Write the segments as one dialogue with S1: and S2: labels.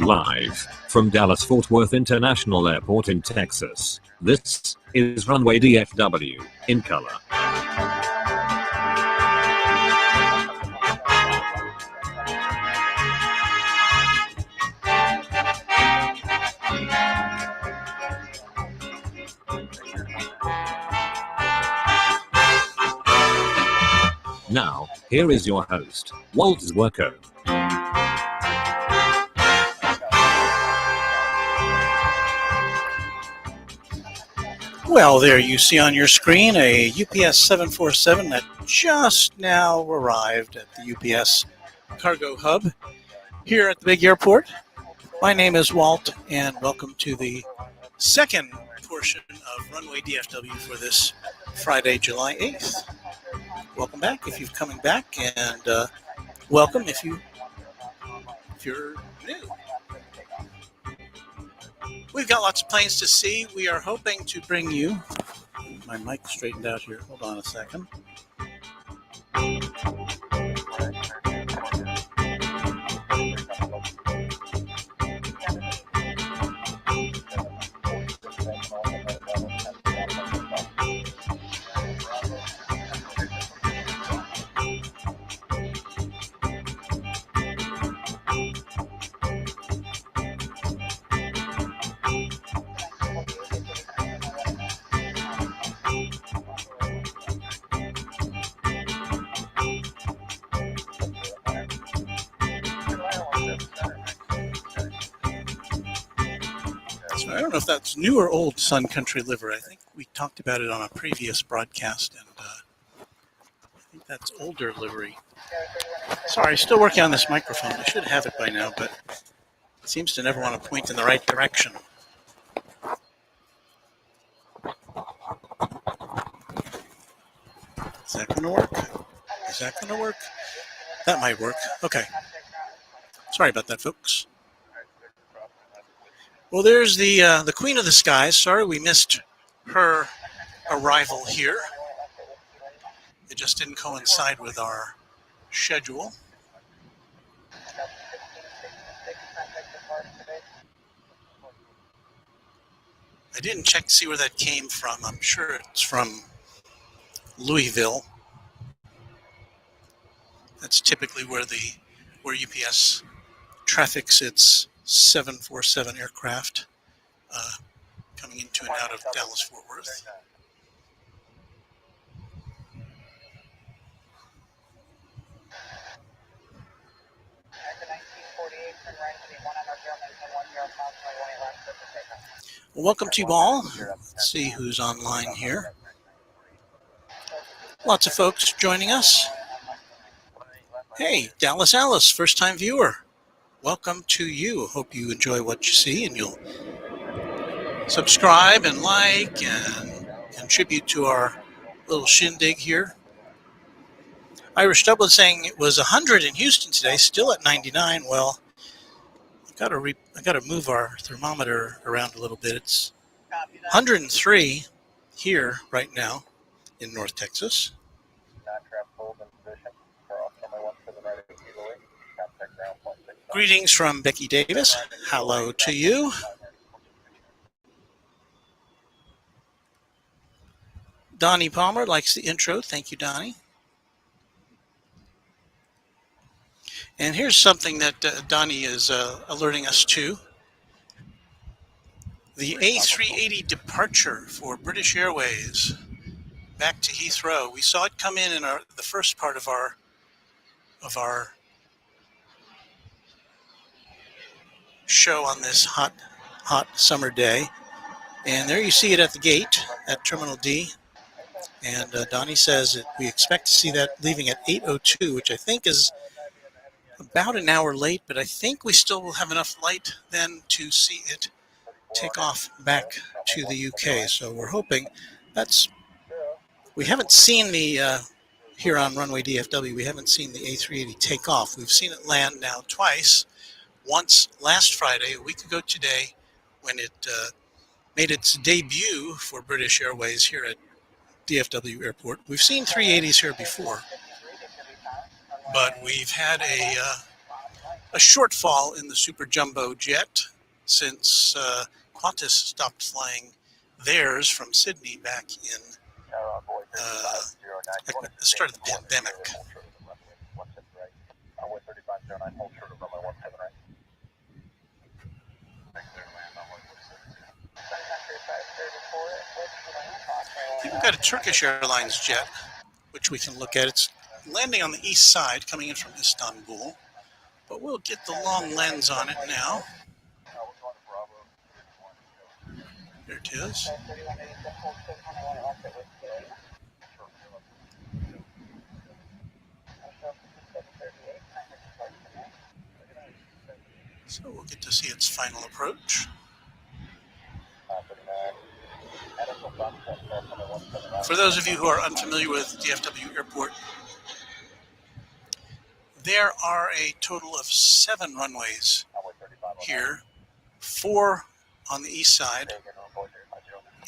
S1: Live from Dallas-Fort Worth International Airport in Texas, this is Runway DFW, in color. Now, here is your host, Walt Zwerko.
S2: Well, there you see on your screen a UPS 747 that just now arrived at the UPS Cargo Hub here at the big airport. My name is Walt, and welcome to the second portion of Runway DFW for this Friday, July 8th. Welcome back if you're coming back, and welcome if you're new. We've got lots of planes to see. We are hoping to bring you, my mic straightened out here, hold on a second. I don't know if that's new or old Sun Country livery. I think we talked about it on a previous broadcast, and I think that's older livery. Sorry, still working on this microphone. I should have it by now, but it seems to never want to point in the right direction. Is that going to work? Is that going to work? That might work. Okay. Sorry about that, folks. Well, there's the Queen of the Skies. Sorry we missed her arrival here. It just didn't coincide with our schedule. I didn't check to see where that came from. I'm sure it's from Louisville. That's typically where UPS traffics its 747 aircraft coming into and out of Dallas-Fort Worth. Well, welcome to you all. Let's see who's online here. Lots of folks joining us. Hey, Dallas Alice, first-time viewer. Welcome to you. Hope you enjoy what you see, and you'll subscribe and like and contribute to our little shindig here. Irish Dublin saying it was 100 in Houston today, still at 99. Well, I got to move our thermometer around a little bit. It's 103 here right now in North Texas. Greetings from Becky Davis. Hello to you. Donnie Palmer likes the intro. Thank you, Donnie. And here's something that Donnie is alerting us to. The A380 departure for British Airways back to Heathrow. We saw it come in the first part of our show on this hot summer day, and there you see it at the gate at Terminal D, and Donnie says that we expect to see that leaving at 8:02, which I think is about an hour late, but I think we still will have enough light then to see it take off back to the UK. So we're hoping we haven't seen here on Runway DFW, we haven't seen the A380 take off. We've seen it land now twice. Once last Friday, a week ago today, when it made its debut for British Airways here at DFW Airport. We've seen 380s here before, but we've had a shortfall in the Super Jumbo jet since Qantas stopped flying theirs from Sydney back in at the start of the pandemic. We've got a Turkish Airlines jet, which we can look at. It's landing on the east side, coming in from Istanbul, but we'll get the long lens on it now. There it is. So we'll get to see its final approach. For those of you who are unfamiliar with DFW Airport, there are a total of 7 runways here, 4 on the east side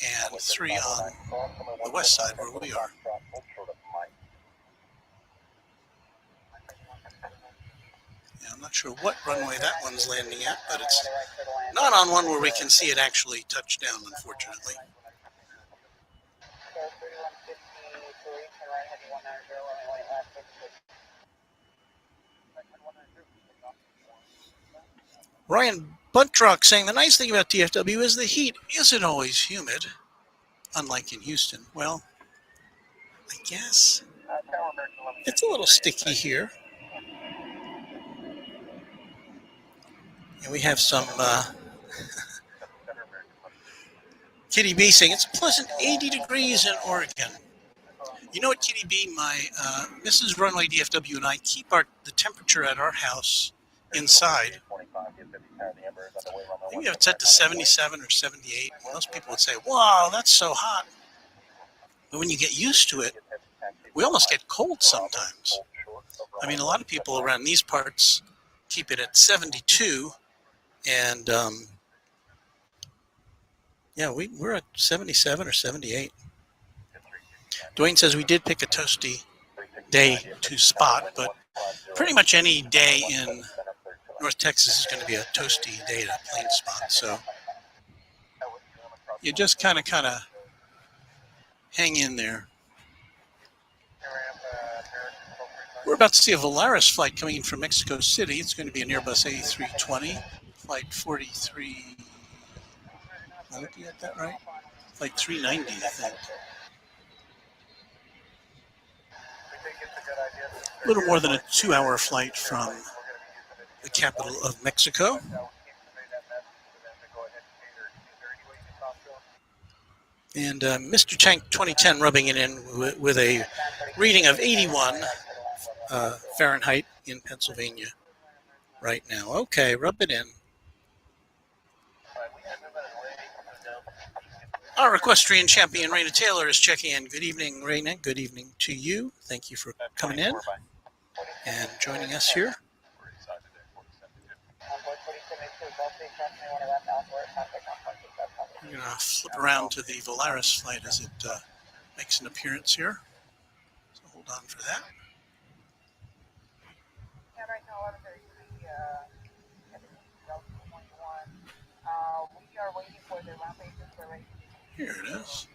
S2: and 3 on the west side where we are. Yeah, I'm not sure what runway that one's landing at, but it's not on one where we can see it actually touch down, unfortunately. Ryan Buntrock saying the nice thing about DFW is the heat isn't always humid, unlike in Houston. Well, I guess it's a little sticky here. And we have some Kitty B saying it's a pleasant 80 degrees in Oregon. You know what, Kitty B, my Mrs. Runway DFW and I keep the temperature at our house inside. I think we have it set to 77 or 78. Most people would say, wow, that's so hot. But when you get used to it, we almost get cold sometimes. I mean, a lot of people around these parts keep it at 72. And, yeah, we're at 77 or 78. Dwayne says we did pick a toasty day to spot, but pretty much any day in North Texas is going to be a toasty day to plane spot. So you just kind of hang in there. We're about to see a Volaris flight coming in from Mexico City. It's going to be an Airbus A320, flight 43. Am I looking at that right? Flight 390, I think. A little more than a 2-hour flight from the capital of Mexico. And Mr. Tank 2010 rubbing it in with a reading of 81 Fahrenheit in Pennsylvania right now. Okay, rub it in. Our equestrian champion, Raina Taylor, is checking in. Good evening, Raina. Good evening to you. Thank you for coming in and joining us here. We're going to flip around to the Volaris flight as it makes an appearance here. So hold on for that. Here it is.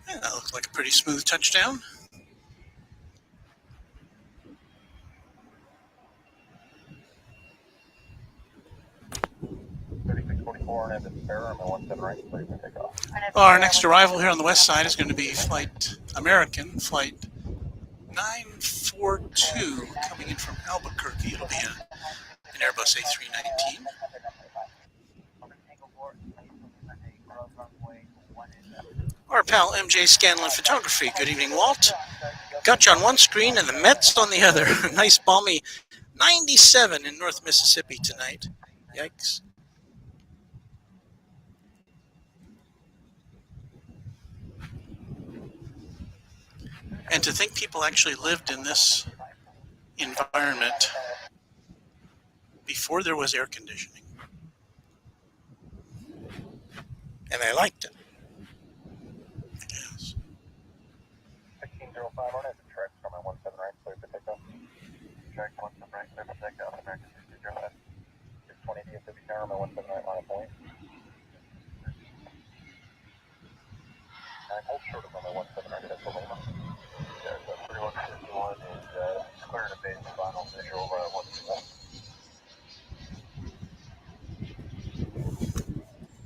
S2: Yeah, that looks like a pretty smooth touchdown. Our next arrival here on the west side is going to be American flight 942 coming in from Albuquerque. It'll be an Airbus A319. Our pal MJ Scanlon Photography. Good evening, Walt. Dutch on one screen and the Mets on the other. Nice balmy 97 in North Mississippi tonight. Yikes. And to think people actually lived in this environment before there was air conditioning. And they liked it. Yes.
S3: 1605 on it, track from my 17 right, clear for takeoff. Track 17 right, clear for takeoff, American 620. 620 DFW tower, my 17 right, line of point. I'm hold short of on my 17 right, that's Oklahoma. There's a 3151 is clearing a base final visual over 121.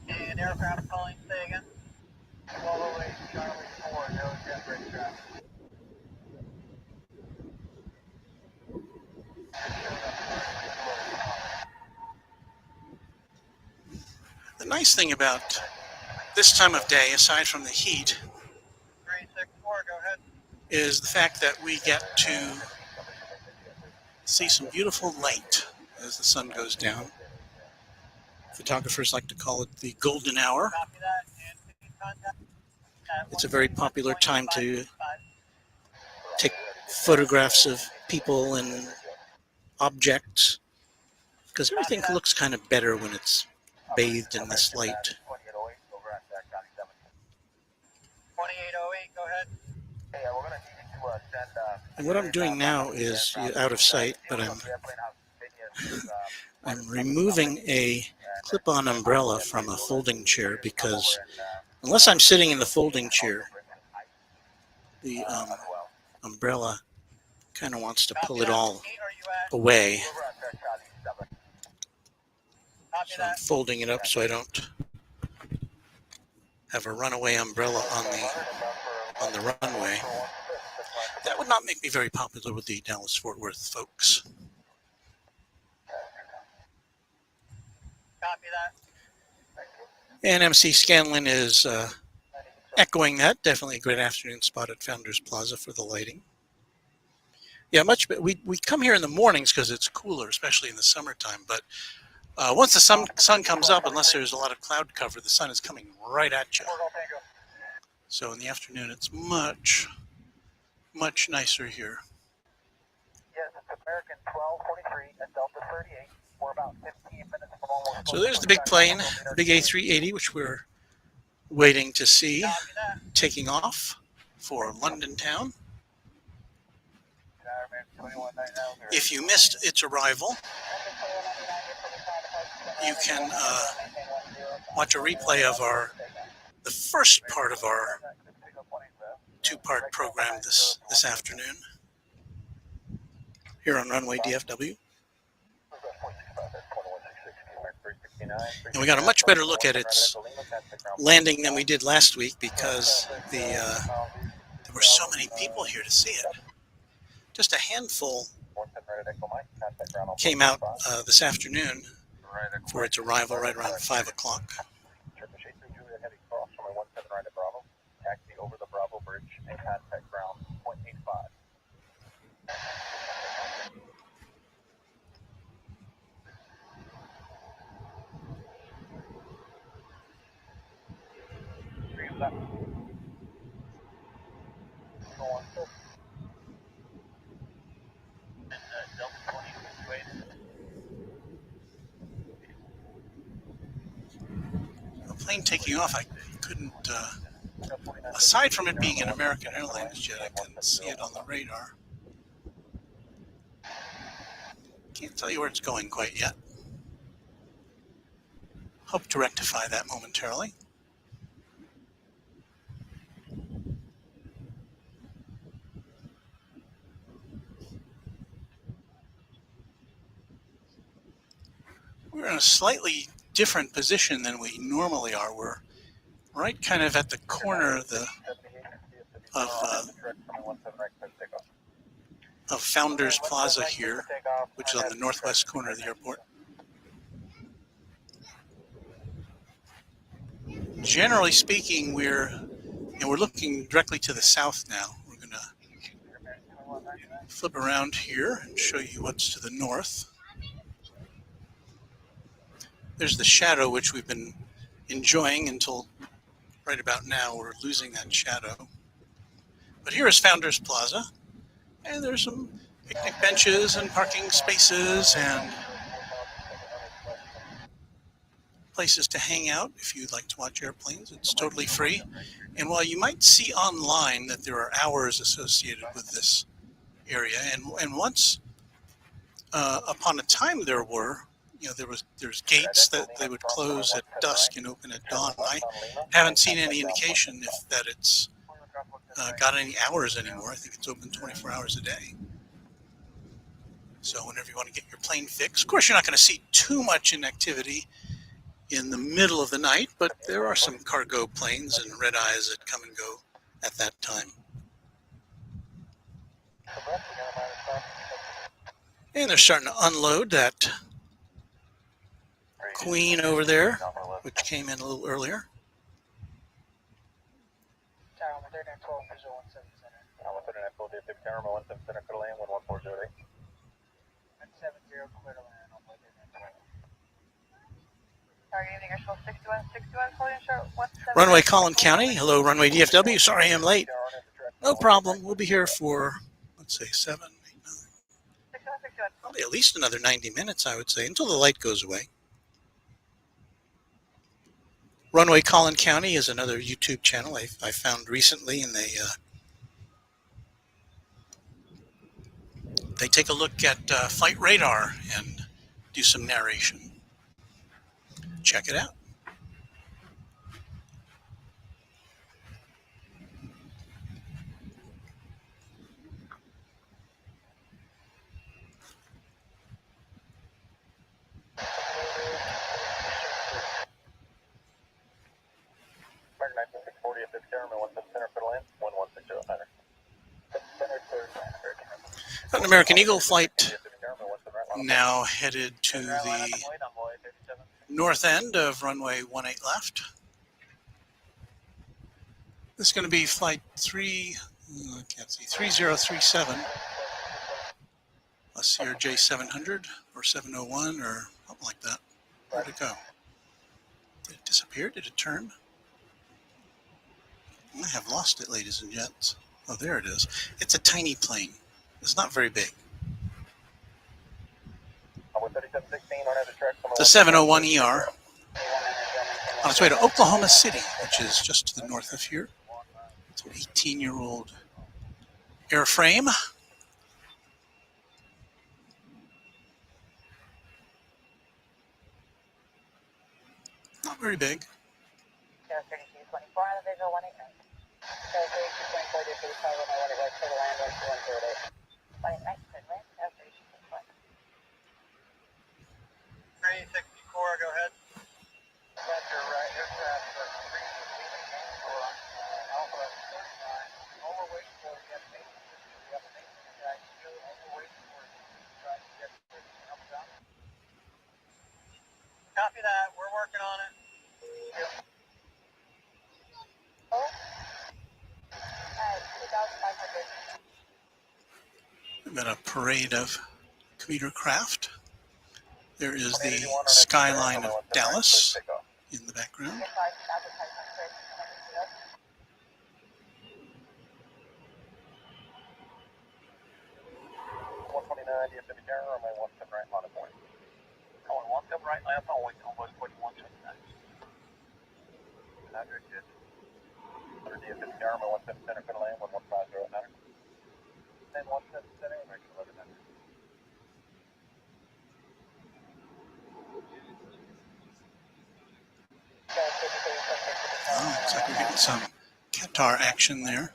S3: And aircraft calling, say again. 1208 Charlie 4, no jet break traffic.
S2: The nice thing about this time of day, aside from the heat,
S3: 364, go ahead.
S2: is the fact that we get to see some beautiful light as the sun goes down. Photographers like to call it the golden hour.
S3: Copy that, and please contact.
S2: It's a very popular time to take photographs of people and objects because everything looks kind of better when it's bathed in this light.
S3: 2808, go ahead. Hey, we're going to need you to send.
S2: And what I'm doing now is out of sight, but I'm removing a clip-on umbrella from a folding chair because unless I'm sitting in the folding chair, the umbrella kind of wants to pull it all away. So I'm folding it up so I don't have a runaway umbrella on the runway. That would not make me very popular with the Dallas-Fort Worth folks.
S3: Copy that.
S2: And MC Scanlon is echoing that. Definitely a great afternoon spot at Founders Plaza for the lighting. Yeah, much. We come here in the mornings because it's cooler, especially in the summertime. But once the sun comes up, unless there's a lot of cloud cover, the sun is coming right at you. So in the afternoon, it's much nicer here.
S3: Yes, it's American 1243 at Delta 38. We're about 15 minutes from almost.
S2: So there's the big plane, the big A380, which we're waiting to see taking off for London town. If you missed its arrival, you can watch a replay of the first part of our two-part program this afternoon here on Runway DFW. And we got a much better look at its landing than we did last week because there were so many people here to see it. Just a handful came out this afternoon for its arrival right around 5 o'clock.
S3: Taxi over the Bravo Bridge and contact ground 0.85.
S2: The plane taking off, I couldn't, aside from it being an American Airlines jet, I couldn't see it on the radar. Can't tell you where it's going quite yet. Hope to rectify that momentarily. We're in a slightly different position than we normally are. We're right kind of at the corner of Founders Plaza here, which is on the northwest corner of the airport. Generally speaking, we're looking directly to the south now. We're going to flip around here and show you what's to the north. There's the shadow, which we've been enjoying until right about now. We're losing that shadow. But here is Founders Plaza, and there's some picnic benches and parking spaces and places to hang out if you'd like to watch airplanes. It's totally free. And while you might see online that there are hours associated with this area, and once upon a time there's gates that they would close at dusk and open at dawn. I haven't seen any indication that it's got any hours anymore. I think it's open 24 hours a day. So whenever you want to get your plane fixed, of course you're not going to see too much inactivity in the middle of the night, but there are some cargo planes and red eyes that come and go at that time. And they're starting to unload that Queen over there, which came in a little earlier. Runway Collin County. Hello, Runway DFW. Sorry I'm late. No problem. We'll be here for, let's say, 7, 8, 9. Probably at least another 90 minutes, I would say, until the light goes away. Runway Collin County is another YouTube channel I found recently, and they take a look at flight radar and do some narration. Check it out. An American Eagle flight now headed to the north end of runway 18 left. This is going to be flight 3037, a CRJ 700 or 701 or something like that. Where'd it go? Did it disappear? Did it turn? I have lost it, ladies and gents. Oh, there it is. It's a tiny plane. It's not very big. It's a 701ER on its way to Oklahoma City, which is just to the north of here. It's an 18-year-old airframe. Not very big.
S3: Go ahead. Copy that. We're working on it.
S2: We've got a parade of commuter craft. There is the skyline of Dallas in the background. Oh, looks like we're getting some Qatar action there.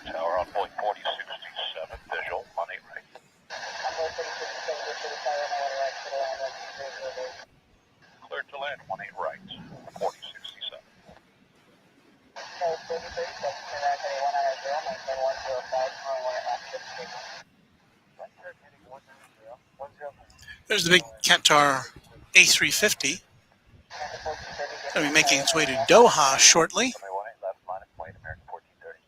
S3: Tower on point 4067, visual on 8 right. Cleared to land 18 right, 4067.
S2: There's the big Qatar A350 Going to be making its way to Doha shortly.
S3: Left minus point, American 1430.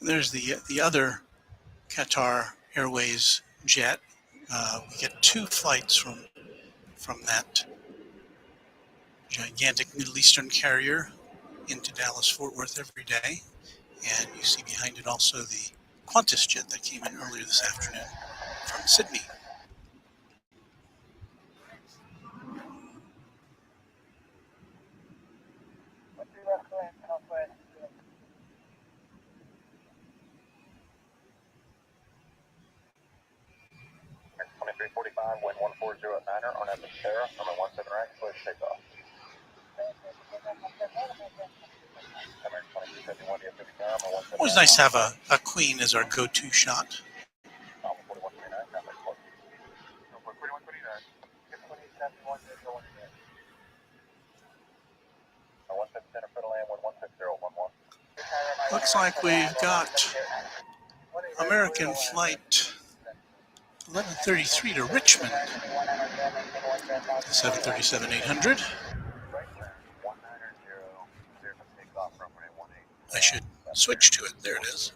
S2: There's the other Qatar Airways jet. We get 2 flights from that gigantic Middle Eastern carrier into Dallas-Fort Worth every day. And you see behind it also the Qantas jet that came in earlier this afternoon from Sydney.
S3: Wind 140 at Niner on Sarah, number 17 right, clear to take off.
S2: Always nice to have a queen as our go-to shot. Looks like we've got American flight 1133 to Richmond. 737-800. I should switch to it. There it is.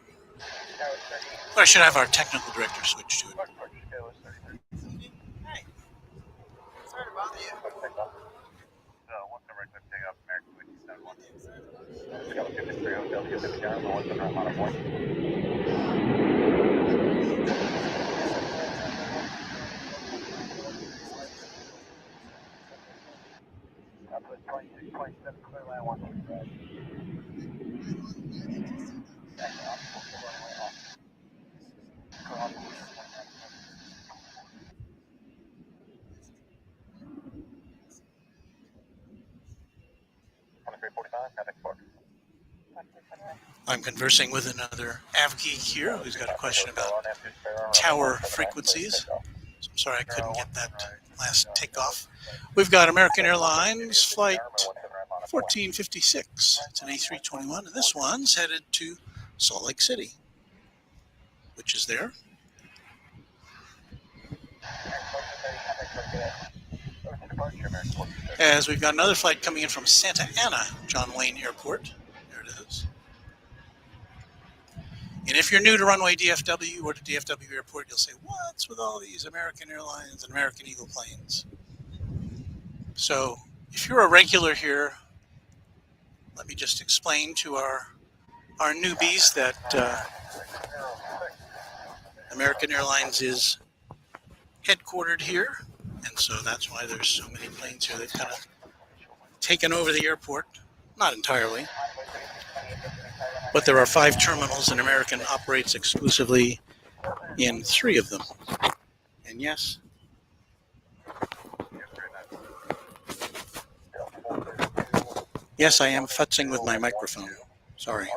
S2: Or I should have our technical director switch to it. Hey. Sorry to bother you. I'm conversing with another AvGeek here who's got a question about tower frequencies. So I'm sorry I couldn't get that last takeoff. We've got American Airlines flight 1456. It's an A321, and this one's headed to Salt Lake City, which is there. As we've got another flight coming in from Santa Ana, John Wayne Airport. There it is. And if you're new to Runway DFW or to DFW Airport, you'll say, what's with all these American Airlines and American Eagle planes? So if you're a regular here, let me just explain to our newbies that American Airlines is headquartered here. And so that's why there's so many planes here. They've kind of taken over the airport. Not entirely. But there are 5 terminals, and American operates exclusively in 3 of them. And yes, I am futzing with my microphone. Sorry.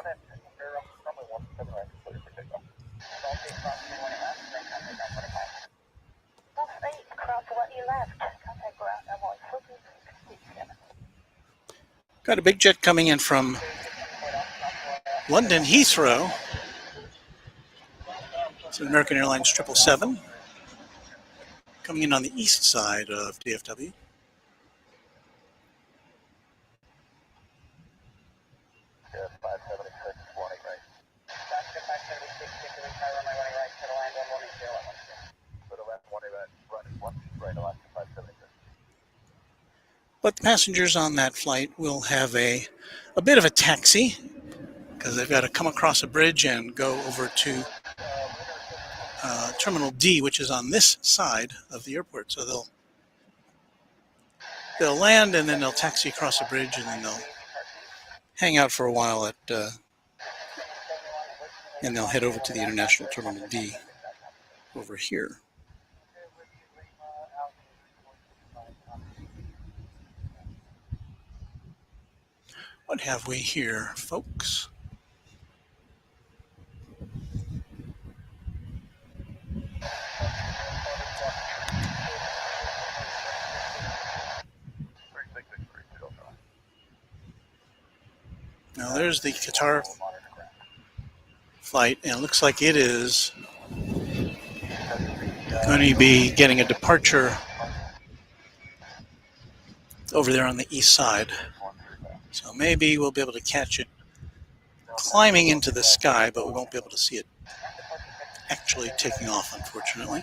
S2: Got a big jet coming in from London Heathrow. It's an American Airlines 777 coming in on the east side of DFW. But the passengers on that flight will have a bit of a taxi because they've got to come across a bridge and go over to Terminal D, which is on this side of the airport. So they'll land and then they'll taxi across a bridge and then they'll hang out for a while and they'll head over to the International Terminal D over here. What have we here, folks? Now there's the Qatar flight, and it looks like it is going to be getting a departure over there on the east side. So maybe we'll be able to catch it climbing into the sky, but we won't be able to see it actually taking off, unfortunately.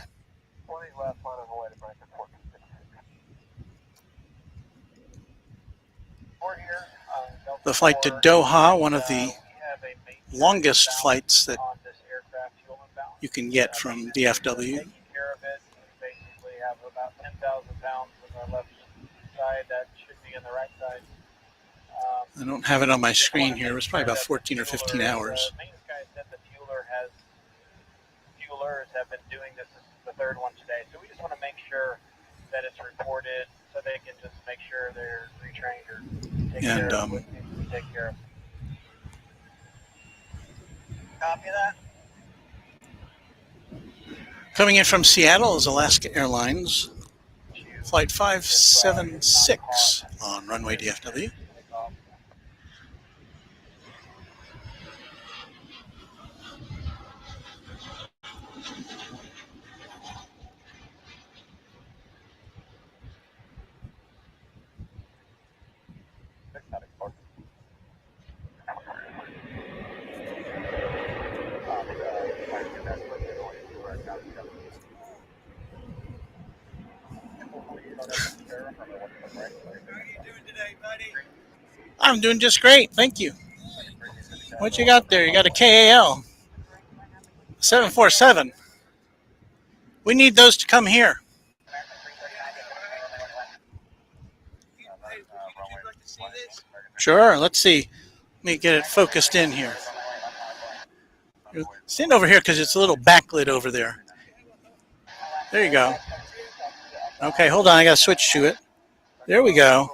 S2: The flight to Doha, one of the longest flights that you can get from DFW. I don't have it on my screen here. It was probably about 14 or 15 hours.
S3: Fuelers have been doing this. This is the third one today. So we just want to make sure that it's reported so they can just make sure they're retrained or take care of what needs to be taken care of. Copy that?
S2: Coming in from Seattle is Alaska Airlines, Flight 576 on Runway DFW. I'm doing just great, thank you. What you got there? You got a KAL 747. We need those to come here. Sure, let's see. Let me get it focused in here. Stand over here because it's a little backlit over there. There you go. Okay, hold on, I gotta switch to it. There we go.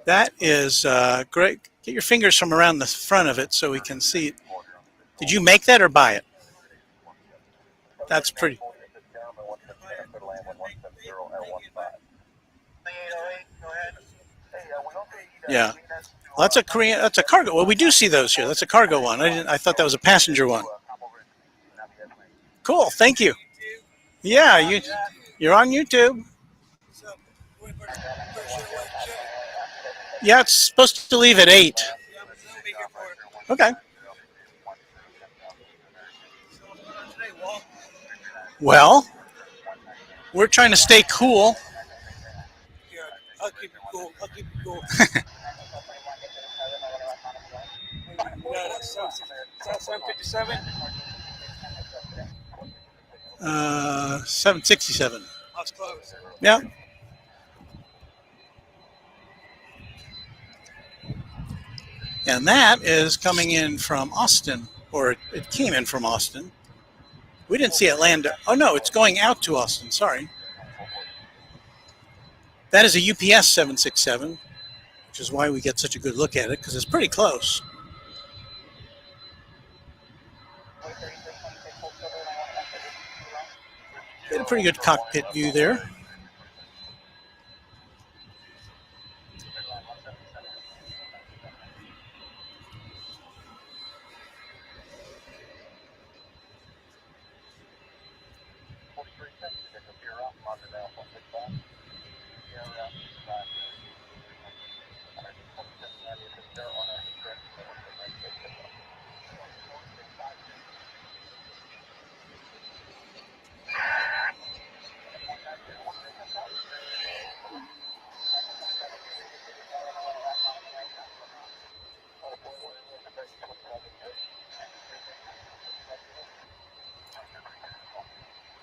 S2: That is great. Get your fingers from around the front of it so we can see it. Did you make that or buy it? That's pretty. Yeah. Well, that's a Korean. That's a cargo. Well, we do see those here. That's a cargo one. I thought that was a passenger one. Cool. Thank you. Yeah, you're on YouTube. Yeah, it's supposed to leave at 8. Okay. Well, we're trying to stay cool.
S4: I'll keep it cool. I'll keep it cool. 757.
S2: 767.
S4: That's close.
S2: Yeah. And that is coming in from Austin, or it came in from Austin. We didn't see it land. Oh, no, it's going out to Austin. Sorry. That is a UPS 767, which is why we get such a good look at it, because it's pretty close. Get a pretty good cockpit view there.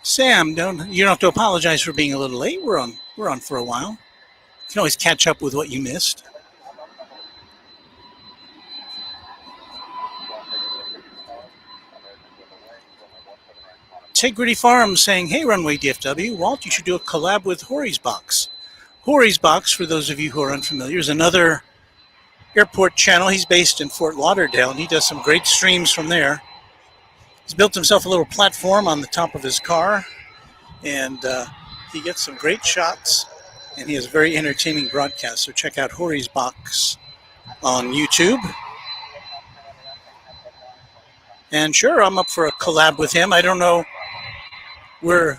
S2: Sam, you don't have to apologize for being a little late. We're on for a while. You can always catch up with what you missed. Integrity Farm saying, "Hey, Runway DFW, Walt, you should do a collab with Hori's Box." Hori's Box, for those of you who are unfamiliar, is another airport channel. He's based in Fort Lauderdale, and he does some great streams from there. He's built himself a little platform on the top of his car, and he gets some great shots, and he has a very entertaining broadcast. So check out Hori's Box on YouTube. And sure, I'm up for a collab with him. I don't know. We're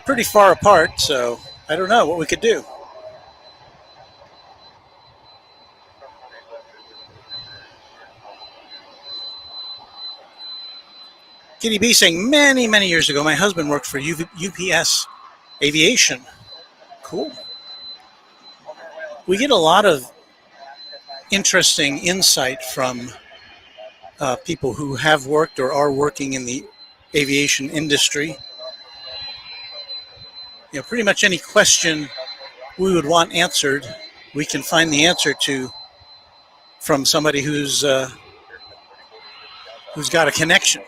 S2: pretty far apart, so I don't know what we could do. Kitty B saying many, many years ago, my husband worked for UPS Aviation. Cool. We get a lot of interesting insight from people who have worked or are working in the aviation industry. You know, pretty much any question we would want answered, we can find the answer to from somebody who's got a connection.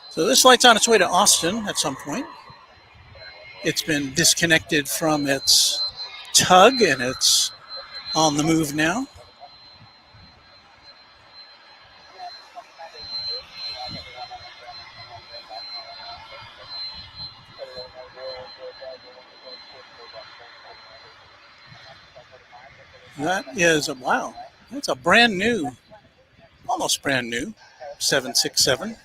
S2: So this flight's on its way to Austin at some point. It's been disconnected from its tug and it's on the move now. That is wow. That's a brand new, almost brand new 767.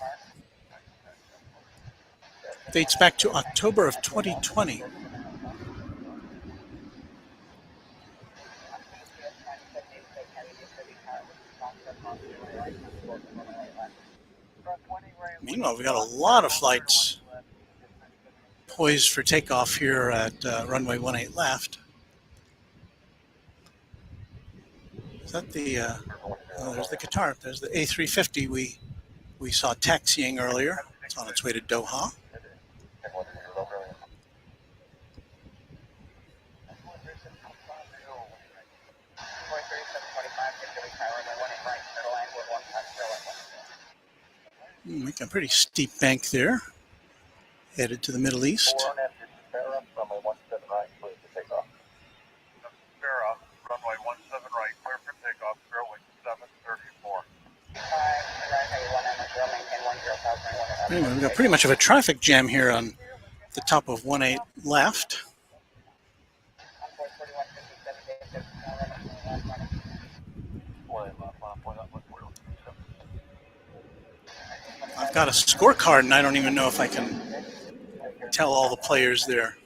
S2: Dates back to October of 2020. Meanwhile, we got a lot of flights poised for takeoff here at runway 18 left. Is that the? There's the Qatar. There's the A350 we saw taxiing earlier. It's on its way to Doha. Making a pretty steep bank there. Headed to the Middle East.
S3: Runway 17 right, clear for takeoff, 734.
S2: Anyway, we've got pretty much of a traffic jam here on the top of 18 left. I've got a scorecard and I don't even know if I can tell all the players there.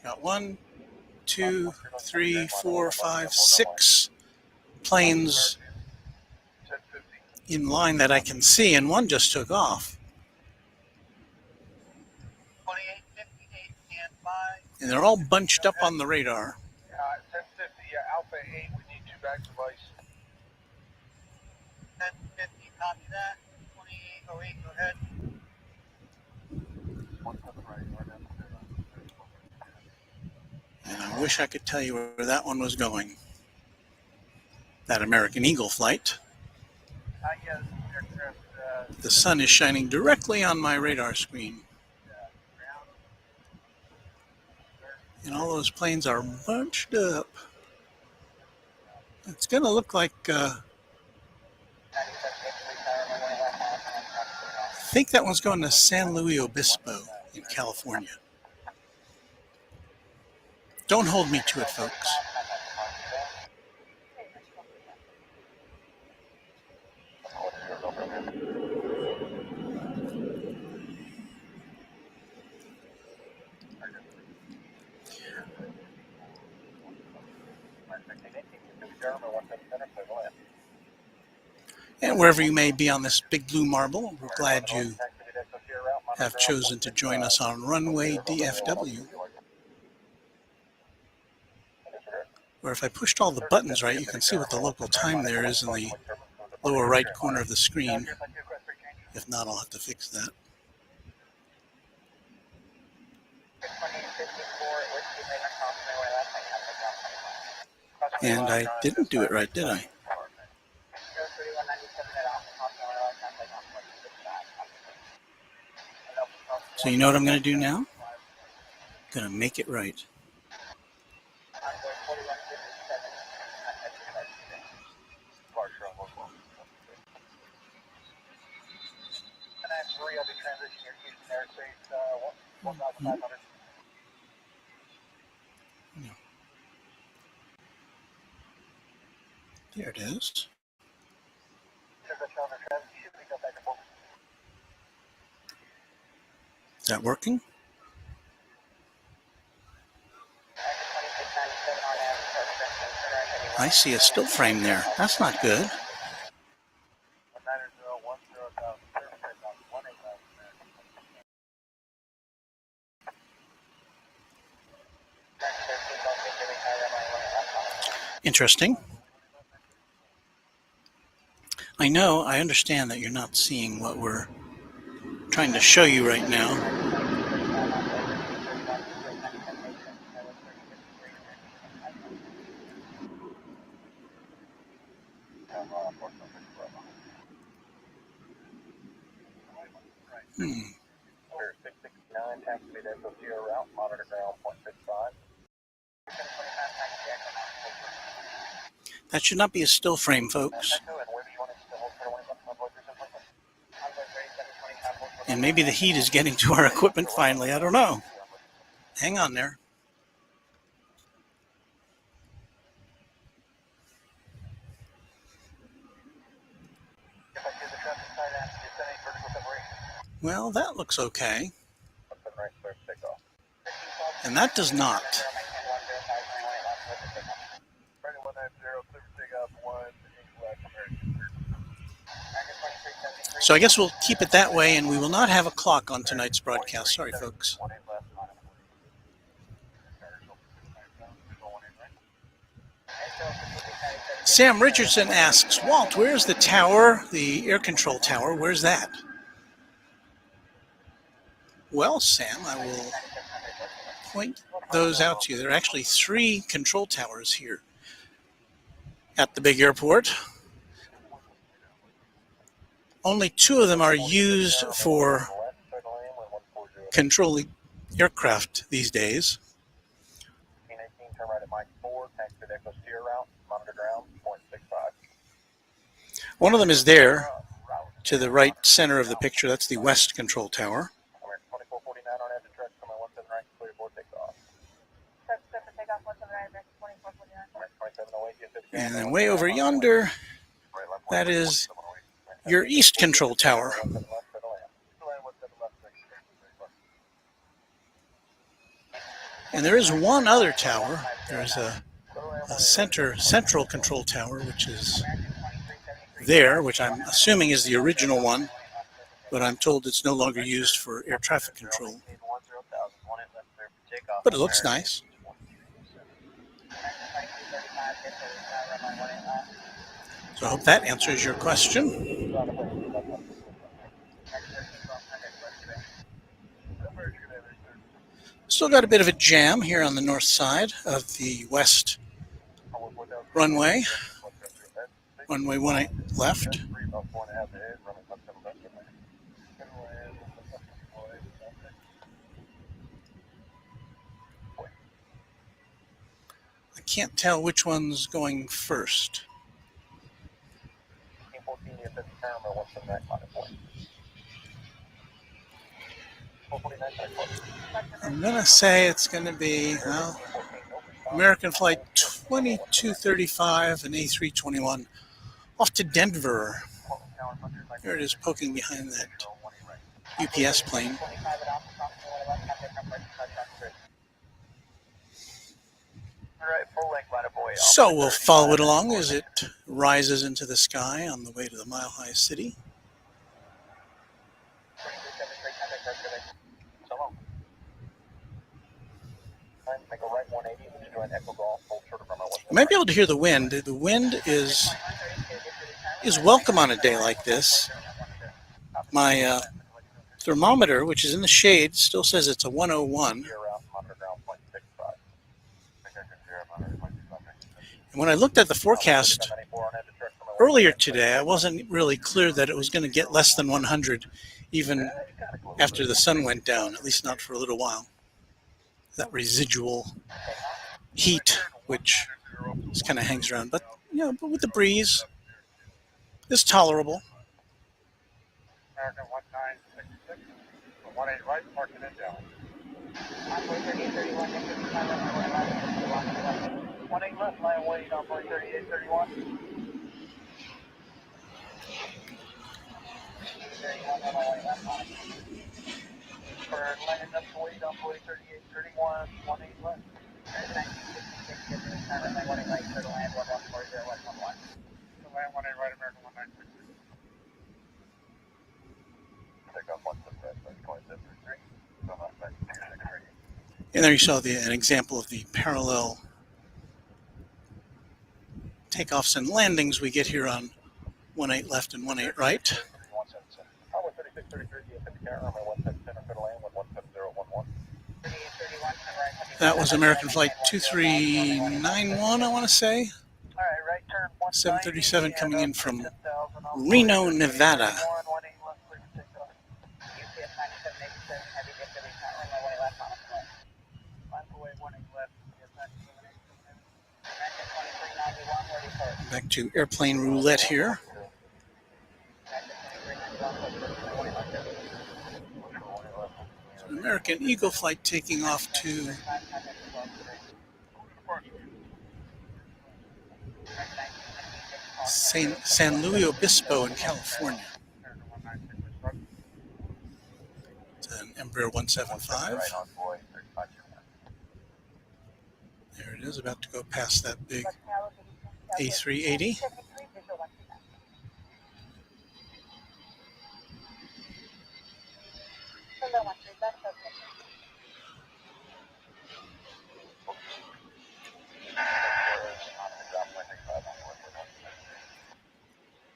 S2: Got 1, 2, 3, 4, 5, 6 planes in line that I can see, and one just took off. And they're all bunched up on the radar.
S3: 1050, Alpha 8, we need 2 bags of ice. 1050, copy that. 2808, go ahead.
S2: And I wish I could tell you where that one was going. That American Eagle flight. The sun is shining directly on my radar screen. And all those planes are bunched up. It's going to look like, I think that one's going to San Luis Obispo in California. Don't hold me to it, folks. And wherever you may be on this big blue marble, we're glad you have chosen to join us on Runway DFW. Where if I pushed all the buttons right, you can see what the local time there is in the lower right corner of the screen. If not, I'll have to fix that. And I didn't do it right, did I? So you know what I'm going to do now? I'm going to make it right.
S3: 1,500.
S2: There it is. Is that working? I see a still frame there. That's not good. Interesting. I know, I understand that you're not seeing what we're trying to show you right now.
S3: We're 669, taxi to DFW route, monitor ground 0.65.
S2: That should not be a still frame, folks. And maybe the heat is getting to our equipment finally. I don't know. Hang on there. Well, that looks okay. And that does not. So I guess we'll keep it that way, and we will not have a clock on tonight's broadcast. Sorry, folks. Sam Richardson asks, Walt, where's the tower, the air control tower? Where's that? Well, Sam, I will point those out to you. There are actually 3 control towers here at the big airport. Only 2 of them are used for controlling aircraft these days. One of them is there to the right center of the picture. That's the west control tower. And then way over yonder, that is your east control tower. And there is one other tower. There's a central control tower, which is there, which I'm assuming is the original one, but I'm told it's no longer used for air traffic control. But it looks nice. So I hope that answers your question. Still got a bit of a jam here on the north side of the west runway. Runway 18 left. I can't tell which one's going first. I'm going to say it's going to be, well, American Flight 2235 and A321 off to Denver. There it is poking behind that UPS plane. So we'll follow it along as it rises into the sky on the way to the Mile High City. You might be able to hear the wind. The wind is welcome on a day like this. My thermometer, which is in the shade, still says it's a 101. And when I looked at the forecast earlier today, I wasn't really clear that it was going to get less than 100 even after the sun went down, at least not for a little while. That residual heat, which just kind of hangs around. But, you know, but with the breeze, it's tolerable.
S3: American 1966, 18 right, parking it down. Envoy 3831, negative 5 runway left, 18 left, line wait, Envoy 3831. 31 runway left, for landing up to wait, Envoy 3831, 18 left. 1966, get to the time, runway 18 right, clear to land, 1140, left 11. To land 18 right, American 196. Takeoff 177, 2733.
S2: And there you saw an example of the parallel takeoffs and landings we get here on 18 left and 18 right. That was American Flight 2391, I want to say. 737 coming in from Reno, Nevada. Back to airplane roulette here. American Eagle flight taking off to San Luis Obispo in California. It's an Embraer 175. There it is, about to go past that big A380.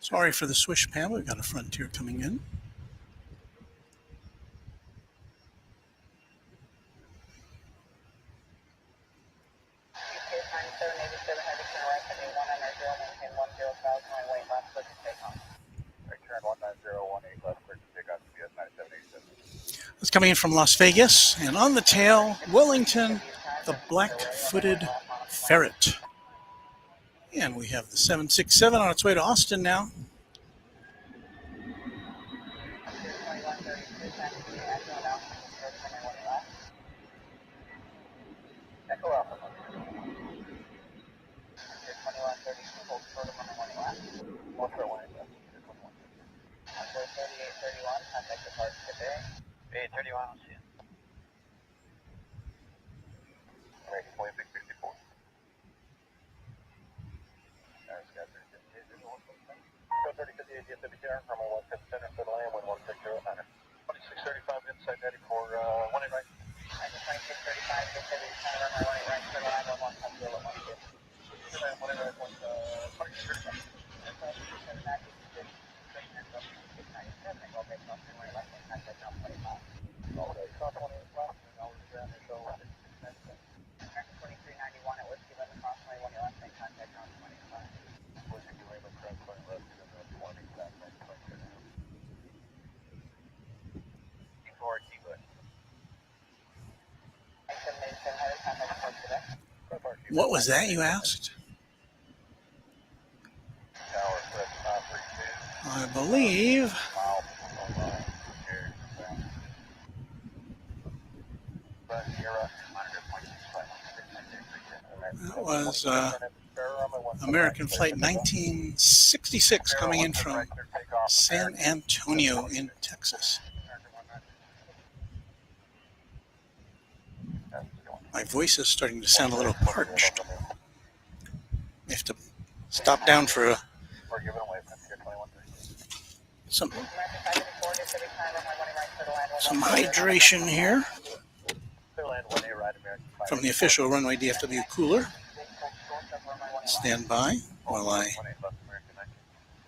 S2: Sorry for the swish, Pam. We've got a Frontier coming in. It's coming in from Las Vegas, and on the tail, Wellington, the black-footed ferret. And we have the 767 on its way to Austin now. What was that, you asked? I believe that was American Flight 1966 coming in from San Antonio in Texas. My voice is starting to sound a little parched. I have to stop down for some hydration here from the official Runway DFW cooler. Stand by while I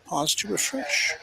S2: pause to refresh.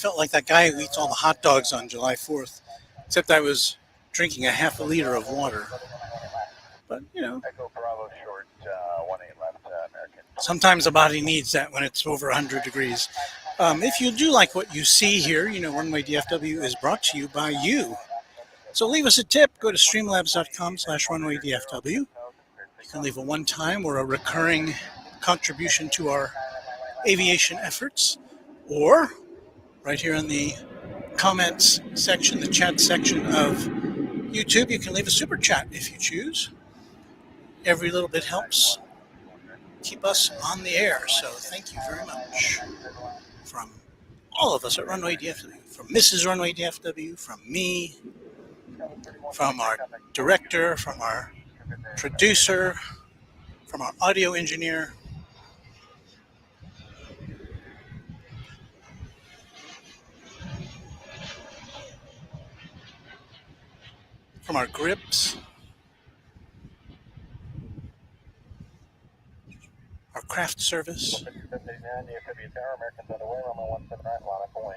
S2: felt like that guy who eats all the hot dogs on July 4th, except I was drinking a half a liter of water. But, you know,
S3: Echo Bravo short, 18 left, American.
S2: sometimes the body needs that when it's over 100 degrees. If you do like what you see here, you know, Runway DFW is brought to you by you. So leave us a tip. Go to streamlabs.com/runwaydfw. You can leave a one-time or a recurring contribution to our aviation efforts, or right here in the comments section, the chat section of YouTube, you can leave a super chat if you choose. Every little bit helps keep us on the air, so thank you very much. From all of us at Runway DFW, from Mrs. Runway DFW, from me, from our director, from our producer, from our audio engineer, from our grips, our craft service.
S3: DFW Tower, Americans on the way, runway 179, line up away.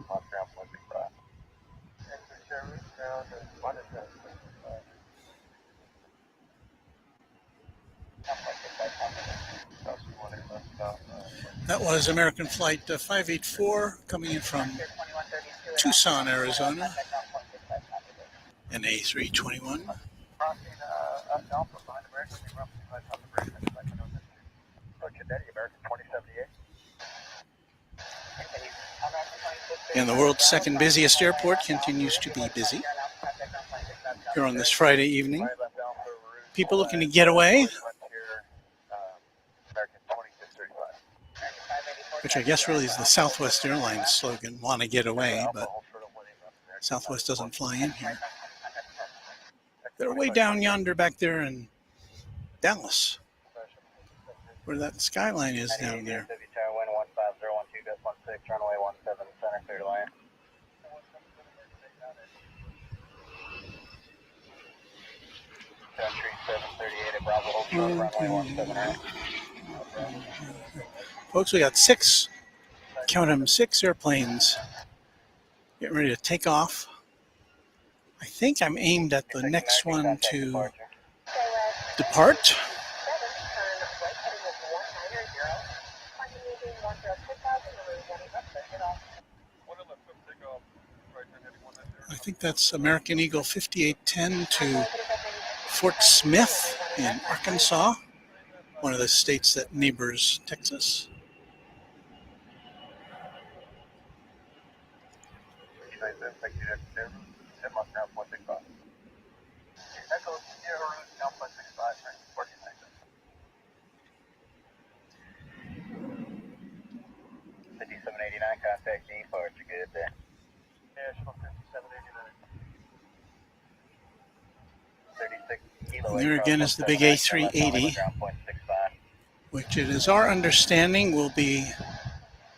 S3: Launch ground 165. Exit service, ground is 175.
S2: That was American Flight 584 coming in from Tucson, Arizona, an A321. And the world's second busiest airport continues to be busy here on this Friday evening. People looking to get away, which I guess really is the Southwest Airlines slogan, want to get away, but Southwest doesn't fly in here. They're way down yonder back there in Dallas, where that skyline is down there. Folks, we got count them, 6 airplanes getting ready to take off. I think I'm aimed at the next one to depart. I think that's American Eagle 5810 to Fort Smith in Arkansas, one of the states that neighbors Texas.
S3: Contact departure, good there. National 5789.
S2: And there again is the big A380, which it is our understanding will be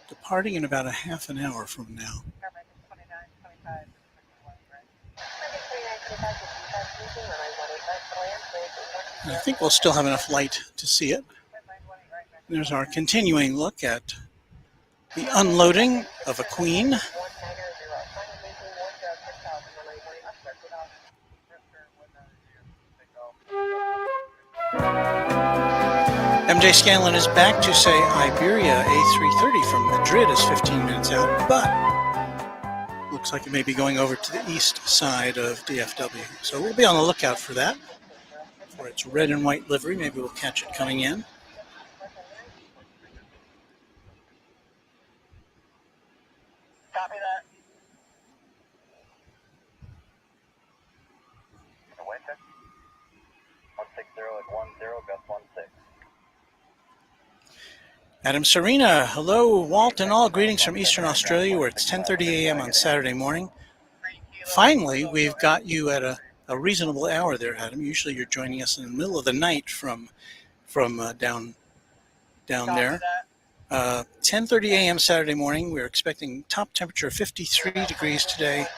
S2: departing in about a half an hour from now. And I think we'll still have enough light to see it. And there's our continuing look at the unloading of a Queen. MJ Scanlon is back to say Iberia A330 from Madrid is 15 minutes out, but looks like it may be going over to the east side of DFW. So we'll be on the lookout for that, for its red and white livery. Maybe we'll catch it coming in.
S3: Copy that. Winter. 160 at 10, gust 16.
S2: Adam Serena, hello, Walt and all. Greetings from Eastern Australia, where it's 10:30 a.m. on Saturday morning. Finally, we've got you at a reasonable hour there, Adam. Usually you're joining us in the middle of the night from down there. 10:30 a.m. Saturday morning. We're expecting top temperature of 53 degrees today.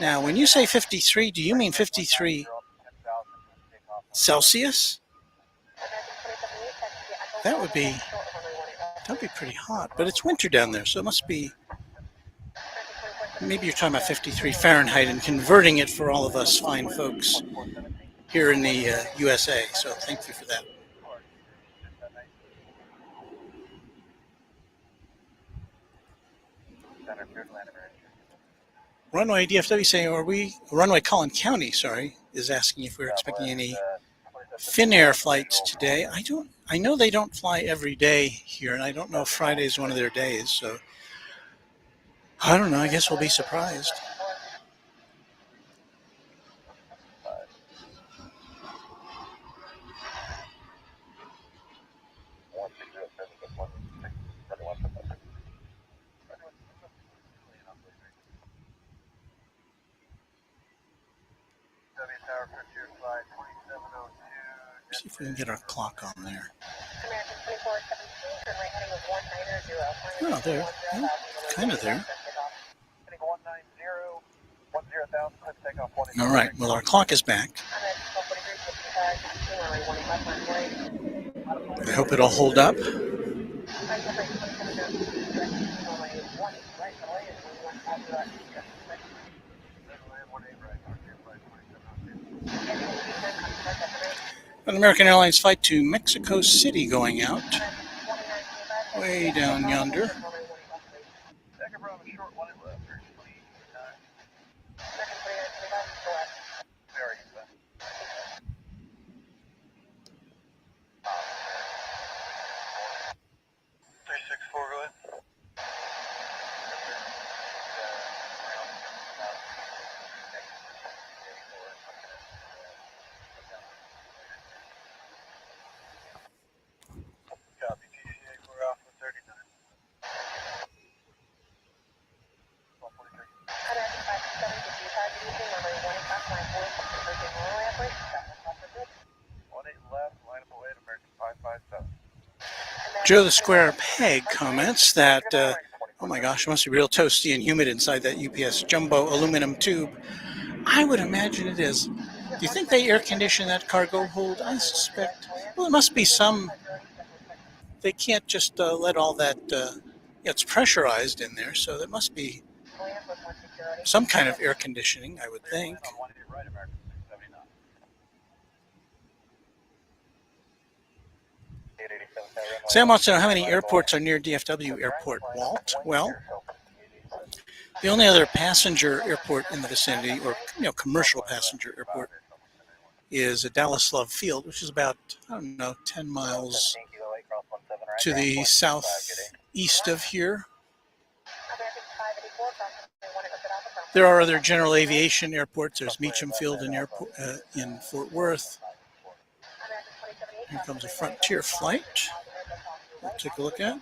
S2: Now, when you say 53, do you mean 53 Celsius? That'd be pretty hot, but it's winter down there, so it must be Maybe you're talking about 53 Fahrenheit and converting it for all of us fine folks here in the USA. So thank you for that. Runway DFW saying, Runway Collin County, sorry, is asking if we're expecting any Finnair flights today. I know they don't fly every day here, and I don't know if Friday is one of their days, so I don't know. I guess we'll be surprised. See if we can get our clock on there. Oh, there. Yeah, kind of there. All right. Well, our clock is back. I hope it'll hold up. An American Airlines flight to Mexico City going out. Way down yonder. Joe the Square Peg comments that, oh my gosh, it must be real toasty and humid inside that UPS jumbo aluminum tube. I would imagine it is. Do you think they air condition that cargo hold? I suspect. Well, it must be some. They can't just let all that. It's pressurized in there, so there must be some kind of air conditioning, I would think. Sam wants to know how many airports are near DFW Airport, Walt. Well, the only other passenger airport in the vicinity, or commercial passenger airport, is a Dallas Love Field, which is about, 10 miles to the southeast of here. There are other general aviation airports. There's Meacham Field in Fort Worth. Here comes a Frontier flight. We'll take a look at.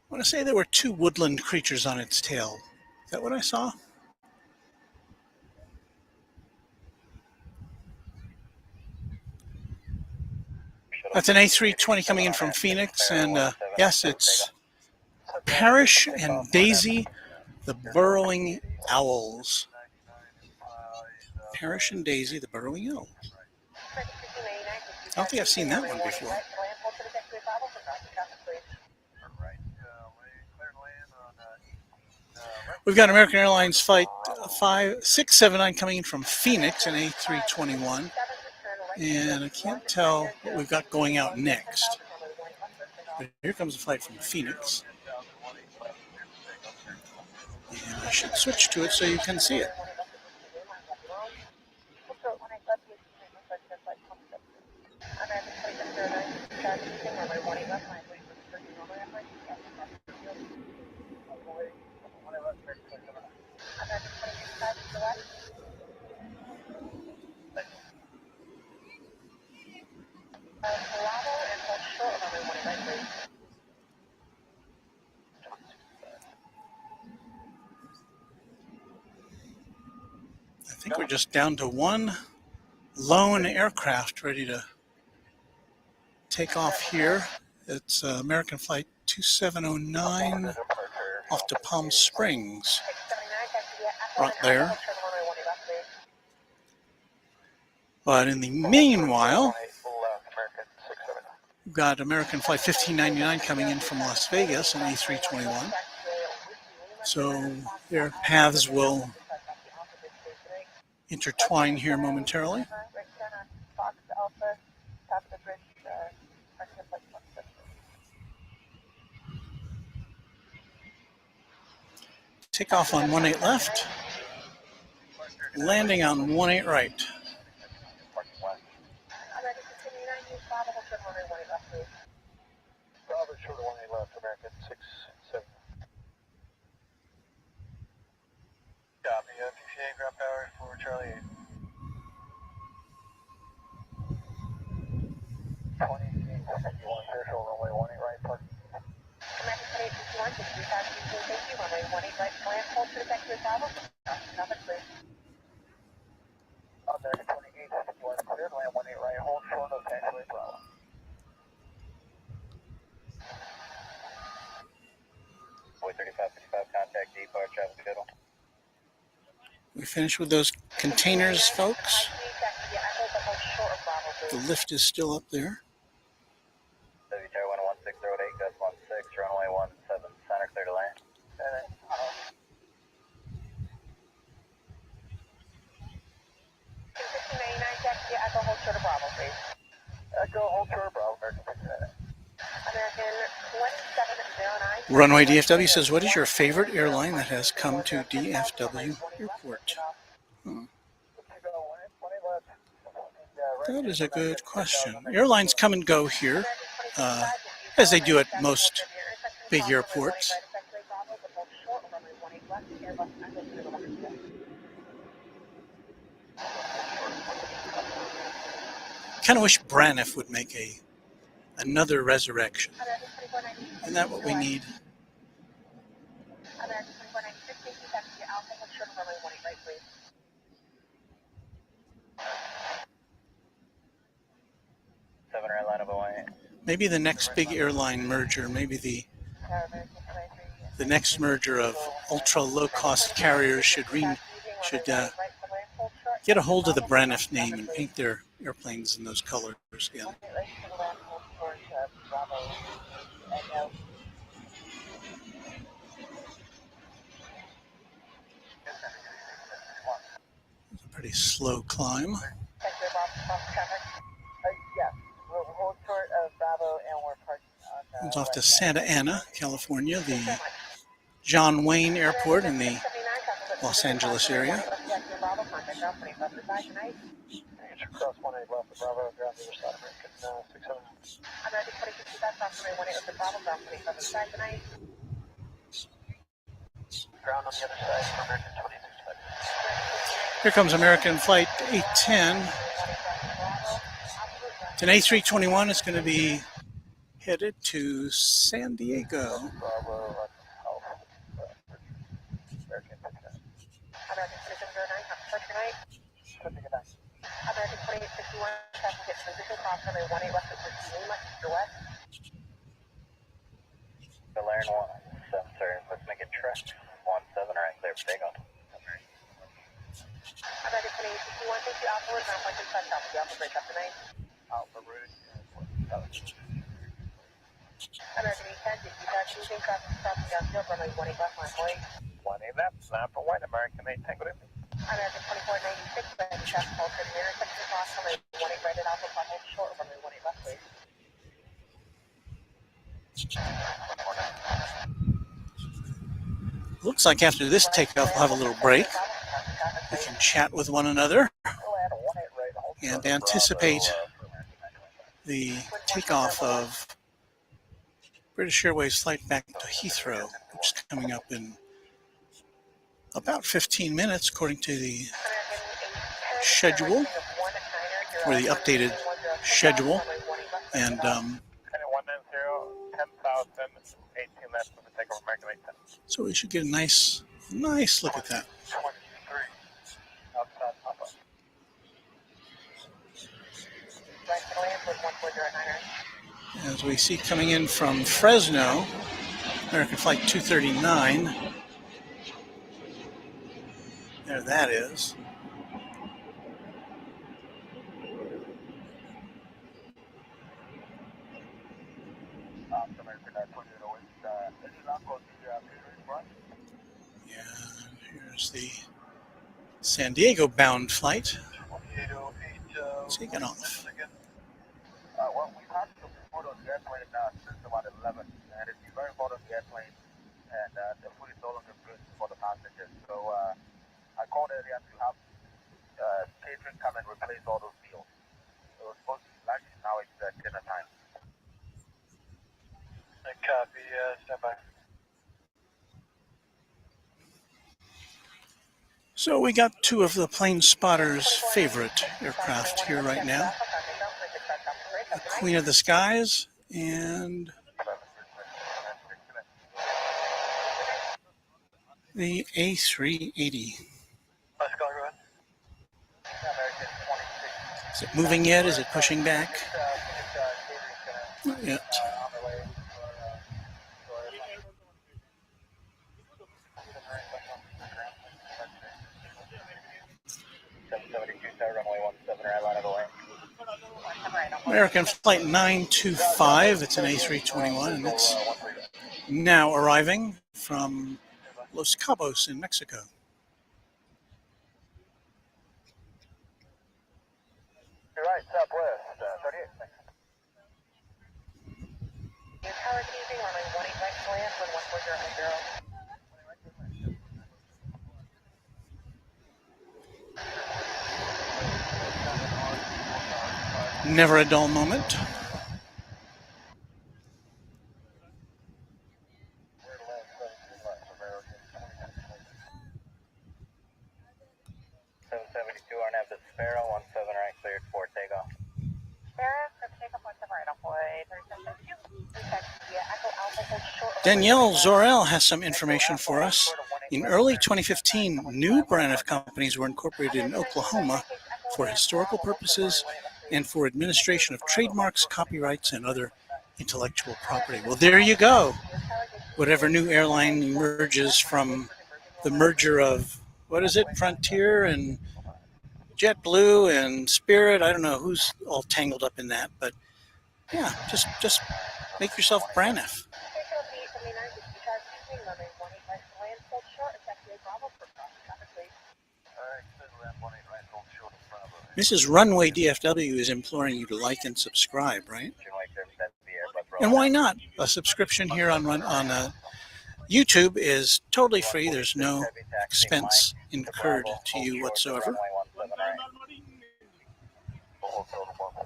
S2: I want to say there were two woodland creatures on its tail. Is that what I saw? That's an A320 coming in from Phoenix, and yes, it's Parrish and Daisy, the burrowing owls. Parrish and Daisy, the burrowing owl. I don't think I've seen that one before. We've got American Airlines flight 679 coming in from Phoenix, an A321. And I can't tell what we've got going out next. But here comes a flight from Phoenix. And I should switch to it so you can see it. I think we're just down to one lone aircraft ready to takeoff here. It's American Flight 2709 off to Palm Springs. Right there. But in the meanwhile, we've got American Flight 1599 coming in from Las Vegas, an A321. So their paths will intertwine here momentarily. Takeoff on 18 left, landing on 18 right. We finished with those containers, folks. The lift is still up there.
S3: Center clear to land. Echo hold short of Bravo, please. Echo hold short of Bravo, American 2709.
S2: Runway DFW says, what is your favorite airline that has come to DFW Airport? That is a good question. Airlines come and go here, as they do at most big airports. Kind of wish Braniff would make another resurrection. Isn't that what we need? Maybe the next big airline merger, maybe the next merger of ultra low-cost carriers should get a hold of the Braniff name and paint their airplanes in those colors again. It's a pretty slow climb. It's off to Santa Ana, California, the John Wayne Airport in the Los Angeles area. Here comes American Flight 810. It's an A321. It's going to be headed to San Diego.
S3: Melon 17, sir. Let's make it track 17 right, clear for takeoff. American 2861, thank you, Alpha, ground point 65 south of the Alpha, break up tonight. Alpha, route, American 810, did you guys using traffic south of the Alpha, runway 18 left, line 18 left, line for white, American 810, good evening. American 2496, ready traffic hold for the intersection across runway 18 right at Alpha, hold short, runway 18 left, please.
S2: Looks like after this takeoff, we'll have a little break. We can chat with one another and anticipate the takeoff of British Airways flight back to Heathrow, which is coming up in about 15 minutes, according to the schedule, or the updated schedule. And so we should get a nice look at that. As we see coming in from Fresno, American Flight 239. There that is. And here's the San Diego bound flight. Taking off.
S3: Well, we've had some food on the airplane since about 11, and it's very important on the airplane, and the food is no longer good for the passengers. So I called earlier to have catering come and replace all those meals. It was supposed to be lunch, now it's dinner time. Copy, stand by.
S2: So we got two of the plane spotter's favorite aircraft here right now. The Queen of the Skies and the A380. Is it moving yet? Is it pushing back? Not yet. American Flight 925, it's an A321, and it's now arriving from Los Cabos in Mexico.
S3: You're right, Southwest, 38.
S5: Tower keeping runway 18 right land with 140.
S2: Never a dull moment. Danielle Zorel has some information for us. In early 2015, new Braniff companies were incorporated in Oklahoma for historical purposes and for administration of trademarks, copyrights, and other intellectual property. Well, there you go. Whatever new airline emerges from the merger of, what is it, Frontier and JetBlue and Spirit. I don't know who's all tangled up in that, but yeah, just make yourself Braniff. Mrs. Runway DFW is imploring you to like and subscribe, right? And why not? A subscription here on YouTube is totally free. There's no expense incurred to you whatsoever.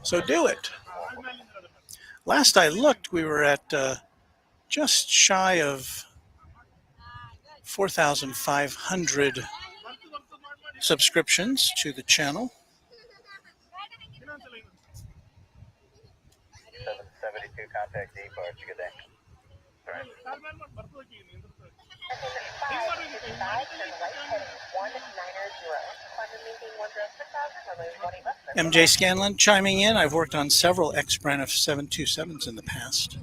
S2: So do it. Last I looked, we were at just shy of 4,500 subscriptions to the channel.
S3: 772 contact depot. Good day.
S2: MJ Scanlon chiming in. I've worked on several X-Braniff 727s in the past.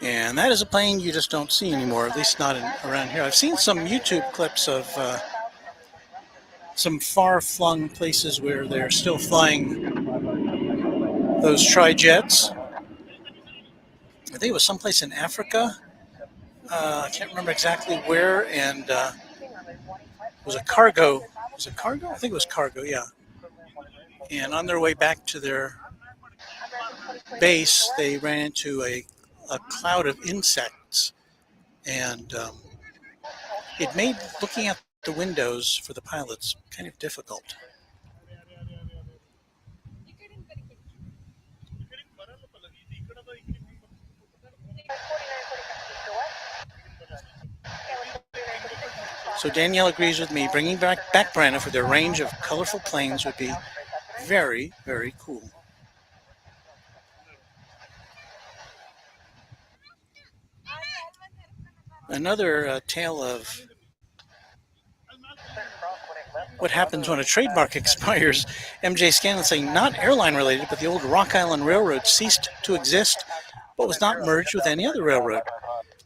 S2: And that is a plane you just don't see anymore, at least not around here. I've seen some YouTube clips of some far-flung places where they're still flying those tri-jets. I think it was someplace in Africa. I can't remember exactly where, and it was a cargo. Was it cargo? I think it was cargo, yeah. And on their way back to their base, they ran into a cloud of insects, and it made looking at the windows for the pilots kind of difficult. So Danielle agrees with me. Bringing back Braniff with their range of colorful planes would be very, very cool. Another tale of what happens when a trademark expires. MJ Scanlon saying, not airline related, but the old Rock Island Railroad ceased to exist, but was not merged with any other railroad.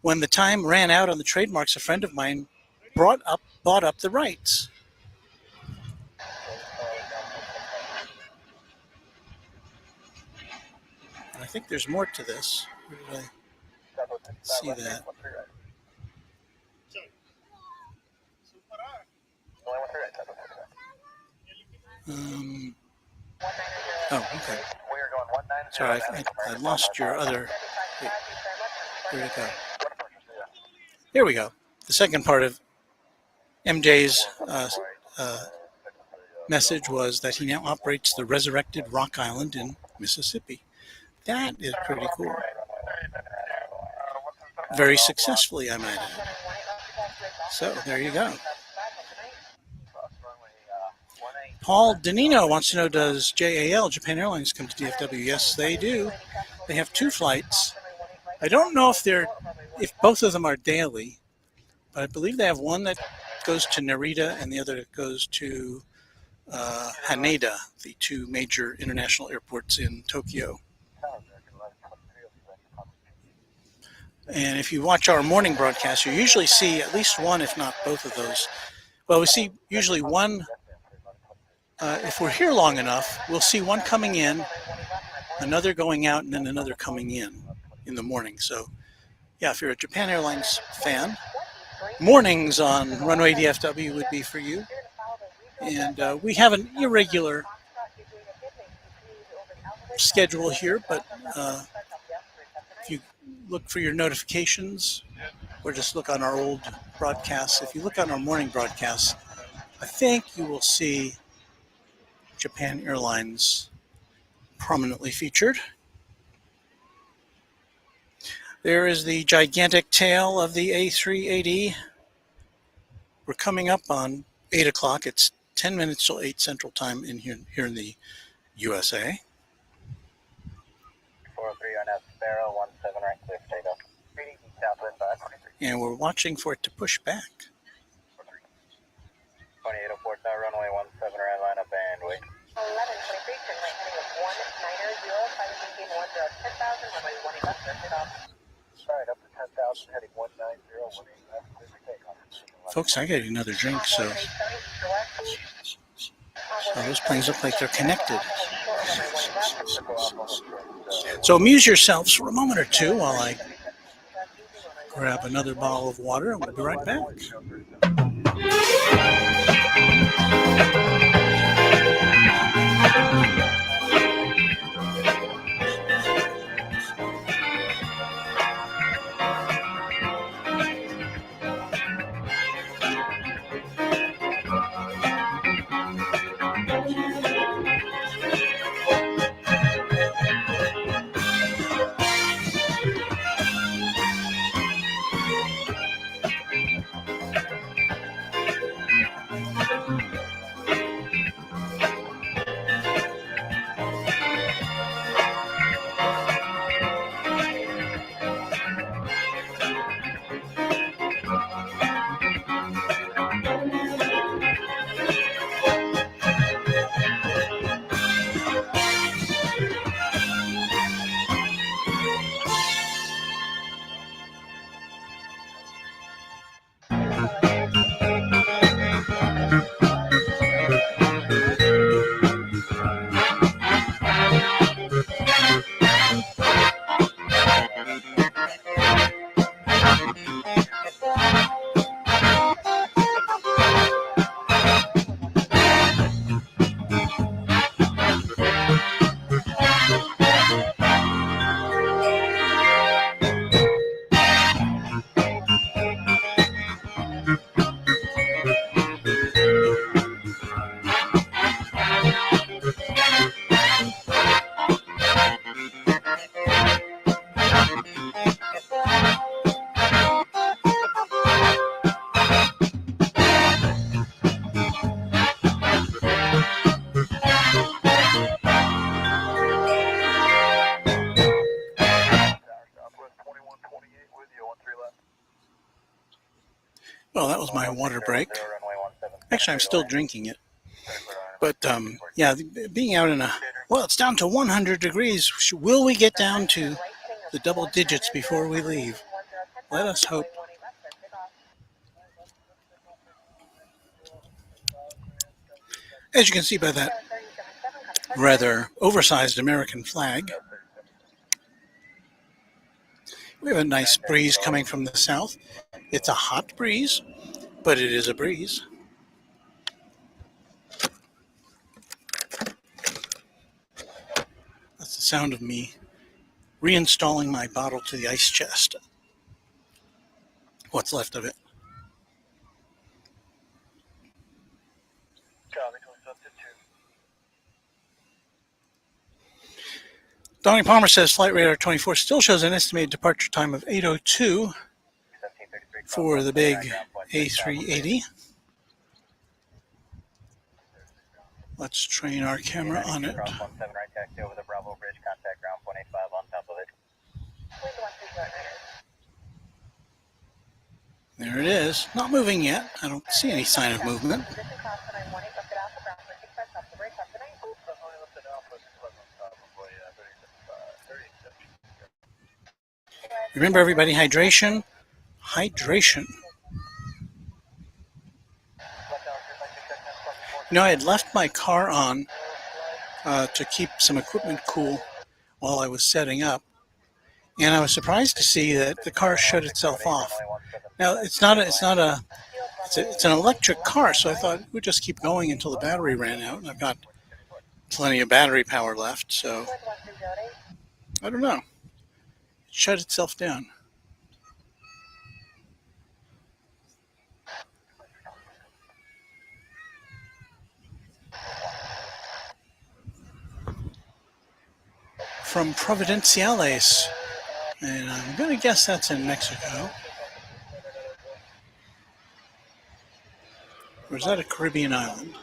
S2: When the time ran out on the trademarks, a friend of mine bought up the rights. And I think there's more to this. Where did I see that? Oh, okay. Sorry, I lost your other. Wait, where'd it go? There we go. The second part of MJ's message was that he now operates the resurrected Rock Island in Mississippi. That is pretty cool. Very successfully, I might add. So there you go. Paul Danino wants to know, does JAL, Japan Airlines, come to DFW? Yes, they do. They have 2 flights. I don't know if both of them are daily, but I believe they have one that goes to Narita and the other that goes to Haneda, the 2 major international airports in Tokyo. And if you watch our morning broadcast, you usually see at least one, if not both of those. Well, we see usually one. If we're here long enough, we'll see one coming in, another going out, and then another coming in the morning. So, yeah, if you're a Japan Airlines fan, mornings on Runway DFW would be for you. And we have an irregular schedule here, but if you look for your notifications or just look on our old broadcasts, if you look on our morning broadcasts, I think you will see Japan Airlines prominently featured. There is the gigantic tail of the A380. We're coming up on 8 o'clock. It's 10 minutes till 8 Central Time here in the USA.
S3: 403 on Sparrow, 17 right clear takeoff. Southwest 523.
S2: And we're watching for it to push back.
S3: 2804 runway 17 right line up and wait.
S5: 1123, turn right heading of 190, pilot maintain 10,000, runway 18 left, clear off.
S3: Sorry, up to 10,000, heading 190, 18 left, clear for takeoff.
S2: Folks, I got another drink, so those planes look like they're connected. So amuse yourselves for a moment or two while I grab another bottle of water, and we'll be right back. Well, that was my water break. Actually, I'm still drinking it. But yeah, being out in well, it's down to 100 degrees. Will we get down to the double digits before we leave? Let us hope. As you can see by that rather oversized American flag, we have a nice breeze coming from the south. It's a hot breeze, but it is a breeze. That's the sound of me reinstalling my bottle to the ice chest. What's left of it. Donnie Palmer says Flight Radar 24 still shows an estimated departure time of 8:02 for the big A380. Let's train our camera on it. There it is. Not moving yet. I don't see any sign of movement. Remember, everybody, hydration. Hydration. You know, I had left my car on to keep some equipment cool while I was setting up, and I was surprised to see that the car shut itself off. Now, it's an electric car, so I thought it would just keep going until the battery ran out, and I've got plenty of battery power left, so I don't know. It shut itself down. From Providenciales, and I'm going to guess that's in Mexico. Or is that a Caribbean island?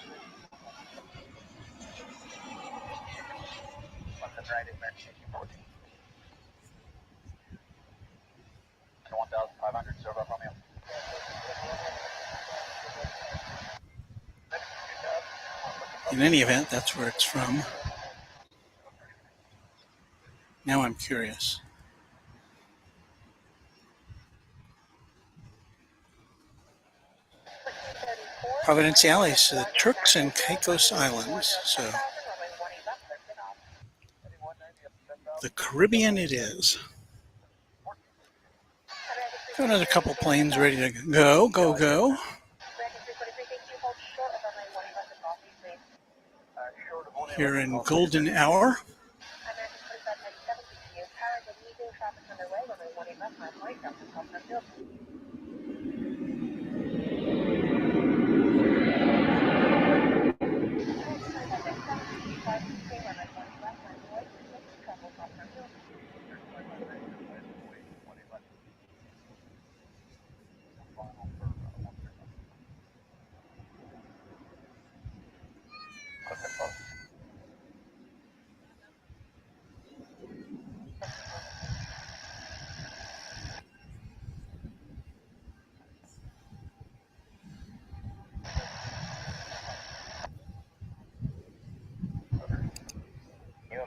S2: In any event, that's where it's from. Now I'm curious. Providenciales, the Turks and Caicos Islands. So the Caribbean it is. Got another couple planes ready to go. Here in golden hour.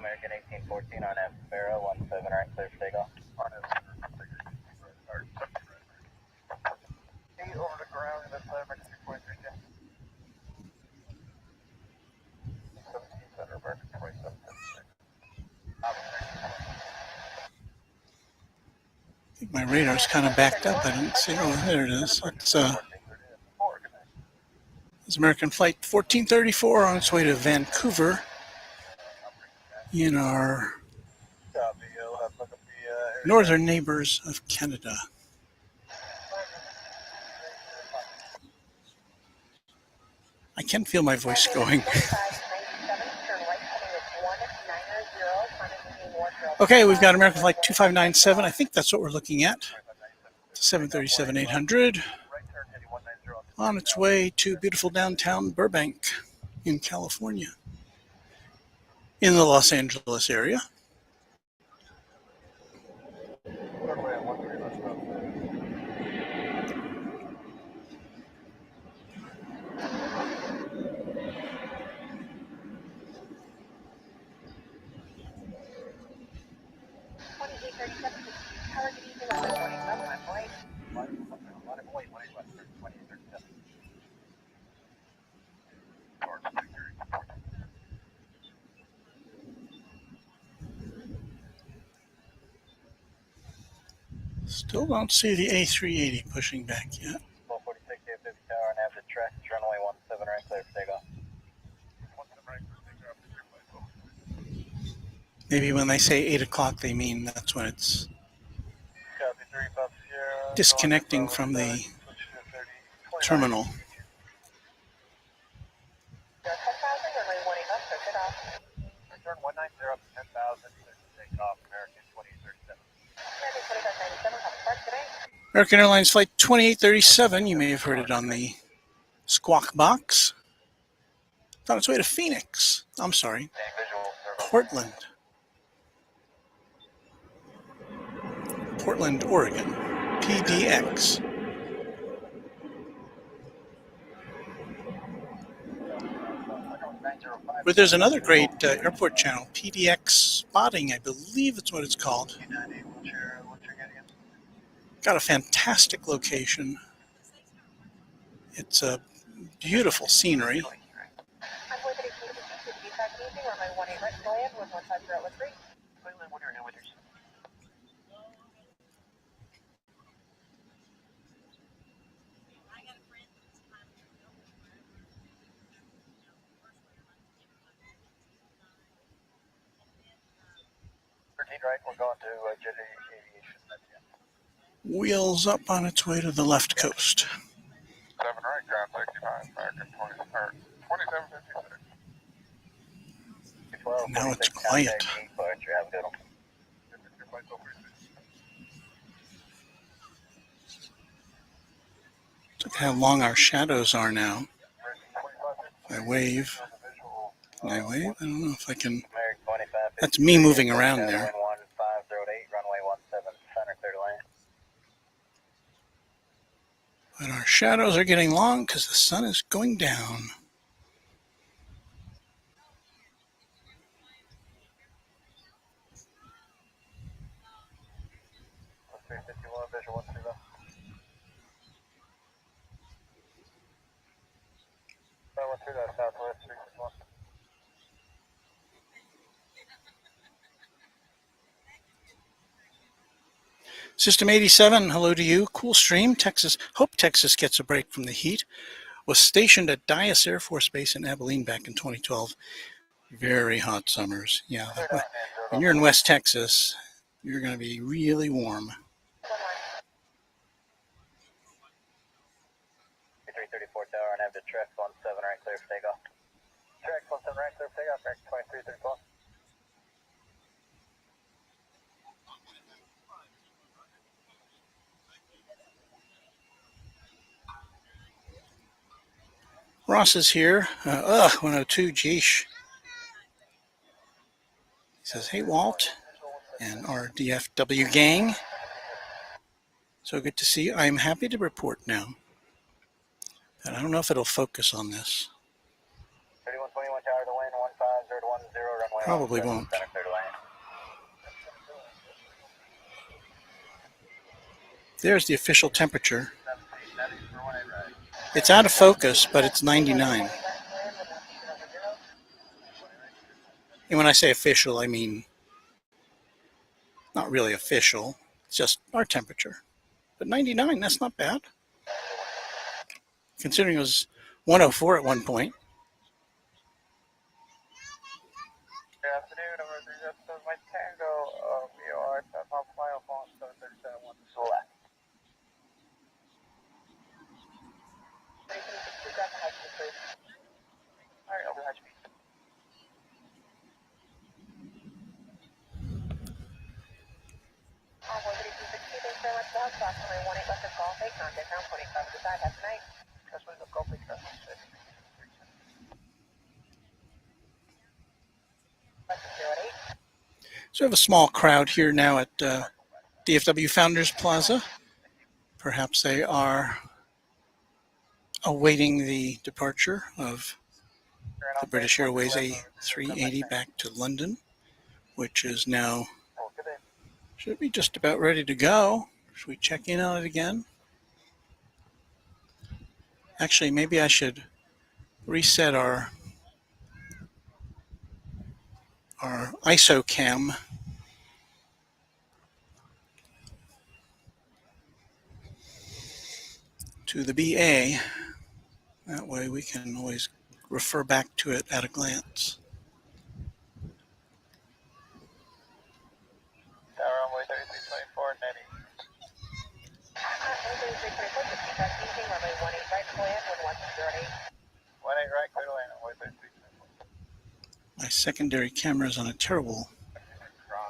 S3: American 1814 on F, Barrow 17 right, clear for takeoff. Over the ground, that's emergency 43.
S2: I think my radar's kind of backed up. I didn't see. Oh, there it is. It's American Flight 1434 on its way to Vancouver in our northern neighbors of Canada. I can feel my voice going. Okay, we've got American Flight 2597. I think that's what we're looking at. 737-800 on its way to beautiful downtown Burbank in California, in the Los Angeles area. Still don't see the A380 pushing back yet.
S3: 1246 DFW Tower and have the track, runway 17 right clear for takeoff.
S2: Maybe when they say 8 o'clock, they mean that's when it's
S3: Copy 3 Papa Sierra.
S2: disconnecting from the terminal.
S5: You're 10,000, runway 18 left, push it off.
S3: Return 190 up to 10,000, takeoff, American 2837.
S5: American 2597, have a start today.
S2: American Airlines Flight 2837, you may have heard it on the squawk box. It's on its way to Phoenix. I'm sorry, Portland. Portland, Oregon. PDX. But there's another great airport channel, PDX Spotting, I believe that's what it's called. Got a fantastic location. It's a beautiful scenery.
S3: Right, we're going to Jet Aviation.
S2: Wheels up on its way to the left coast.
S3: 7 right, ground 65, American 2756.
S2: Now it's quiet. Look at how long our shadows are now. I wave. Can I wave? I don't know if I can. That's me moving around there. But our shadows are getting long because the sun is going down. System 87, hello to you. Cool stream, Texas. Hope Texas gets a break from the heat. Was stationed at Dyess Air Force Base in Abilene back in 2012. Very hot summers. Yeah, when you're in West Texas, you're going to be really warm.
S3: 334 tower and have the track 17 right clear for takeoff. Track 17 right clear for takeoff, American 2334.
S2: Ross is here. 102, geesh. He says, hey, Walt, and our DFW gang. So good to see you. I'm happy to report now. And I don't know if it'll focus on this.
S3: 3121 tower to wind, 15010, runway.
S2: Probably won't. There's the official temperature. It's out of focus, but it's 99. And when I say official, I mean not really official. It's just our temperature. But 99, that's not bad. Considering it was 104 at one point.
S3: Good afternoon, over 3 episodes of my Tango. We are at Pop File Phone 737 select. Alright, over high speed.
S2: So we have a small crowd here now at DFW Founders Plaza. Perhaps they are awaiting the departure of the British Airways A380 back to London, which is now, should be just about ready to go. Should we check in on it again? Actually, maybe I should reset our ISO cam. to the BA. That way we can always refer back to it at a glance.
S3: Runway 3324, Nettie.
S5: 3324, the feedback easing, runway 18 right, clear land, 1108.
S3: 18 right, clear to land, runway 3324.
S2: My secondary camera is on a terrible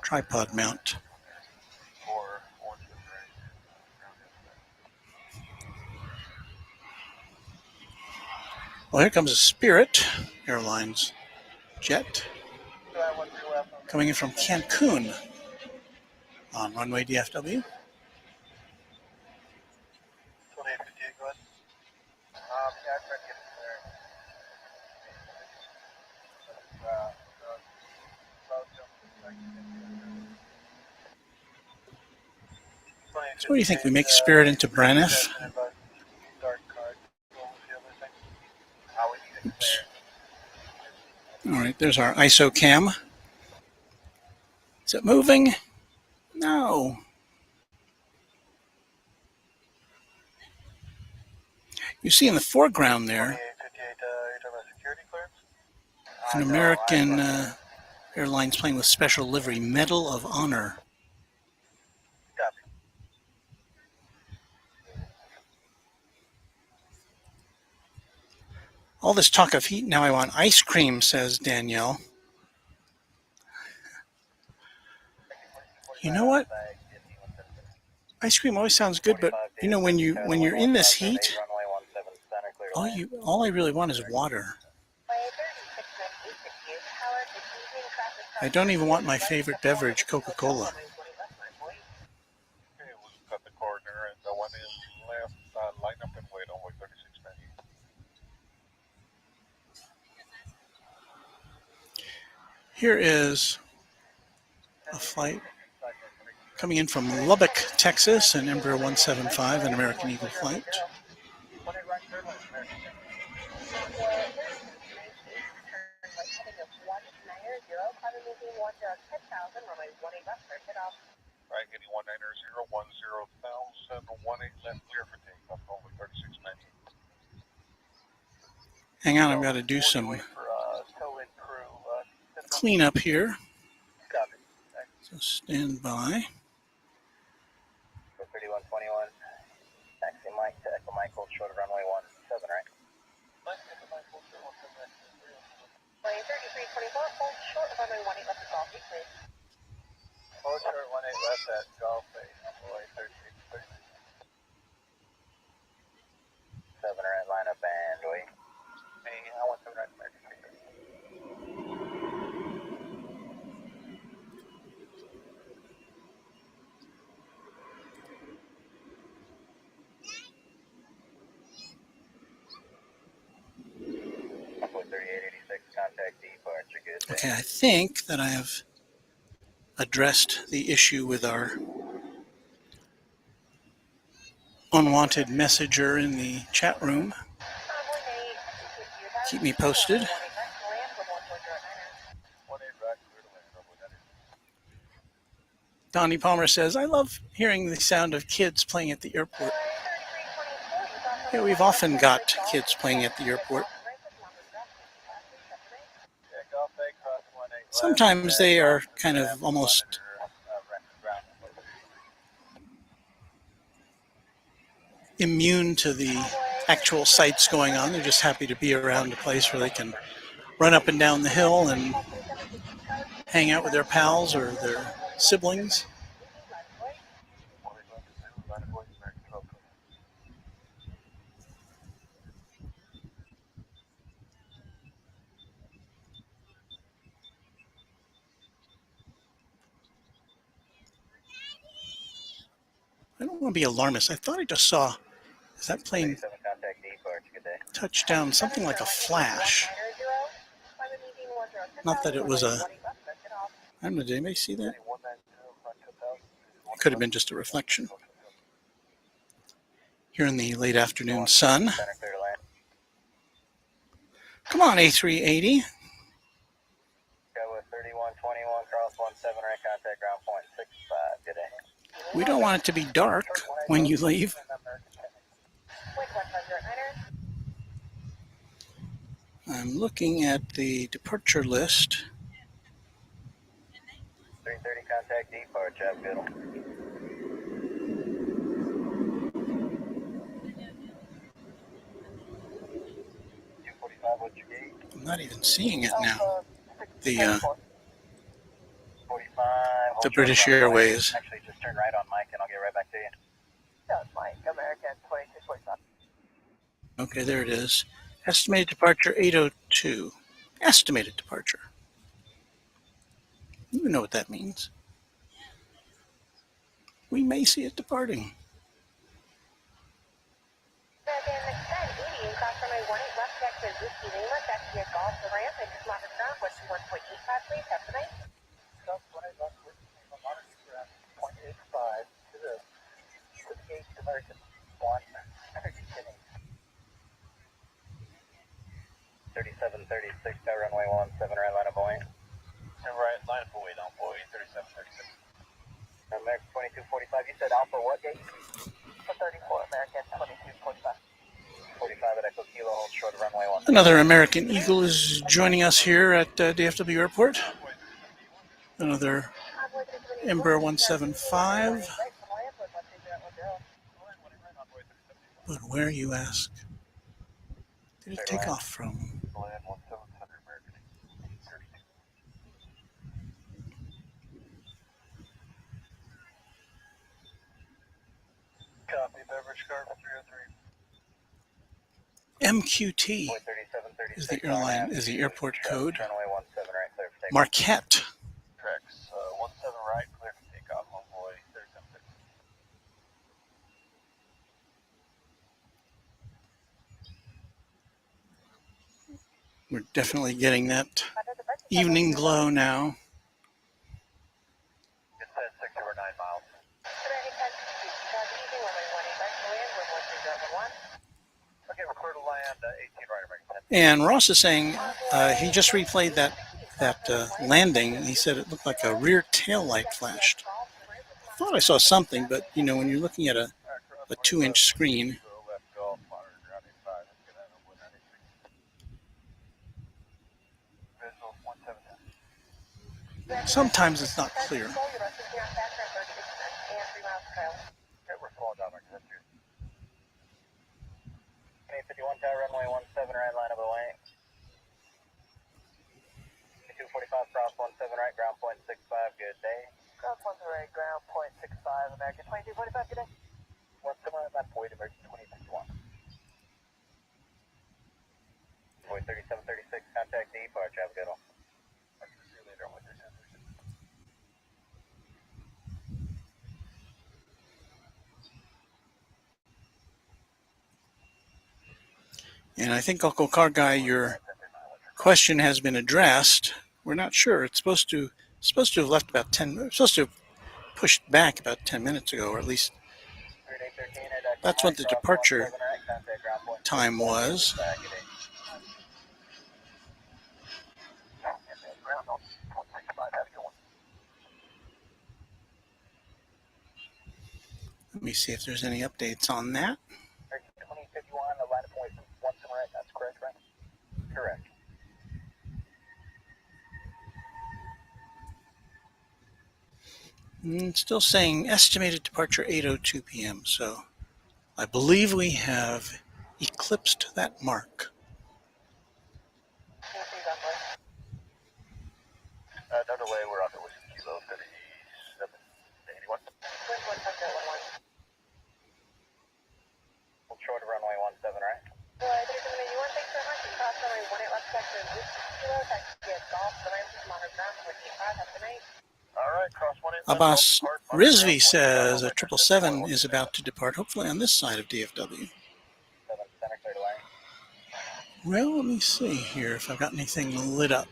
S2: tripod mount. Well, here comes a Spirit Airlines jet coming in from Cancun on runway DFW.
S3: 2858, go ahead. Yeah, I tried to get it there.
S2: So what do you think? We make Spirit into Braniff? Oops. All right, there's our ISO cam. Is it moving? No. You see in the foreground there an American Airlines plane with special livery, Medal of Honor. All this talk of heat, now I want ice cream, says Danielle. You know what? Ice cream always sounds good, but you know when you're in this heat, all I really want is water. I don't even want my favorite beverage, Coca-Cola.
S3: Cut the corner and the one in left, line up and wait on way 3690.
S2: Here is a flight coming in from Lubbock, Texas, an Embraer 175, an American Eagle flight.
S3: Right, heading 190, 10,000, 18 left clear for takeoff, only 3690.
S2: Hang on, I've got to do some cleanup here. So stand by.
S5: 3121, taxi Mike to Echo Michael, short of runway 17, right? Plane 3324, hold short of runway 18 left to Golf, please.
S3: Hold short 18 left at Golf Bay, runway 3330.
S5: 7 right, line up and wait.
S3: Hey, I want 7 right, American.
S2: Okay, I think that I have addressed the issue with our unwanted messenger in the chat room. Keep me posted. Donnie Palmer says, I love hearing the sound of kids playing at the airport. Yeah, we've often got kids playing at the airport. Sometimes they are kind of almost immune to the actual sights going on. They're just happy to be around a place where they can run up and down the hill and hang out with their pals or their siblings. I don't want to be alarmist. I thought I just saw, is that plane touch down something like a flash? Not that it was a, I don't know, did anybody see that? It could have been just a reflection. Here in the late afternoon sun. Come on, A380. We don't want it to be dark when you leave. I'm looking at the departure list.
S3: 330 contact depart, job good. 245, what's your gate?
S2: I'm not even seeing it now. The
S3: 45.
S2: British Airways.
S3: Actually, just turn right on Mike and I'll get right back to you. That's Mike, American 2245.
S2: Okay, there it is. Estimated departure 8:02. Estimated departure. You know what that means. We may see it departing.
S5: American 1080, cross runway 18 left check to Whiskey Lima, taxi at Golf the ramp, and just monitor ground, 121.85, please, have a night.
S3: South 20 left Whiskey Lima, monitor ground 0.85 to the gate American 1. Are you kidding? 3736, runway 17, right line of Boeing. And right line of Boeing on Boeing 3736. American 2245, you said Alpha what gate? 34, American 2245. 45 at Echo Kilo, hold short of runway 1.
S2: Another American Eagle is joining us here at DFW Airport. Another Embraer 175. But where, you ask, did it take off from?
S3: Copy, beverage card 303.
S2: MQT is the airline, is the airport code. Marquette.
S3: Correct. 17 right, clear for takeoff, homeboy 3730.
S2: We're definitely getting that evening glow now.
S3: It says 6 over 9 miles. Okay, we're clear to land 18 right, American 10.
S2: And Ross is saying he just replayed that landing. He said it looked like a rear tail light flashed. I thought I saw something, but you know, when you're looking at a 2-inch screen, sometimes it's not clear.
S3: Okay, 51 tower, runway 17 right, line of Boeing. 245 cross 17 right, ground point 65, good day. Cross 17 right, ground point 65, American 2245, good day. 17 right, left, Boyd, American 2061. Boyd 3736, contact depart, have a good one. I'll see you later on with your answers.
S2: And I think, Uncle Car Guy, your question has been addressed. We're not sure. It's supposed to have left about 10. Supposed to have pushed back about 10 minutes ago, or at least that's what the departure time was. Let me see if there's any updates on that.
S3: 2051, the line of point 17 right, that's correct, right? Correct.
S2: It's still saying estimated departure 8:02 p.m. So I believe we have eclipsed that mark.
S3: No delay, we're on the Whiskey Kilo 3781. Hold short of runway 17, right?
S5: Thanks very much. Cross runway 18 left check to Whiskey Kilo, taxi at Golf the ramp, just monitor ground, 185, have a good night.
S3: All right, cross 18.
S2: Abbas Rizvi says a 777 is about to depart, hopefully on this side of DFW. Well, let me see here if I've got anything lit up.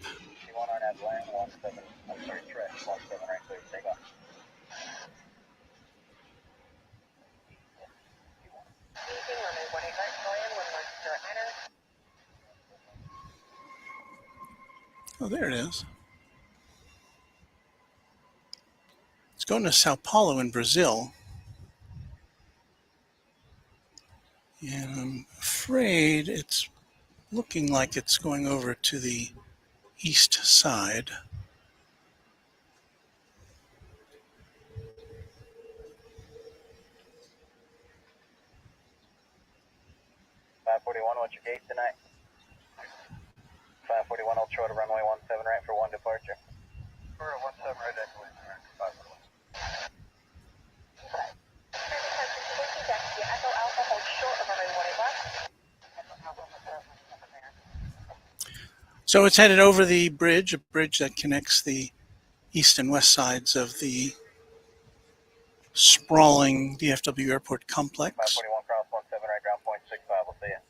S2: Oh, there it is. It's going to Sao Paulo in Brazil. And I'm afraid it's looking like it's going over to the east side.
S3: 541, what's your gate tonight? 541, I'll throw to runway 17 right for 1 departure. For 17 right at 541.
S2: So it's headed over the bridge, a bridge that connects the east and west sides of the sprawling DFW Airport complex.
S3: 541 cross 17 right, ground point 65, we'll see you.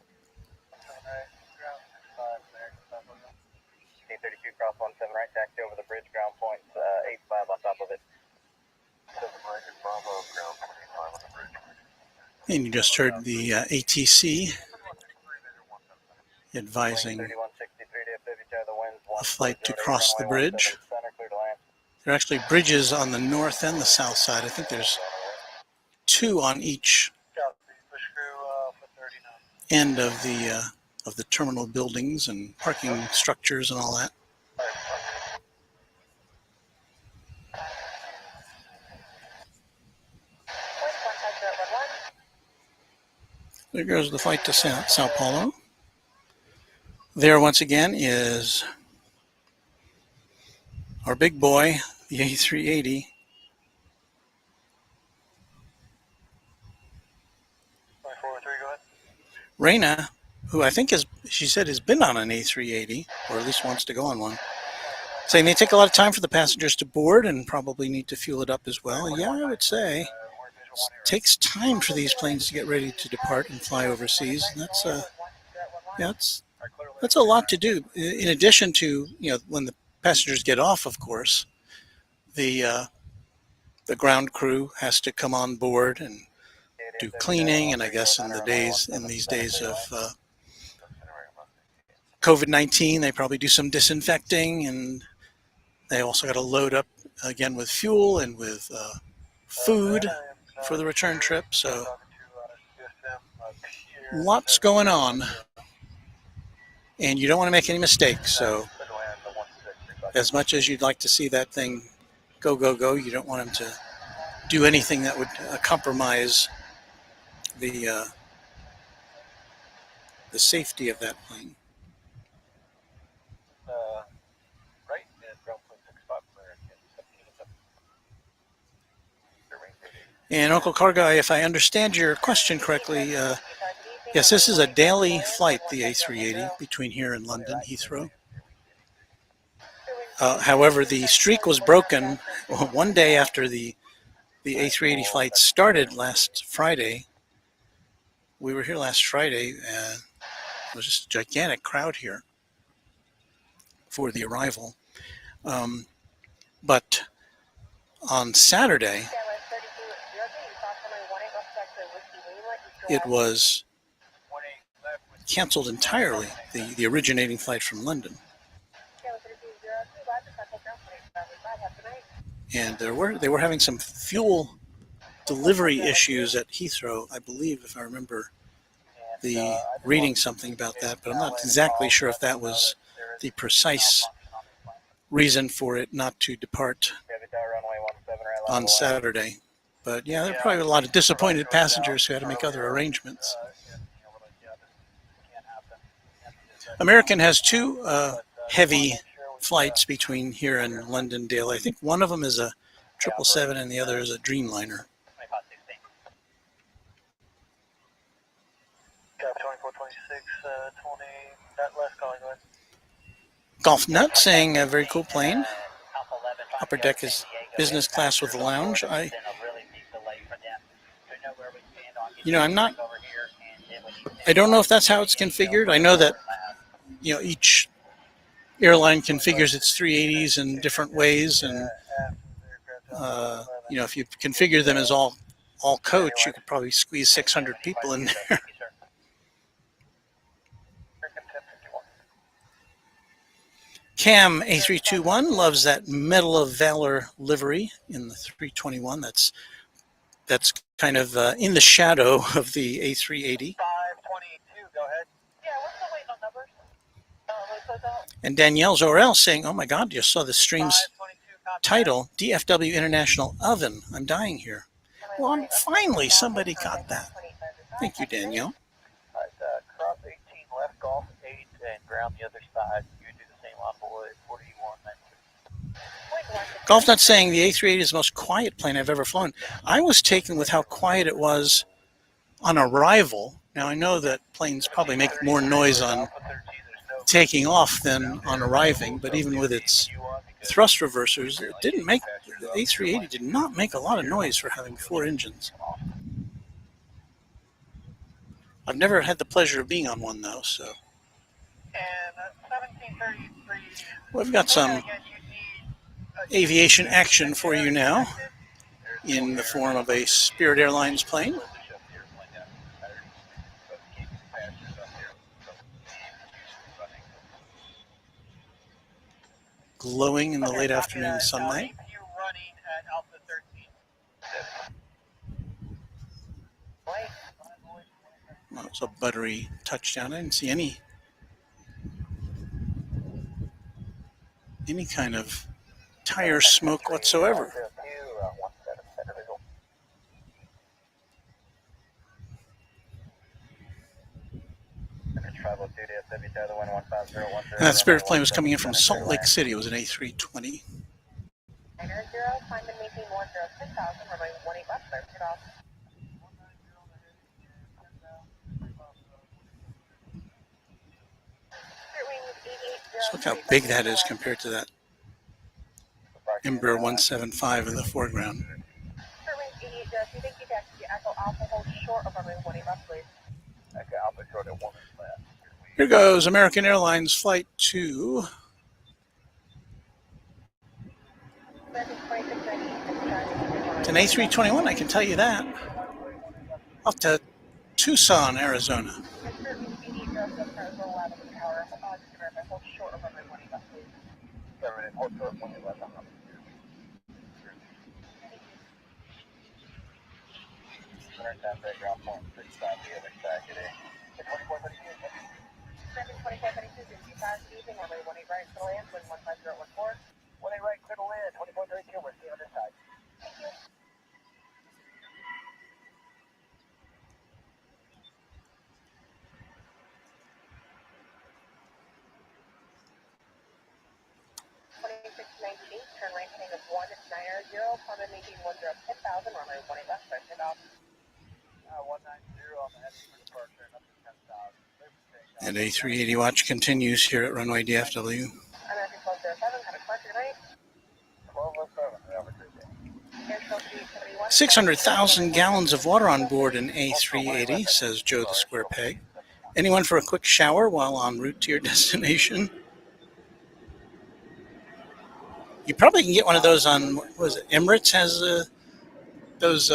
S3: 17 right, ground 65 there. 832 cross 17 right, taxi over the bridge, ground point 85 on top of it. 7 right and Bravo, ground 25 on the bridge.
S2: And you just heard the ATC advising a flight to cross the bridge. There are actually bridges on the north and the south side. I think there's 2 on each end of the terminal buildings and parking structures and all that. There goes the flight to Sao Paulo. There once again is our big boy, the A380. Reina, who I think she said has been on an A380, or at least wants to go on one, saying they take a lot of time for the passengers to board and probably need to fuel it up as well. Yeah, I would say it takes time for these planes to get ready to depart and fly overseas. And that's a lot to do. In addition to, when the passengers get off, of course, the ground crew has to come on board and do cleaning, and I guess in these days of COVID-19, they probably do some disinfecting, and they also got to load up again with fuel and with food for the return trip. So lots going on, and you don't want to make any mistakes. So as much as you'd like to see that thing go, you don't want them to do anything that would compromise the safety of that plane. And Uncle Carguy, if I understand your question correctly, yes, this is a daily flight, the A380, between here and London, Heathrow. However, the streak was broken one day after the A380 flight started last Friday. We were here last Friday, and it was just a gigantic crowd here for the arrival. But on Saturday, it was canceled entirely, the originating flight from London. And they were having some fuel delivery issues at Heathrow, I believe, if I remember reading something about that, but I'm not exactly sure if that was the precise reason for it not to depart on Saturday. But yeah, there are probably a lot of disappointed passengers who had to make other arrangements. American has 2 heavy flights between here and London daily. I think one of them is a 777 and the other is a Dreamliner. Golf Nut saying a very cool plane. Upper deck is business class with a lounge. I don't know if that's how it's configured. I know that each airline configures its 380s in different ways, and if you configure them as all coach, you could probably squeeze 600 people in there. Cam A321 loves that Medal of Valor livery in the 321. That's kind of in the shadow of the A380.
S3: 522, go ahead. Yeah, what's the weight on numbers?
S2: And Danielle Zorel saying, oh my God, just saw the stream's title, DFW International Oven. I'm dying here. Well, finally somebody got that. Thank you, Danielle.
S3: Cross 18 left, Golf 8, and ground the other side. You do the same on board 4192.
S2: Golf not saying the A380 is the most quiet plane I've ever flown. I was taken with how quiet it was on arrival. Now, I know that planes probably make more noise on taking off than on arriving, but even with its thrust reversers, it didn't make, the A380 did not make a lot of noise for having 4 engines. I've never had the pleasure of being on one though, so. We've got some aviation action for you now in the form of a Spirit Airlines plane. Glowing in the late afternoon sunlight. Well, it's a buttery touchdown. I didn't see any kind of tire smoke whatsoever. And that Spirit plane was coming in from Salt Lake City. It was an A320. So look how big that is compared to that Embraer 175 in the foreground. Here goes American Airlines Flight 2. It's an A321, I can tell you that. Off to Tucson, Arizona.
S5: Turn right heading of 190, Climate making 10,000, runway 18 left, start takeoff.
S3: 190 on the heading for departure, and up to 10,000.
S2: And A380 watch continues here at Runway DFW.
S5: American 1207, kind of clear tonight.
S3: 1207, have a great day.
S2: 600,000 gallons of water on board an A380, says Joe the Square Peg. Anyone for a quick shower while en route to your destination? You probably can get one of those on, what was it, Emirates has those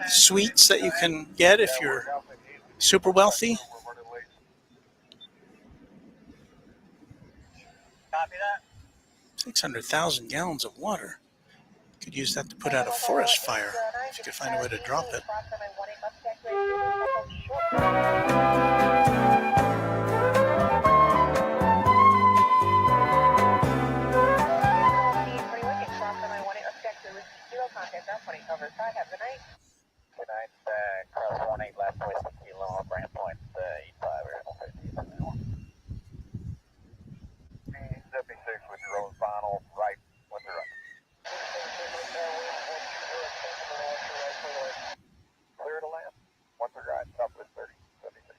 S2: suites that you can get if you're super wealthy.
S3: Copy that.
S2: 600,000 gallons of water. Could use that to put out a forest fire if you could find a way to drop it.
S3: Good night, cross 18 left with Kilo, brand point 85 or 50. 76 with your own final, right, what's your right? Clear to land, what's your right, southwest 30, 76.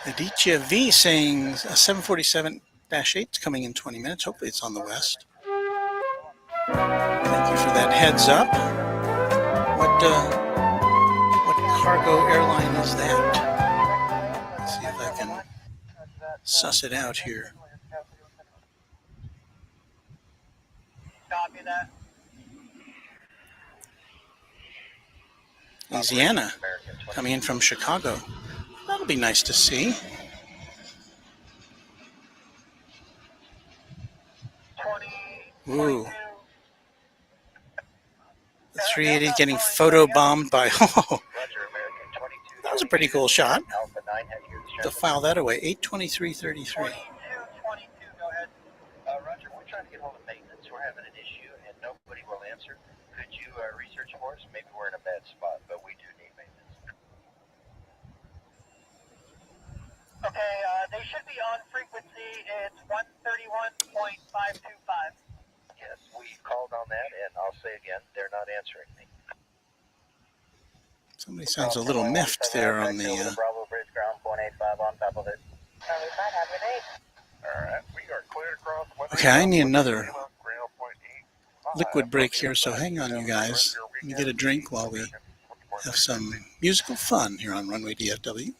S2: Aditya V saying a 747-8 is coming in 20 minutes. Hopefully it's on the west. Thank you for that heads up. What cargo airline is that? Let's see if I can suss it out here.
S3: Copy that.
S2: Louisiana, coming in from Chicago. That'll be nice to see.
S3: 20.
S2: Ooh. The 380 getting photo bombed by was a pretty cool shot.
S3: Alpha 9 heading here
S2: To file that away, 823.33.
S3: 22, go ahead. Roger, we're trying to get hold of maintenance. We're having an issue and nobody will answer. Could you research for us? Maybe we're in a bad spot, but we do need maintenance.
S6: Okay, they should be on frequency. It's 131.525.
S3: Yes, we called on that, and I'll say again, they're not answering me.
S2: Somebody sounds a little miffed there on the...
S3: Bravo Bridge, ground 0.85 on top of it.
S5: Charlie 5, have a good day.
S3: All right, we are cleared across.
S2: Okay, I need another liquid break here, so hang on, you guys. Let me get a drink while we have some musical fun here on Runway DFW.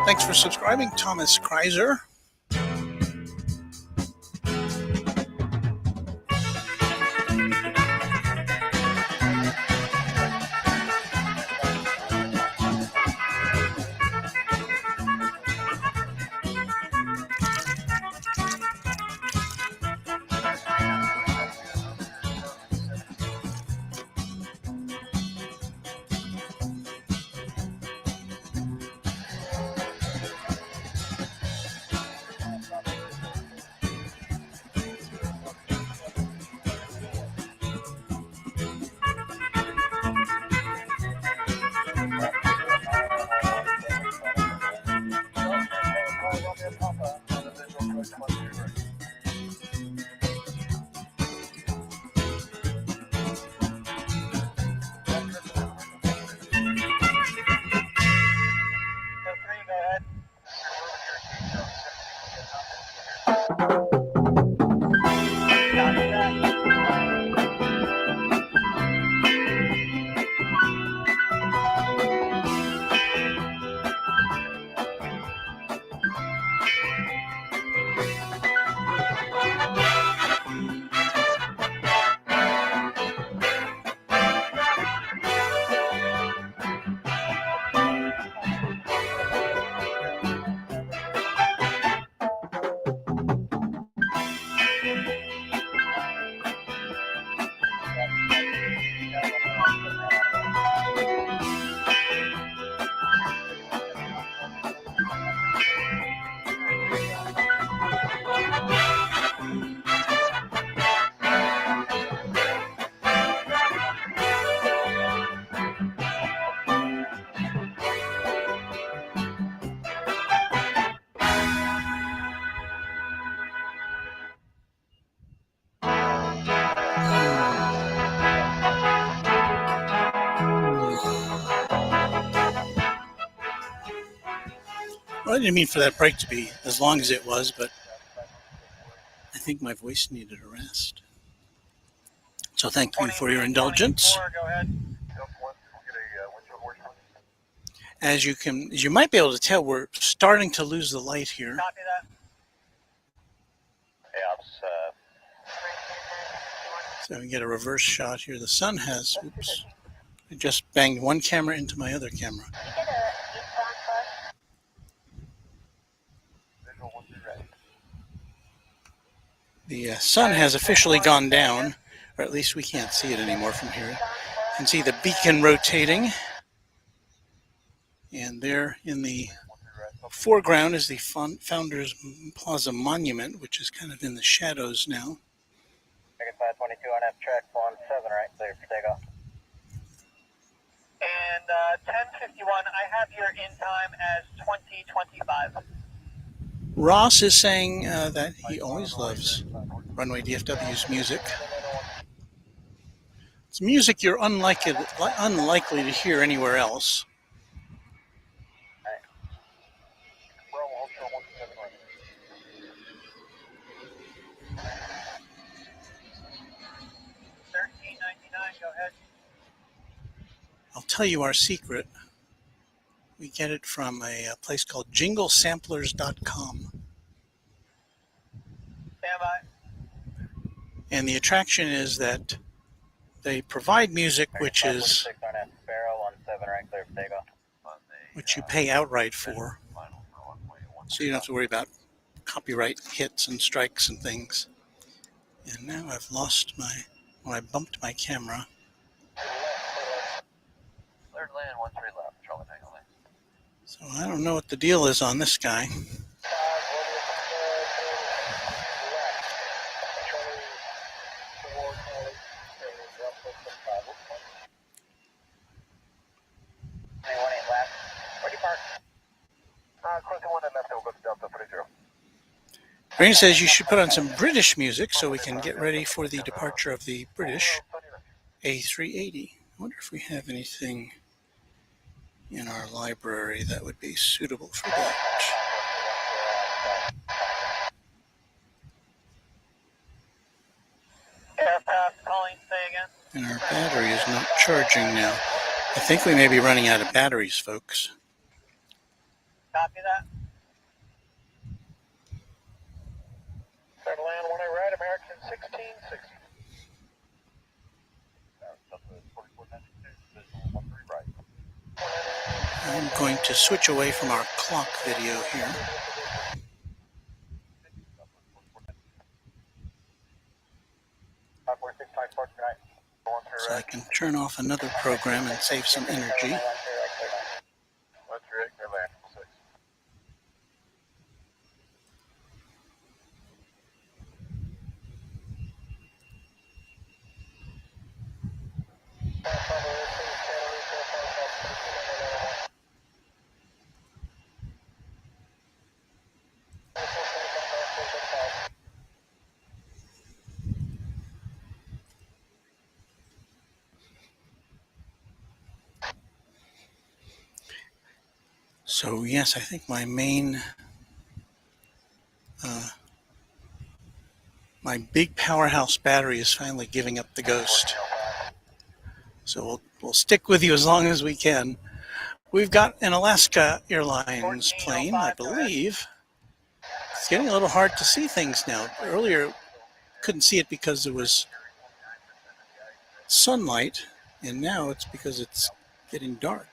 S2: Thanks for subscribing, Thomas Kreiser. Well, I didn't mean for that break to be as long as it was, but I think my voice needed a rest. So thank you for your indulgence.
S6: Go ahead.
S2: As you might be able to tell, we're starting to lose the light here.
S6: Copy that.
S2: So we get a reverse shot here. The sun has, oops, I just banged one camera into my other camera. The sun has officially gone down, or at least we can't see it anymore from here. You can see the beacon rotating. And there in the foreground is the Founders Plaza Monument, which is kind of in the shadows now.
S3: 522 on F track 17, right, clear for takeoff.
S6: And 10:51, I have your in time as 20:25.
S2: Ross is saying that he always loves Runway DFW's music. It's music you're unlikely to hear anywhere else.
S6: $13.99, go ahead.
S2: I'll tell you our secret. We get it from a place called jinglesamplers.com.
S6: Stand by.
S2: And the attraction is that they provide music which you pay outright for. So you don't have to worry about copyright hits and strikes and things. And now I've lost I bumped my camera.
S6: Third land, 13 left. Control the angle.
S2: So I don't know what the deal is on this guy. Rain says you should put on some British music so we can get ready for the departure of the British A380. I wonder if we have anything in our library that would be suitable for that.
S6: Aircraft calling, say again.
S2: And our battery is not charging now. I think we may be running out of batteries, folks.
S6: Copy that.
S3: Start to land 1 right, American 1660.
S2: I'm going to switch away from our clock video here. So I can turn off another program and save some energy. So yes, I think my my big powerhouse battery is finally giving up the ghost. So we'll stick with you as long as we can. We've got an Alaska Airlines plane, I believe. It's getting a little hard to see things now. Earlier, couldn't see it because there was sunlight, and now it's because it's getting dark.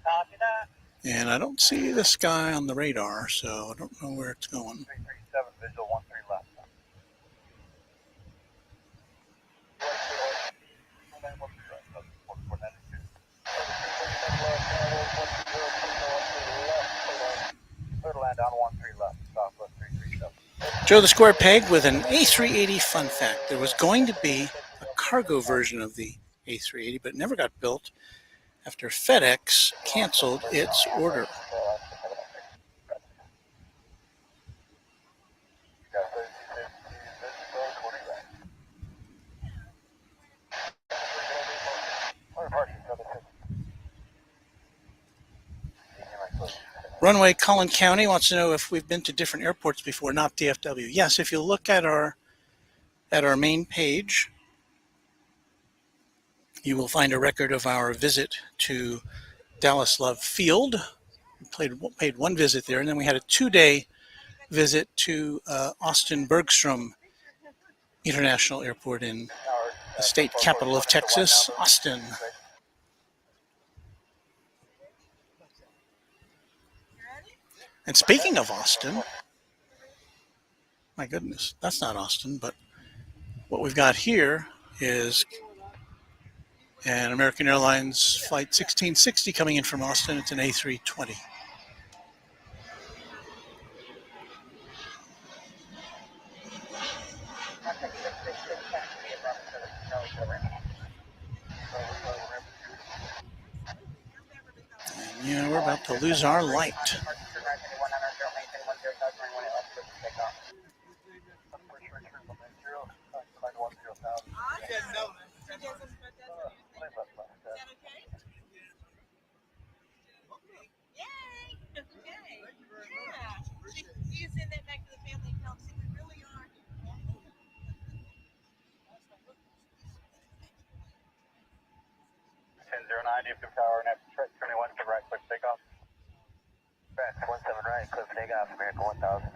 S6: Copy that.
S2: And I don't see this guy on the radar, so I don't know where it's going.
S6: 337, visual 13 left. Third land down 13 left. Southwest 337.
S2: Joe the Square Peg with an A380 fun fact. There was going to be a cargo version of the A380, but it never got built after FedEx canceled its order. Runway Collin County wants to know if we've been to different airports before, not DFW. Yes, if you look at our main page, you will find a record of our visit to Dallas Love Field. We paid one visit there, and then we had a 2-day visit to Austin Bergstrom International Airport in the state capital of Texas, Austin. And speaking of Austin, my goodness, that's not Austin, but what we've got here is an American Airlines Flight 1660 coming in from Austin. It's an A320. about to lose our light.
S6: DFW Tower, next 21 to right, quick takeoff. 17 right, quick takeoff, American 1000.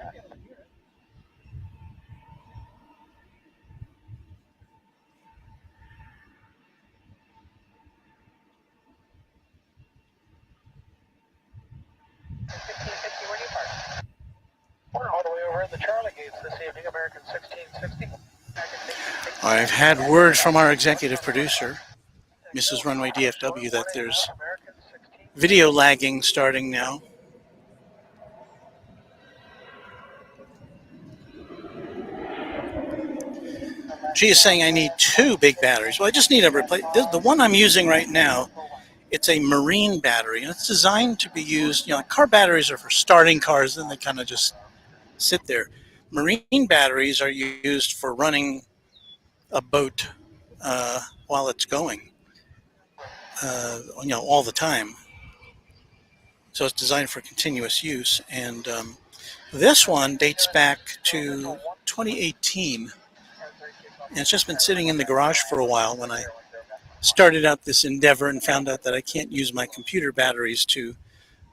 S6: We're all the way over at the Charlie gates this evening, American 1660.
S2: I've had word from our executive producer, Mrs. Runway DFW, that there's video lagging starting now. She is saying I need 2 big batteries. Well, I just need a replace. The one I'm using right now, it's a marine battery, and it's designed to be used, car batteries are for starting cars, and they kind of just sit there. Marine batteries are used for running a boat while it's going, all the time. So it's designed for continuous use. And this one dates back to 2018. And it's just been sitting in the garage for a while when I started out this endeavor and found out that I can't use my computer batteries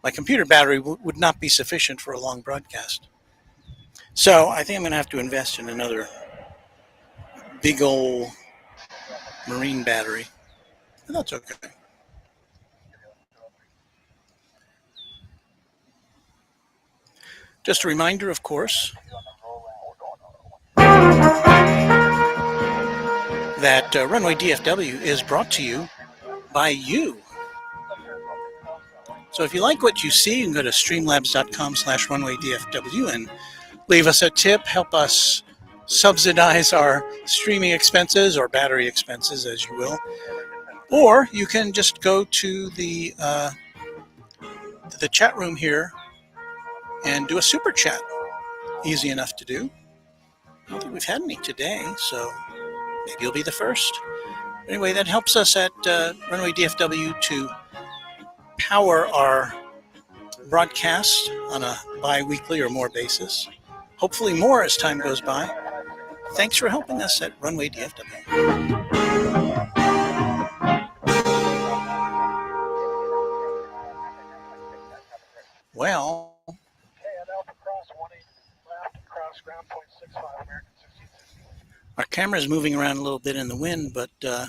S2: my computer battery would not be sufficient for a long broadcast. So I think I'm going to have to invest in another big old marine battery. And that's okay. Just a reminder, of course, that Runway DFW is brought to you by you. So if you like what you see, you can go to streamlabs.com/runwaydfw and leave us a tip, help us subsidize our streaming expenses or battery expenses, as you will. Or you can just go to the chat room here and do a super chat. Easy enough to do. I don't think we've had any today, so maybe you'll be the first. Anyway, that helps us at Runway DFW to power our broadcast on a bi-weekly or more basis. Hopefully more as time goes by. Thanks for helping us at Runway DFW. Well, our camera is moving around a little bit in the wind, but I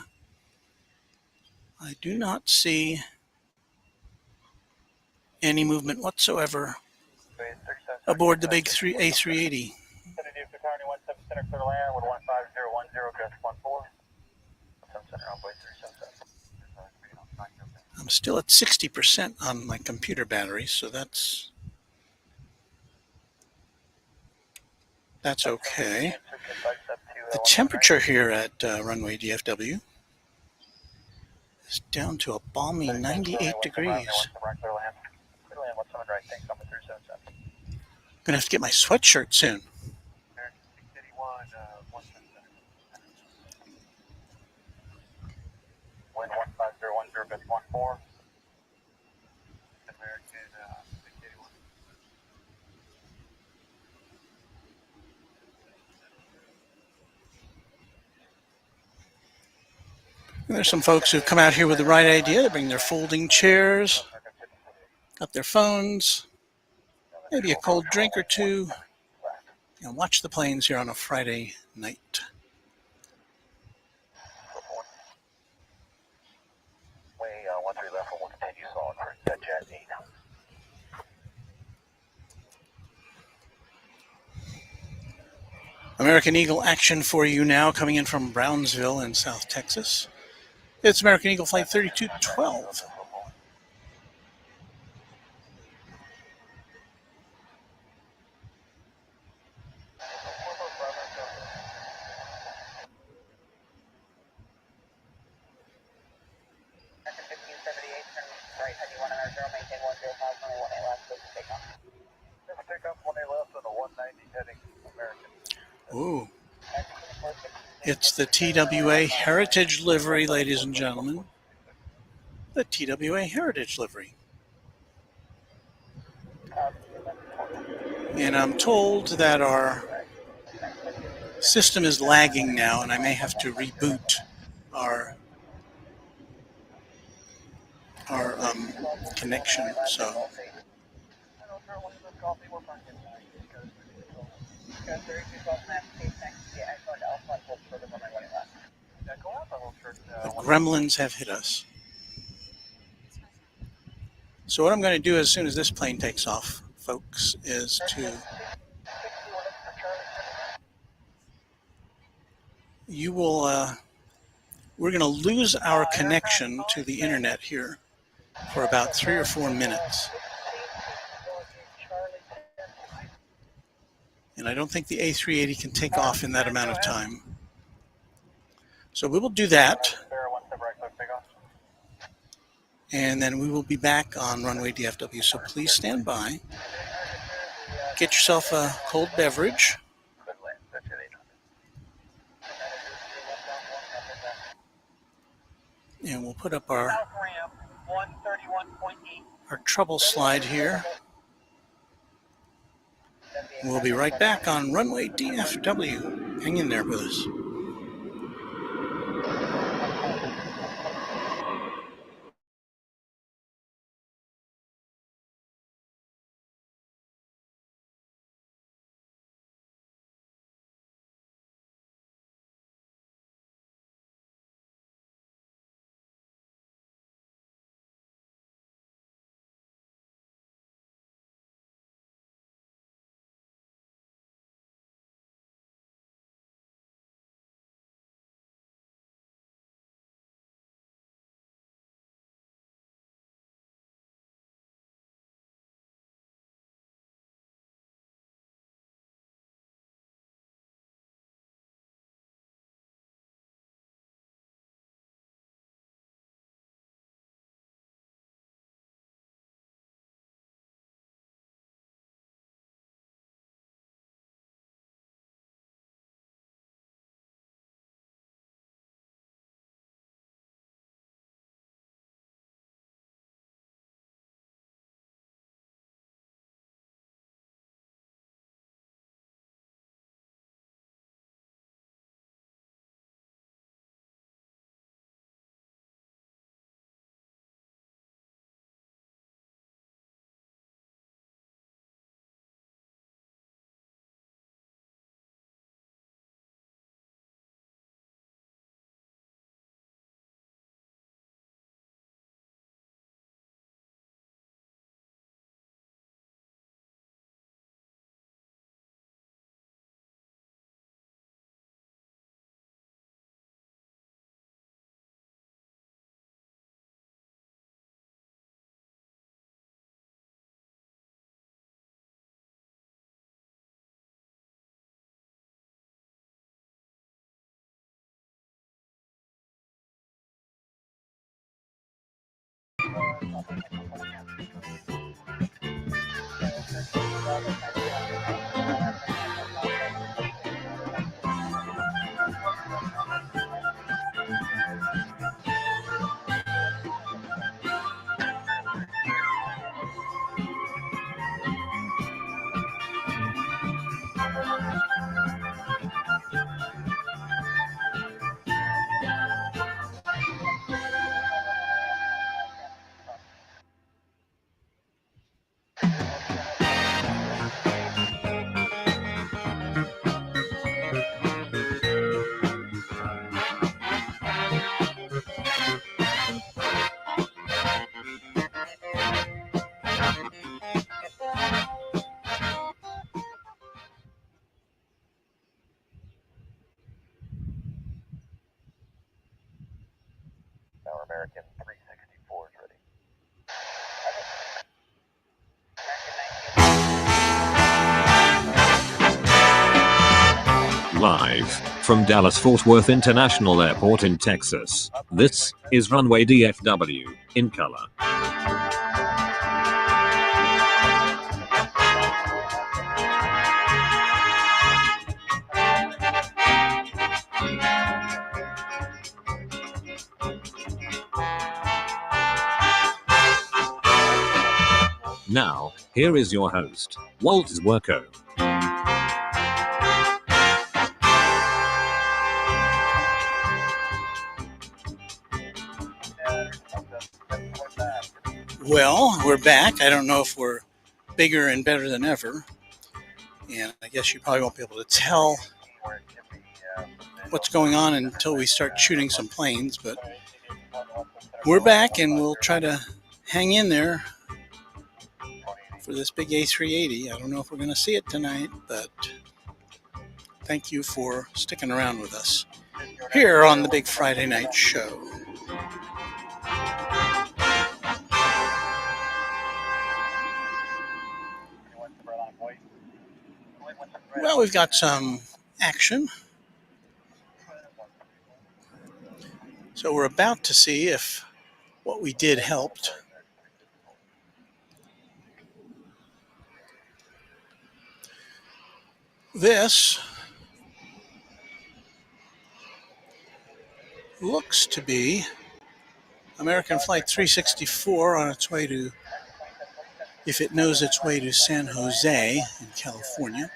S2: do not see any movement whatsoever aboard the big A380. I'm still at 60% on my computer battery, so that's okay. The temperature here at Runway DFW is down to a balmy 98 degrees. I'm gonna have to get my sweatshirt soon. And there's some folks who've come out here with the right idea. They bring their folding chairs, got their phones, maybe a cold drink or two, and watch the planes here on a Friday night. American Eagle action for you now, coming in from Brownsville in South Texas. It's American Eagle Flight 3212. Ooh. It's the TWA Heritage livery, ladies and gentlemen. The TWA Heritage livery. And I'm told that our system is lagging now, and I may have to reboot our connection. So the gremlins have hit us. So what I'm going to do as soon as this plane takes off, folks, is to we're going to lose our connection to the internet here for about 3 or 4 minutes. And I don't think the A380 can take off in that amount of time. So we will do that. And then we will be back on Runway DFW. So please stand by. Get yourself a cold beverage. And we'll put up our trouble slide here. We'll be right back on Runway DFW. Hang in there with us.
S6: Our American 364 is ready.
S1: Live from Dallas-Fort Worth International Airport in Texas, this is Runway DFW, in color. Now, here is your host, Walt Zwerko.
S2: Well, we're back. I don't know if we're bigger and better than ever. And I guess you probably won't be able to tell what's going on until we start shooting some planes. But we're back, and we'll try to hang in there for this big A380. I don't know if we're going to see it tonight, but thank you for sticking around with us here on the Big Friday Night Show. Well, we've got some action. So we're about to see if what we did helped. This looks to be American Flight 364 on its way to, if it knows its way to San Jose in California.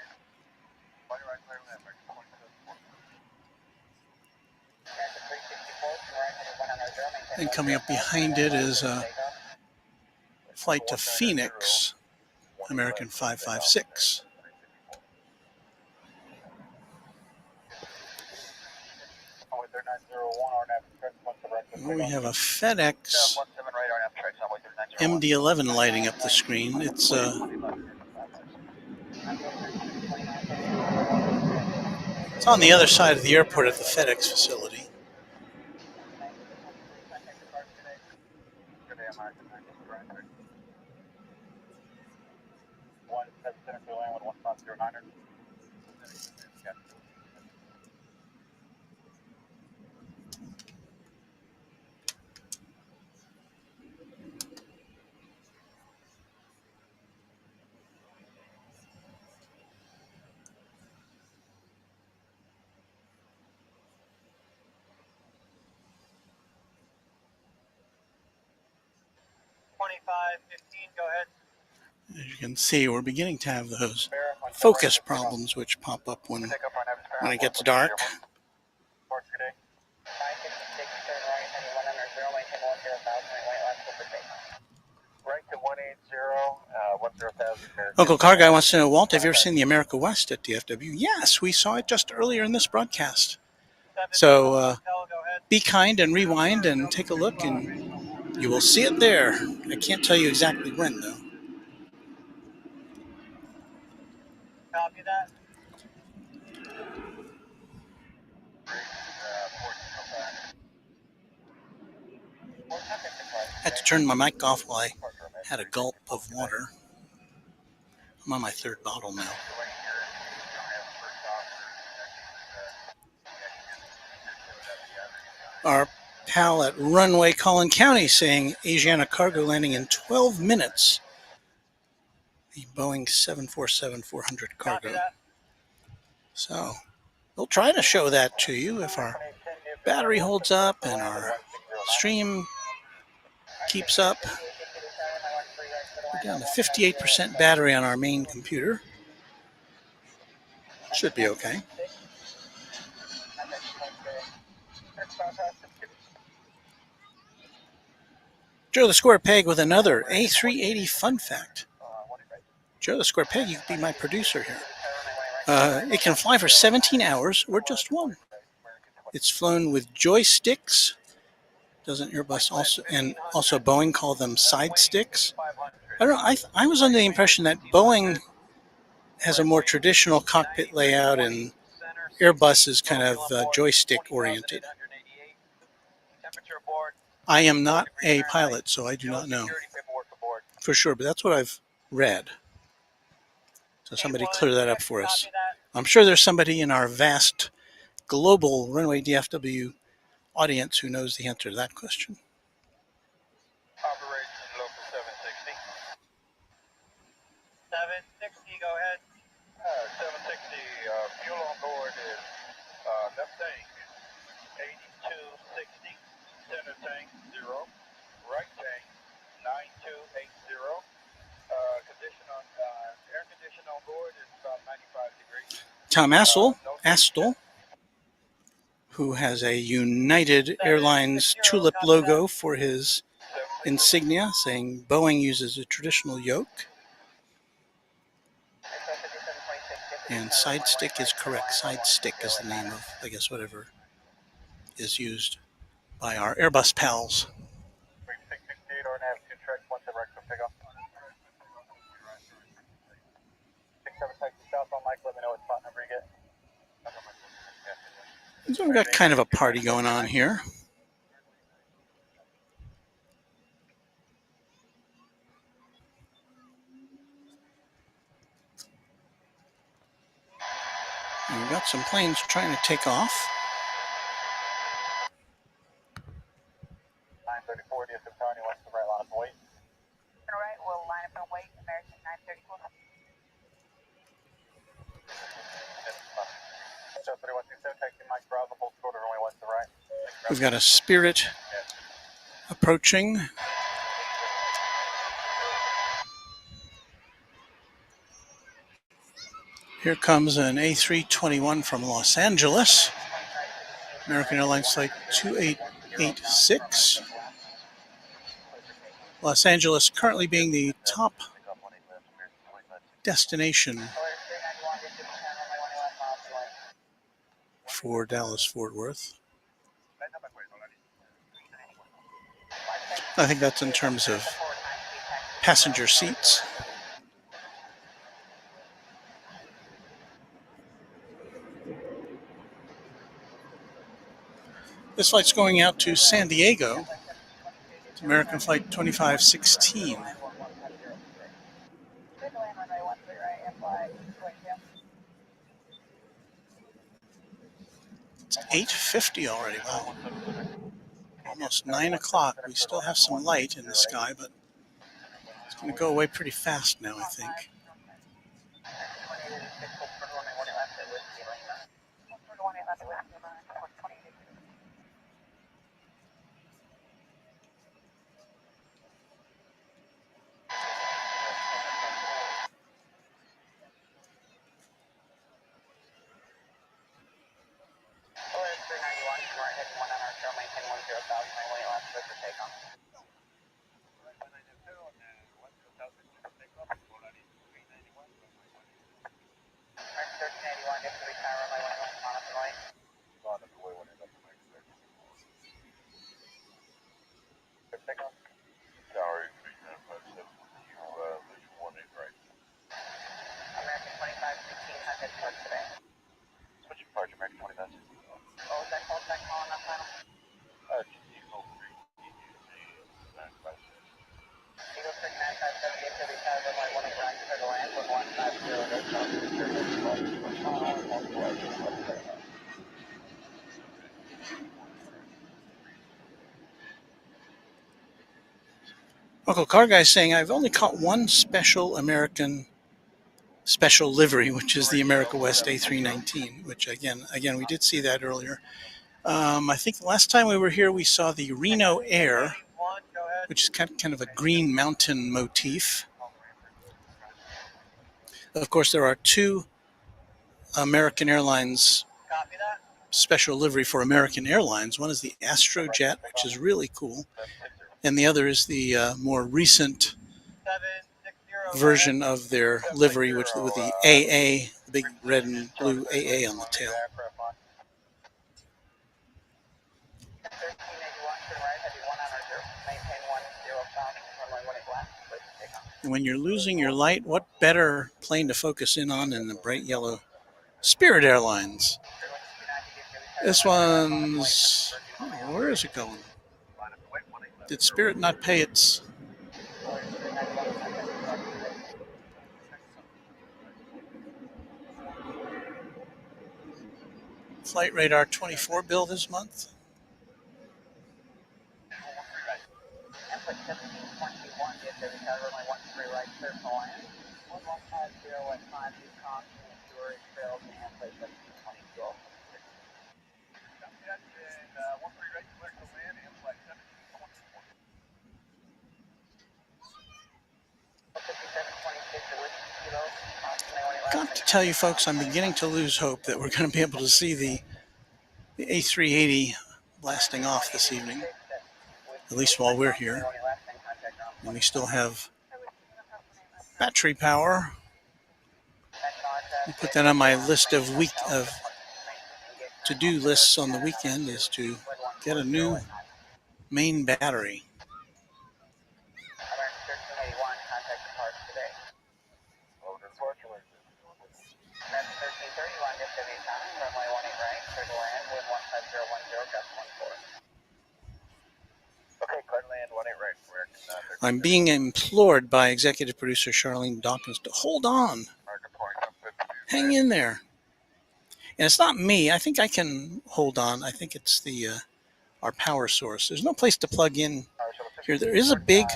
S2: And coming up behind it is a flight to Phoenix, American 556. We have a FedEx MD-11 lighting up the screen. It's on the other side of the airport at the FedEx facility. As you can see, we're beginning to have those focus problems which pop up when it gets dark. Uncle Car Guy wants to know, Walt, have you ever seen the America West at DFW? Yes, we saw it just earlier in this broadcast. So be kind and rewind and take a look, and you will see it there. I can't tell you exactly when, though.
S6: Copy that.
S2: I had to turn my mic off while I had a gulp of water. I'm on my third bottle now. Our pal at Runway Collin County saying Asiana cargo landing in 12 minutes. The Boeing 747-400 cargo. So we'll try to show that to you if our battery holds up and our stream keeps up. We're down to 58% battery on our main computer. Should be okay. Joe the Square Peg with another A380 fun fact. Joe the Square Peg, you could be my producer here. It can fly for 17 hours or just one. It's flown with joysticks. Doesn't Airbus also Boeing call them side sticks? I don't know. I was under the impression that Boeing has a more traditional cockpit layout and Airbus is kind of joystick oriented. I am not a pilot, so I do not know for sure, but that's what I've read. So somebody clear that up for us. I'm sure there's somebody in our vast global Runway DFW audience who knows the answer to that question.
S6: Operation local 760. 760, go ahead. 760, fuel on board is left tank 8260, center tank 0, right tank 9280,
S2: Tom Astle, who has a United Airlines tulip logo for his insignia, saying Boeing uses a traditional yoke. And side stick is correct. Side stick is the name of, I guess, whatever is used by our Airbus pals.
S6: 668 or nav 2 tracks, 1 to right for takeoff. 67 taxi south on Mike, let me know what spot number you get.
S2: So we've got kind of a party going on here. And we've got some planes trying to take off.
S6: 934, DFW, west to right line up and wait.
S5: All right, we'll line up and wait. American 934.
S6: Show 3127, taxi Mike Bravo, hold short of runway west to right.
S2: We've got a Spirit approaching. Here comes an A321 from Los Angeles. American Airlines Flight 2886. Los Angeles currently being the top destination for Dallas-Fort Worth. I think that's in terms of passenger seats. This flight's going out to San Diego. It's American Flight 2516. It's 8:50 already. Wow. Almost 9 o'clock. We still have some light in the sky, but it's going to go away pretty fast now, I think. Uncle Car Guy saying, I've only caught one special American special livery, which is the America West A319, which again, we did see that earlier. I think the last time we were here, we saw the Reno Air, which is kind of a green mountain motif. Of course, there are two American Airlines special livery for American Airlines. One is the Astrojet, which is really cool, and the other is the more recent version of their livery, which with the AA, the big red and blue AA on the tail. And when you're losing your light, what better plane to focus in on than the bright yellow Spirit Airlines? This one's, where is it going? Did Spirit not pay its... Flight Radar 24 bill this month? Got to tell you folks, I'm beginning to lose hope that we're going to be able to see the A380 blasting off this evening, at least while we're here. And we still have battery power. I'll put that on my list of to-do lists on the weekend, is to get a new main battery.
S6: American 1381, contact the park today. American 1331, DFW time, runway 18 right, clear to land, wind 15010, gust 14. Okay, clear to land, 18 right, American.
S2: I'm being implored by executive producer Charlene Dawkins to hold on, hang in there. And it's not me. I think I can hold on. I think it's our power source. There's no place to plug in here. There is a big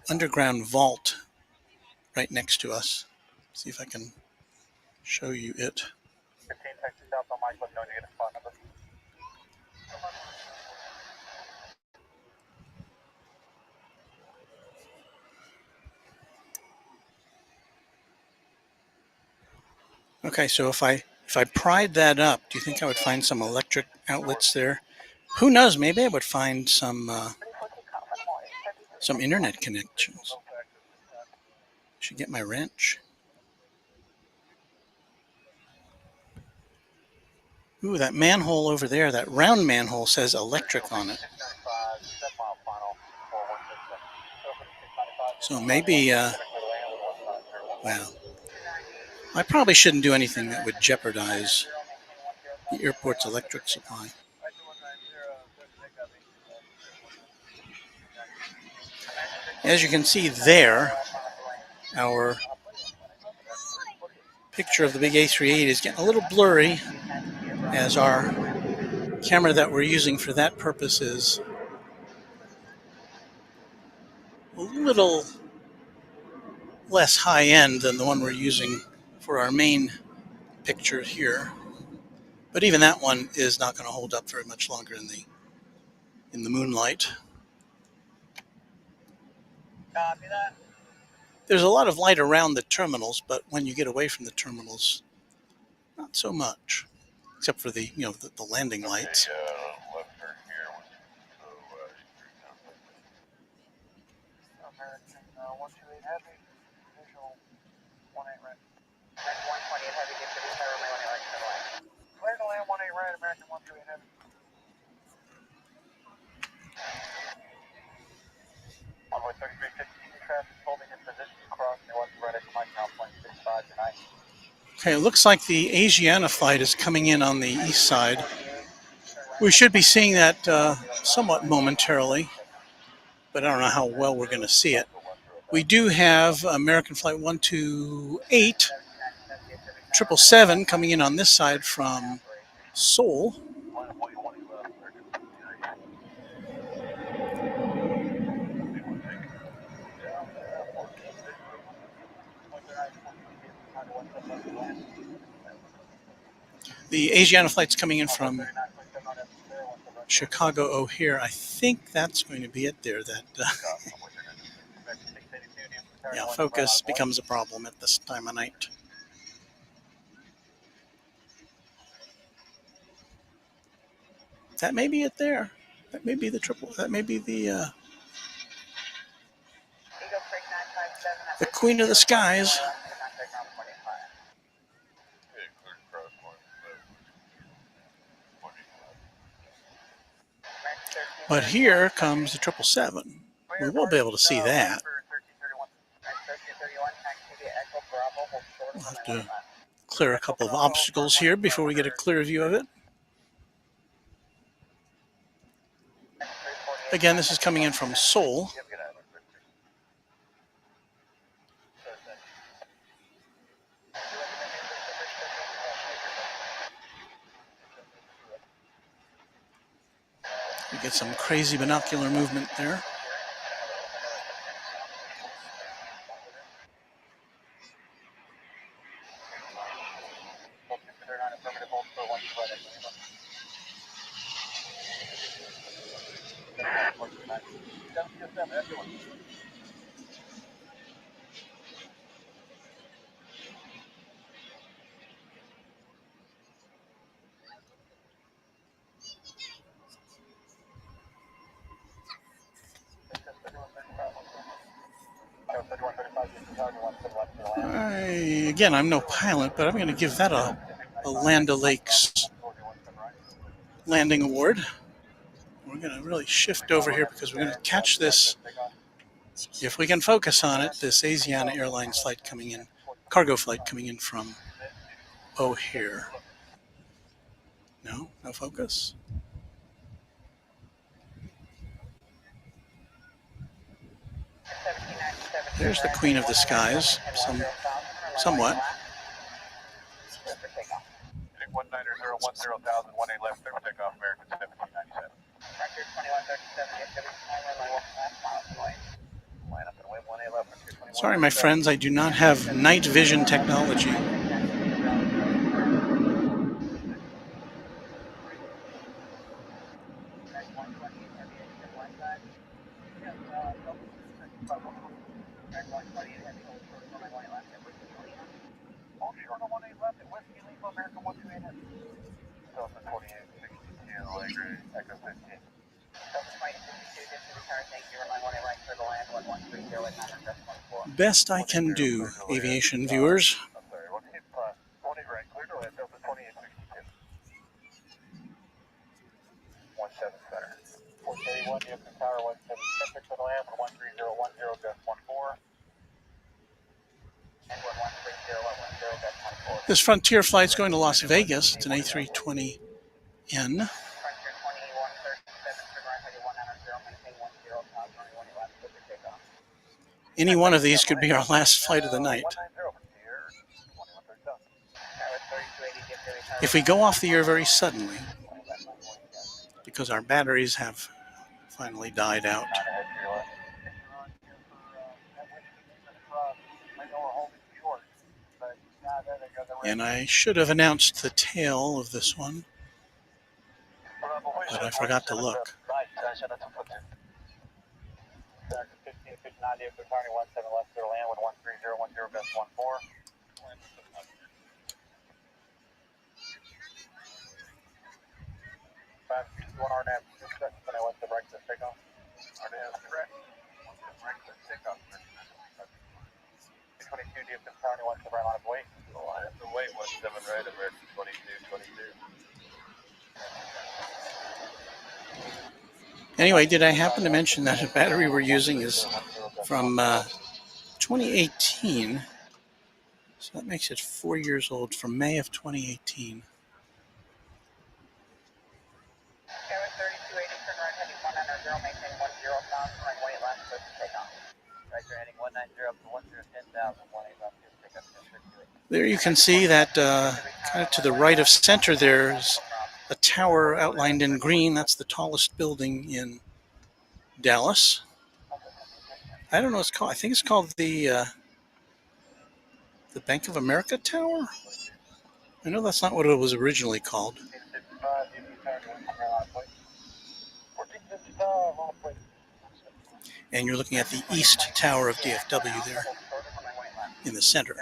S2: underground vault right next to us. See if I can show you it.
S6: 15 taxi south on Mike, let me know when you get a spot number.
S2: Okay, so if I pried that up, do you think I would find some electric outlets there? Who knows? Maybe I would find some internet connections. Should get my wrench. Ooh, that manhole over there, that round manhole, says electric on it. So maybe, well, I probably shouldn't do anything that would jeopardize the airport's electric supply. As you can see there, our picture of the big A380 is getting a little blurry, as our camera that we're using for that purpose is a little less high-end than the one we're using for our main picture here. But even that one is not going to hold up very much longer in the moonlight.
S6: Copy that.
S2: There's a lot of light around the terminals, but when you get away from the terminals, not so much, except for the landing lights.
S6: American 128 Heavy, visual 18 right. American 128 Heavy, DFW Tower, runway 18 right, clear to land. Clear to land, 18 right, American 128 Heavy. Runway 3350, traffic holding in position, crossing the west right, Mike now 0.65 tonight.
S2: Okay, it looks like the Asiana flight is coming in on the east side. We should be seeing that somewhat momentarily, but I don't know how well we're going to see it. We do have American Flight 128, 777 coming in on this side from Seoul. The Asiana flight's coming in from Chicago O'Hare. I think that's going to be it there. Yeah, focus becomes a problem at this time of night. That may be it there. That may be the that may be the Queen of the Skies. But here comes the 777. We won't be able to see that. We'll have to clear a couple of obstacles here before we get a clear view of it. Again, this is coming in from Seoul. We get some crazy binocular movement there. Again, I'm no pilot, but I'm going to give that a Land O'Lakes landing award. We're going to really shift over here because we're going to catch this, if we can focus on it, this Asiana Airlines flight coming in, cargo flight coming in from O'Hare. No focus. There's the Queen of the Skies, somewhat.
S6: 1901010,000 left, clear takeoff, American 1797.
S2: Sorry, my friends, I do not have night vision technology. Best I can do, aviation viewers. This Frontier flight's going to Las Vegas. It's an A320N. Any one of these could be our last flight of the night. If we go off the air very suddenly, because our batteries have finally died out. And I should have announced the tail of this one, but I forgot to look. Anyway, did I happen to mention that the battery we're using is from 2018? So that makes it 4 years old, from May of 2018. There you can see that kind of to the right of center there's a tower outlined in green. That's the tallest building in Dallas. I don't know what it's called. I think it's called the Bank of America Tower. I know that's not what it was originally called. And you're looking at the East Tower of DFW there in the center.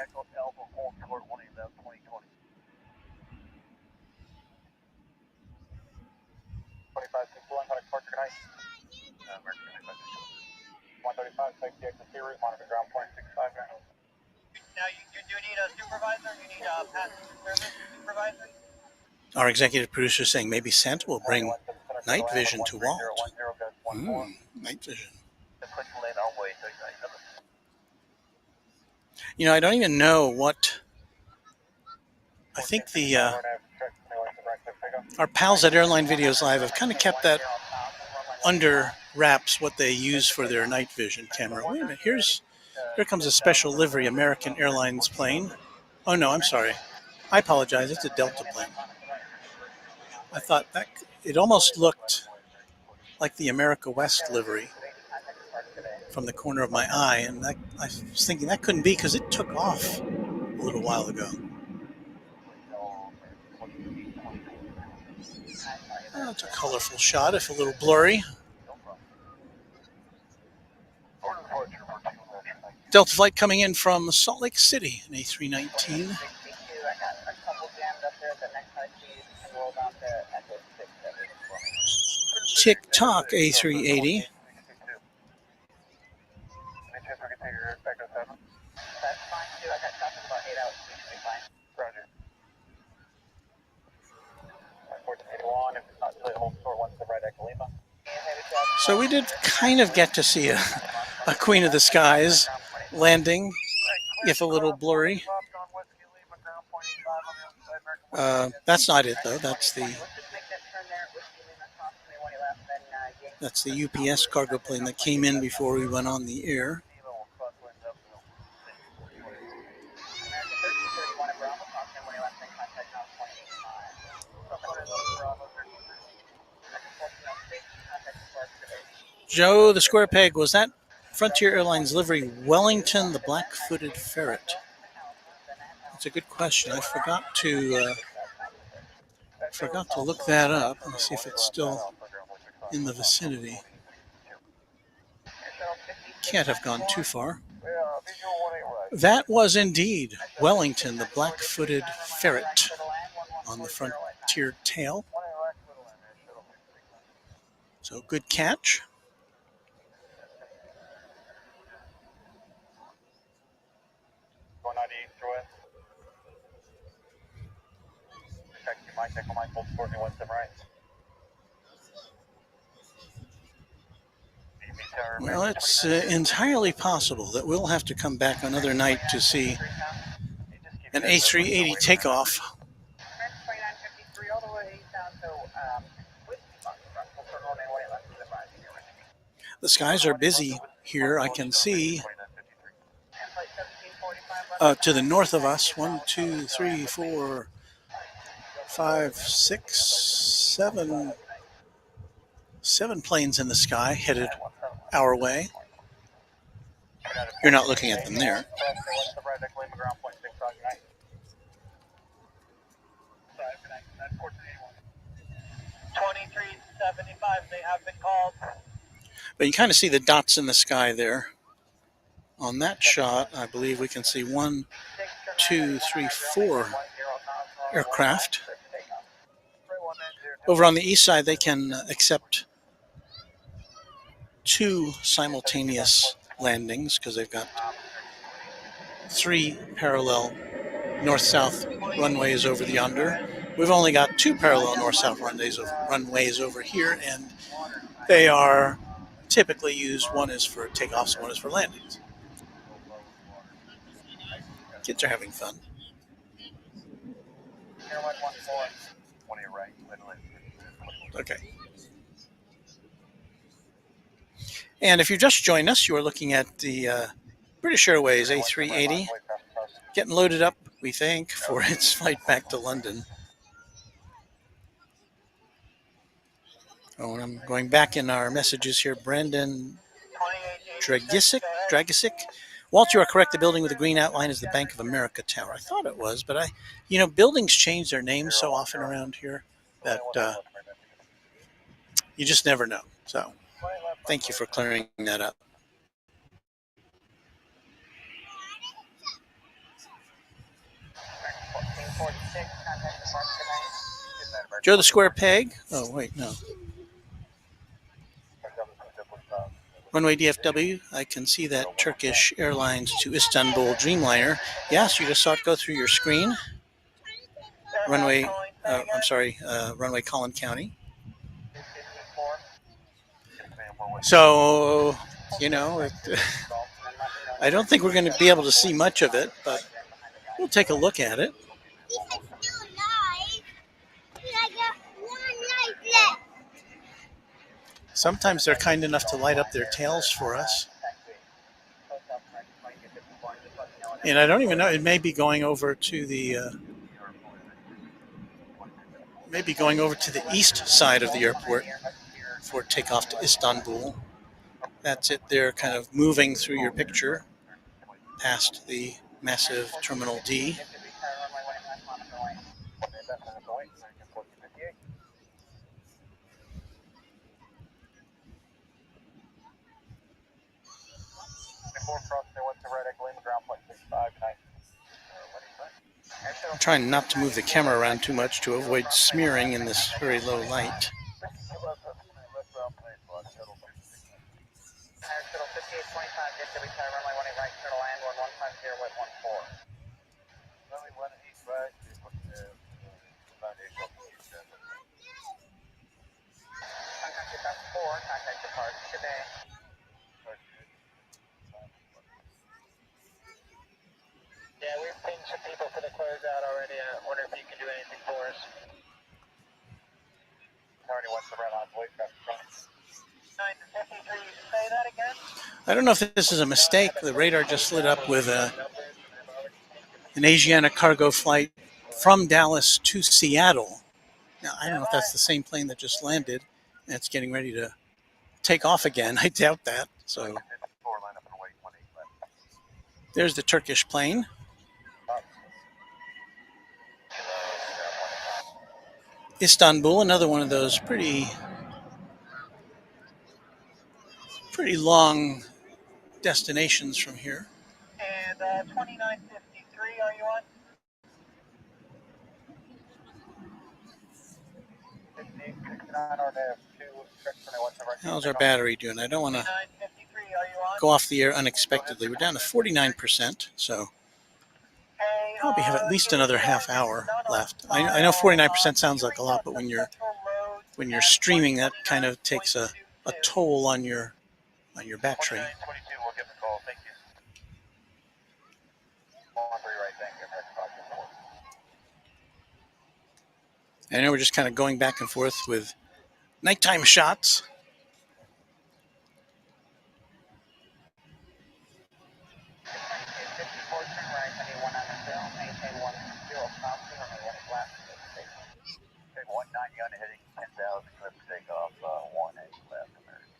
S3: Now, you do need a supervisor? You need a passenger service supervisor?
S2: Our executive producer is saying maybe Santa will bring night vision to Walt. Night vision. You know, I don't even know what... I think our pals at Airline Videos Live have kind of kept that under wraps, what they use for their night vision camera. Wait a minute, here comes a special livery American Airlines plane. Oh no, I'm sorry. I apologize, it's a Delta plane. I thought that it almost looked like the America West livery from the corner of my eye, and I was thinking that couldn't be because it took off a little while ago. It's a colorful shot, if a little blurry. Delta flight coming in from Salt Lake City, an A319.
S3: 62, I got a couple jammed up there. The next high speed can roll down to Echo 6.
S2: Tick-tock A380.
S3: That's fine too. I got traffic about 8 hours. We should be fine.
S6: Roger. 1481, if it's not really hold short, once the right Echo Lima.
S2: So we did kind of get to see a Queen of the Skies landing, if a little blurry. That's not it though. That's the UPS cargo plane that came in before we went on the air. Joe, the square peg, was that Frontier Airlines livery Wellington, the black-footed ferret? That's a good question. I forgot to look that up and see if it's still in the vicinity. Can't have gone too far. That was indeed Wellington, the black-footed ferret on the Frontier tail. So good catch.
S6: Going 98 through it. Taxi Mike, Echo Mike, hold 1417 right.
S2: Well, it's entirely possible that we'll have to come back another night to see an A380 takeoff. The skies are busy here. I can see to the north of us, 1, 2, 3, 4, 5, 6, 7 planes in the sky headed our way. You're not looking at them there.
S3: 2375, they have been called.
S2: But you kind of see the dots in the sky there. On that shot, I believe we can see 1, 2, 3, 4 aircraft. Over on the east side, they can accept 2 simultaneous landings because they've got 3 parallel north-south runways over yonder. We've only got 2 parallel north-south runways over here, and they are typically used. One is for takeoffs, one is for landings. Kids are having fun. Okay. And if you just joined us, you are looking at the British Airways A380 getting loaded up, we think, for its flight back to London. Oh, and I'm going back in our messages here. Brandon Dragisic. Walt, you are correct. The building with the green outline is the Bank of America Tower. I thought it was, but buildings change their names so often around here that you just never know. So thank you for clearing that up. Joe the Square Peg. Oh, wait, no. Runway DFW, I can see that Turkish Airlines to Istanbul Dreamliner. Yes, you just saw it go through your screen. Runway Collin County. So, I don't think we're going to be able to see much of it, but we'll take a look at it. Sometimes they're kind enough to light up their tails for us. And I don't even know, it may be going over to the east side of the airport for takeoff to Istanbul. That's it there, kind of moving through your picture past the massive Terminal D. trying not to move the camera around too much to avoid smearing in this very low light.
S6: Shuttle 5825, DFW runway 18 right, turtle land, 1150 with 14. Runway 18 right, contact departure 4, contact departure today. Yeah, we've pinged some people for the closeout already. I wonder if you can do anything for us. Already went to red on voice traffic front. 953, say that again?
S2: I don't know if this is a mistake. The radar just lit up with an Asiana cargo flight from Dallas to Seattle. Now, I don't know if that's the same plane that just landed and it's getting ready to take off again. I doubt that. So there's the Turkish plane. Istanbul, another one of those pretty long destinations from here.
S6: And 2953, are you on?
S2: How's our battery doing? I don't want to go off the air unexpectedly. We're down to 49%, so probably have at least another half hour left. I know 49% sounds like a lot, but when you're streaming, that kind of takes a toll on your battery. I know we're just kind of going back and forth with nighttime shots.
S6: Heading 10,000, clip takeoff, 18 left, American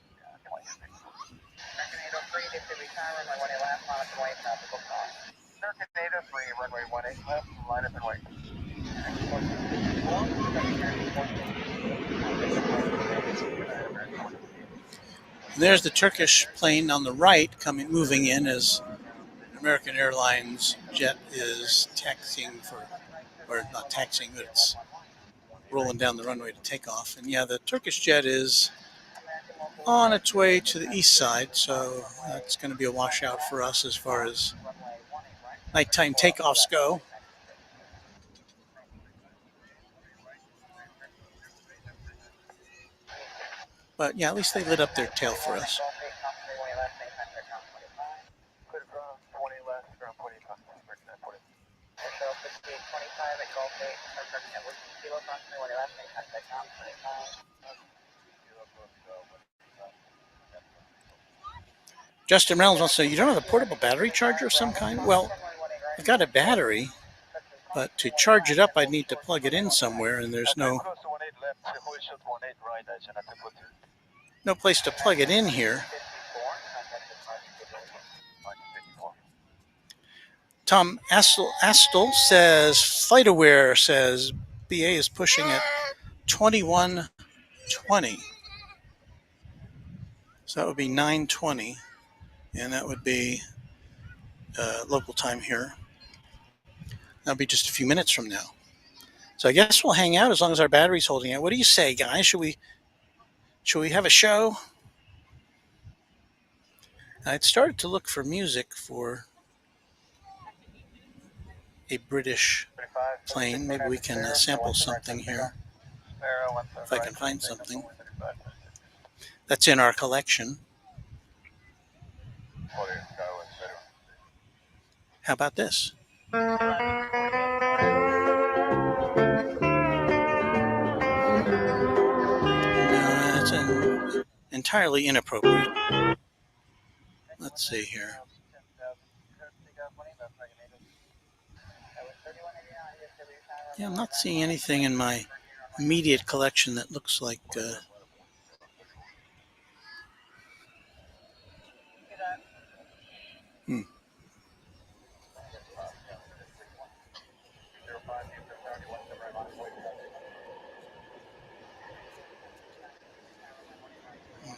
S6: 803, DFW runway 18 left, line up and wait, tropical call. American 803, runway 18 left, line up and wait.
S2: There's the Turkish plane on the right moving in as American Airlines jet is taxiing or not taxiing, but it's rolling down the runway to take off. And yeah, the Turkish jet is on its way to the east side, so that's going to be a washout for us as far as nighttime takeoffs go. But yeah, at least they lit up their tail for us. Justin Reynolds wants to say, you don't have a portable battery charger of some kind? Well, I've got a battery, but to charge it up, I'd need to plug it in somewhere, and there's no place to plug it in here. Tom Astle says, FlightAware says BA is pushing at 2120. So that would be 9:20, and that would be local time here. That'll be just a few minutes from now. So I guess we'll hang out as long as our battery's holding out. What do you say, guys? Should we have a show? I'd started to look for music for a British plane. Maybe we can sample something here, if I can find something that's in our collection. How about this? No, that's entirely inappropriate. Let's see here. Yeah, I'm not seeing anything in my immediate collection that looks like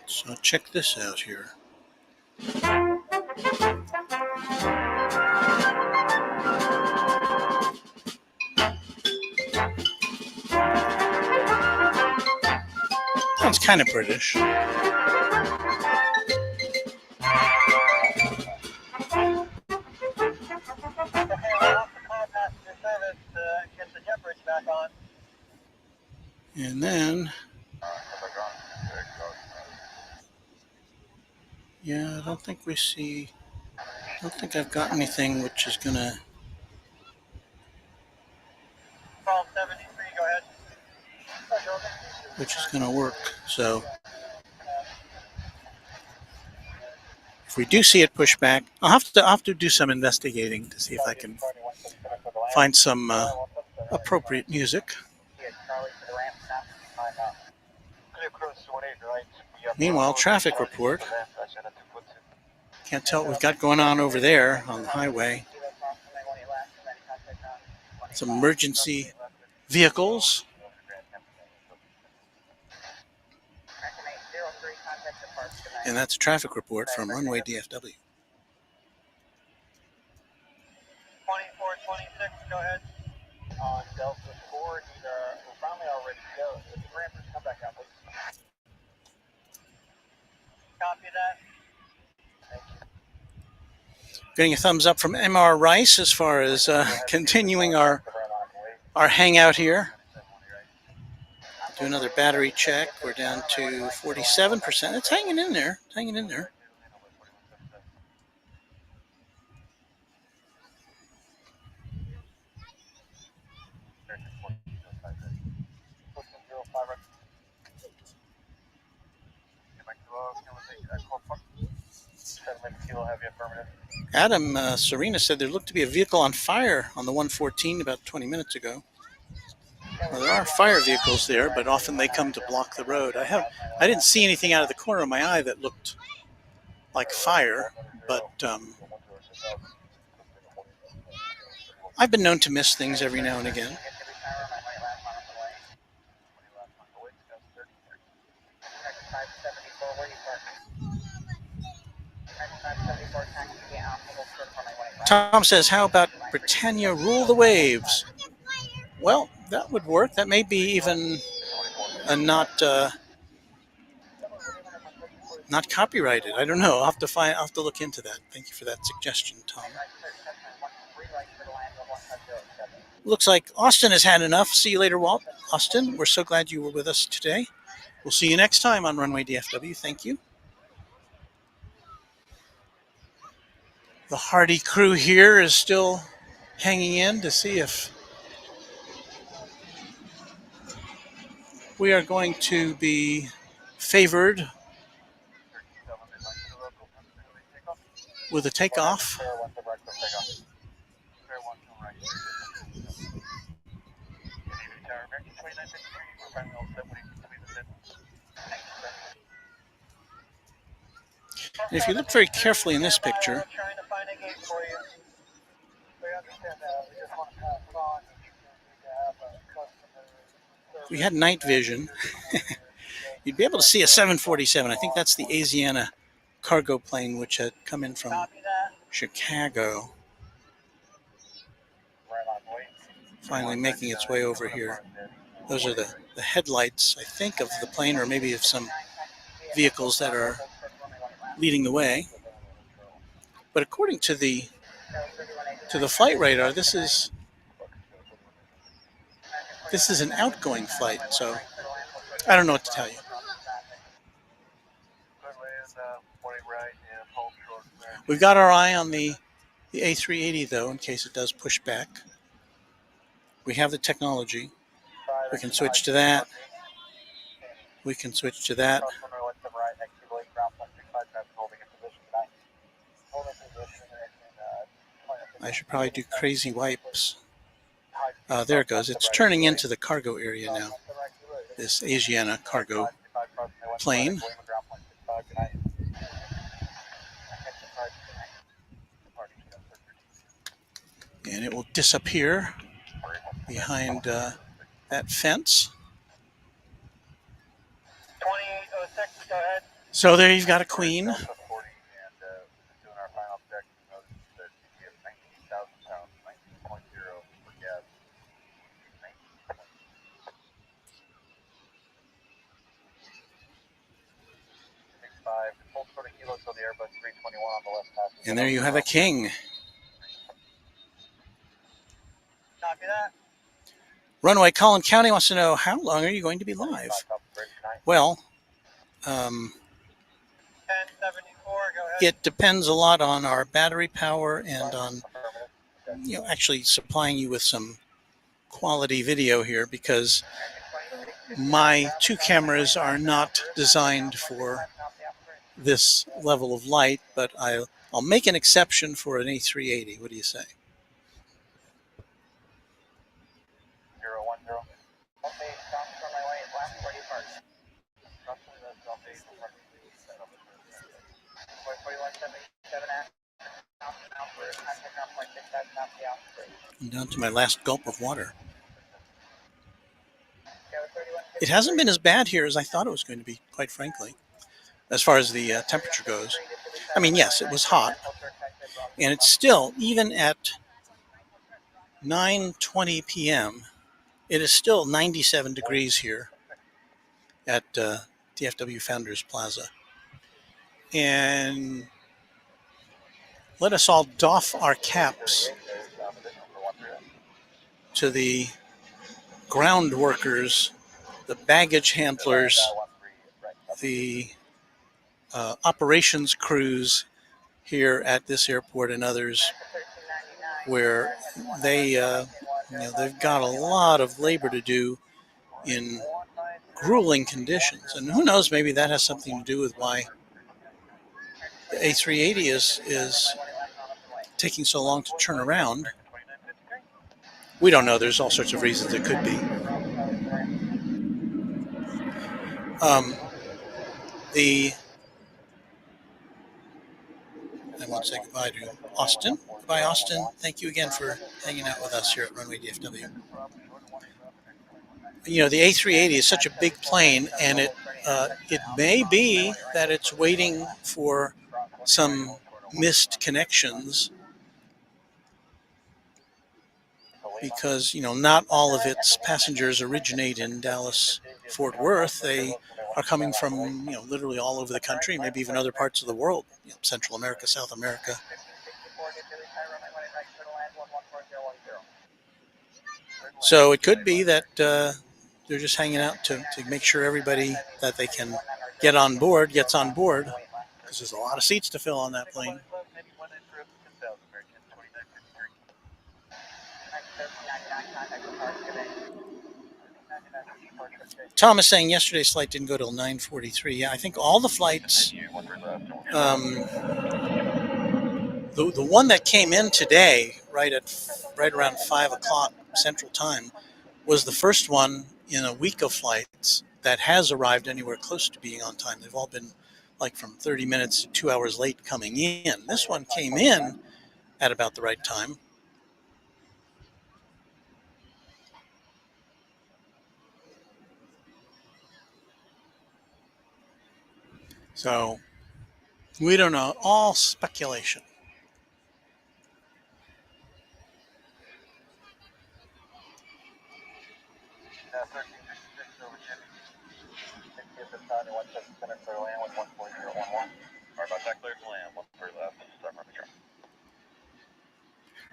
S2: So check this out here. kind of British. And then, yeah, I don't think I've got anything which is gonna work. So if we do see it push back, I'll have to do some investigating to see if I can find some appropriate music. Meanwhile, traffic report. Can't tell what we've got going on over there on the highway. Some emergency vehicles. And that's a traffic report from Runway DFW.
S6: 2426, go ahead. On Delta 4, we're finally all ready to go. If the rampers come back out, please. Copy that. Thank you.
S2: Getting a thumbs up from MR Rice as far as continuing our hangout here. Do another battery check. We're down to 47%. It's hanging in there. It's hanging in there. Adam Serena said there looked to be a vehicle on fire on the 114 about 20 minutes ago. Well, there are fire vehicles there, but often they come to block the road. I didn't see anything out of the corner of my eye that looked like fire, but I've been known to miss things every now and again. Tom says, how about Britannia Rule the Waves? Well, that would work. That may be even not copyrighted. I don't know. I'll have to look into that. Thank you for that suggestion, Tom. Looks like Austin has had enough. See you later, Walt. Austin, we're so glad you were with us today. We'll see you next time on Runway DFW. Thank you. The hardy crew here is still hanging in to see if we are going to be favored with a takeoff. And if you look very carefully in this picture, if we had night vision, you'd be able to see a 747. I think that's the Asiana cargo plane which had come in from Chicago. Finally making its way over here. Those are the headlights, I think, of the plane, or maybe of some vehicles that are leading the way. But according to the flight radar, this is an outgoing flight, so I don't know what to tell you. We've got our eye on the A380, though, in case it does push back. We have the technology. We can switch to that. We can switch to that. I should probably do crazy wipes. There it goes. It's turning into the cargo area now. This Asiana cargo plane. And it will disappear behind that fence.
S6: 2806, go ahead.
S2: So there you've got a queen.
S6: Hold sort of kilo to the Airbus 321 on the left passenger.
S2: And there you have a king.
S6: Copy that.
S2: Runway Collin County wants to know, how long are you going to be live? Well,
S6: 1074, go ahead.
S2: it depends a lot on our battery power and on, actually supplying you with some quality video here, because my two cameras are not designed for this level of light, but I'll make an exception for an A380. What do you say?
S6: 010. Okay, stop for my way. Last 40 park. Roughly that's about 8 for parking. 4177
S2: I'm down to my last gulp of water. It hasn't been as bad here as I thought it was going to be, quite frankly, as far as the temperature goes. I mean, yes, it was hot, and it's still, even at 9:20 p.m., it is still 97 degrees here at DFW Founders Plaza. And let us all doff our caps to the ground workers, the baggage handlers, the operations crews here at this airport and others, where they've got a lot of labor to do in grueling conditions. And who knows, maybe that has something to do with why the A380 is taking so long to turn around. We don't know. There's all sorts of reasons it could be. I want to say goodbye to Austin. Goodbye, Austin. Thank you again for hanging out with us here at Runway DFW. The A380 is such a big plane, and it may be that it's waiting for some missed connections, because not all of its passengers originate in Dallas Fort Worth. They are coming from literally all over the country, maybe even other parts of the world, Central America, South America. So it could be that they're just hanging out to make sure everybody that they can get on board gets on board, because there's a lot of seats to fill on that plane. Tom is saying yesterday's flight didn't go till 9:43. Yeah, I think all the flights, the one that came in today, right around 5 o'clock Central Time, was the first one in a week of flights that has arrived anywhere close to being on time. They've all been like from 30 minutes to 2 hours late coming in. This one came in at about the right time. So we don't know, all speculation.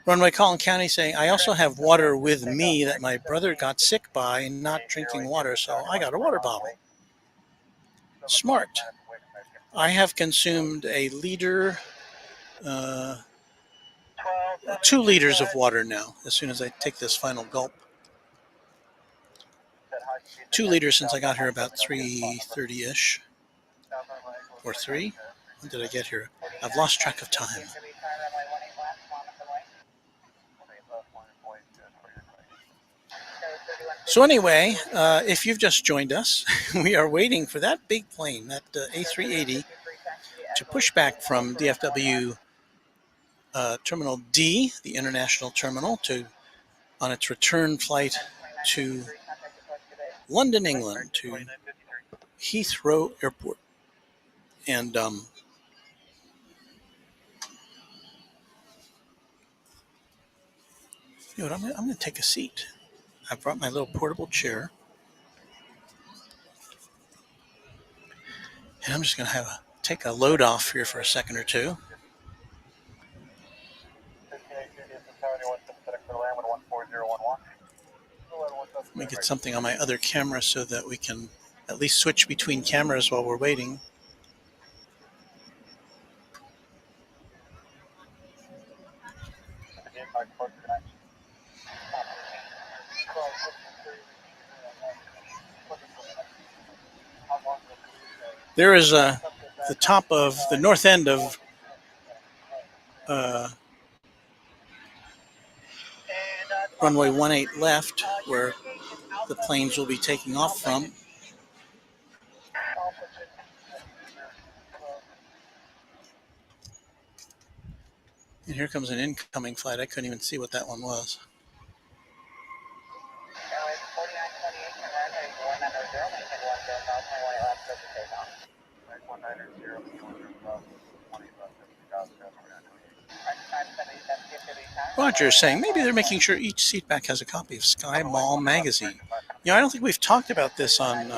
S2: Runway Collin County saying, I also have water with me that my brother got sick by not drinking water, so I got a water bottle. Smart. I have consumed a liter, 2 liters of water now, as soon as I take this final gulp. 2 liters since I got here about 3:30-ish. Or 3? When did I get here? I've lost track of time. So anyway, if you've just joined us, we are waiting for that big plane, that A380, to push back from DFW Terminal D, the international terminal, on its return flight to London, England, to Heathrow Airport. And I'm going to take a seat. I brought my little portable chair, and I'm just going to take a load off here for a second or two. Let me get something on my other camera so that we can at least switch between cameras while we're waiting. There is the top of the north end of runway 18 left, where the planes will be taking off from. And here comes an incoming flight. I couldn't even see what that one was. Roger is saying maybe they're making sure each seatback has a copy of Sky Mall magazine. You know, I don't think we've talked about this on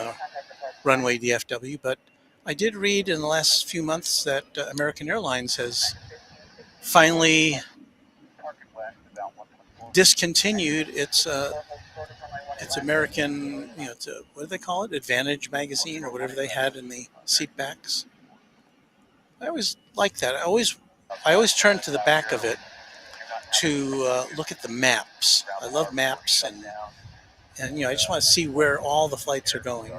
S2: Runway DFW, but I did read in the last few months that American Airlines has finally discontinued its American, you know, what do they call it? Advantage magazine or whatever they had in the seatbacks. I always liked that. I always turned to the back of it to look at the maps. I love maps, and you know, I just want to see where all the flights are going.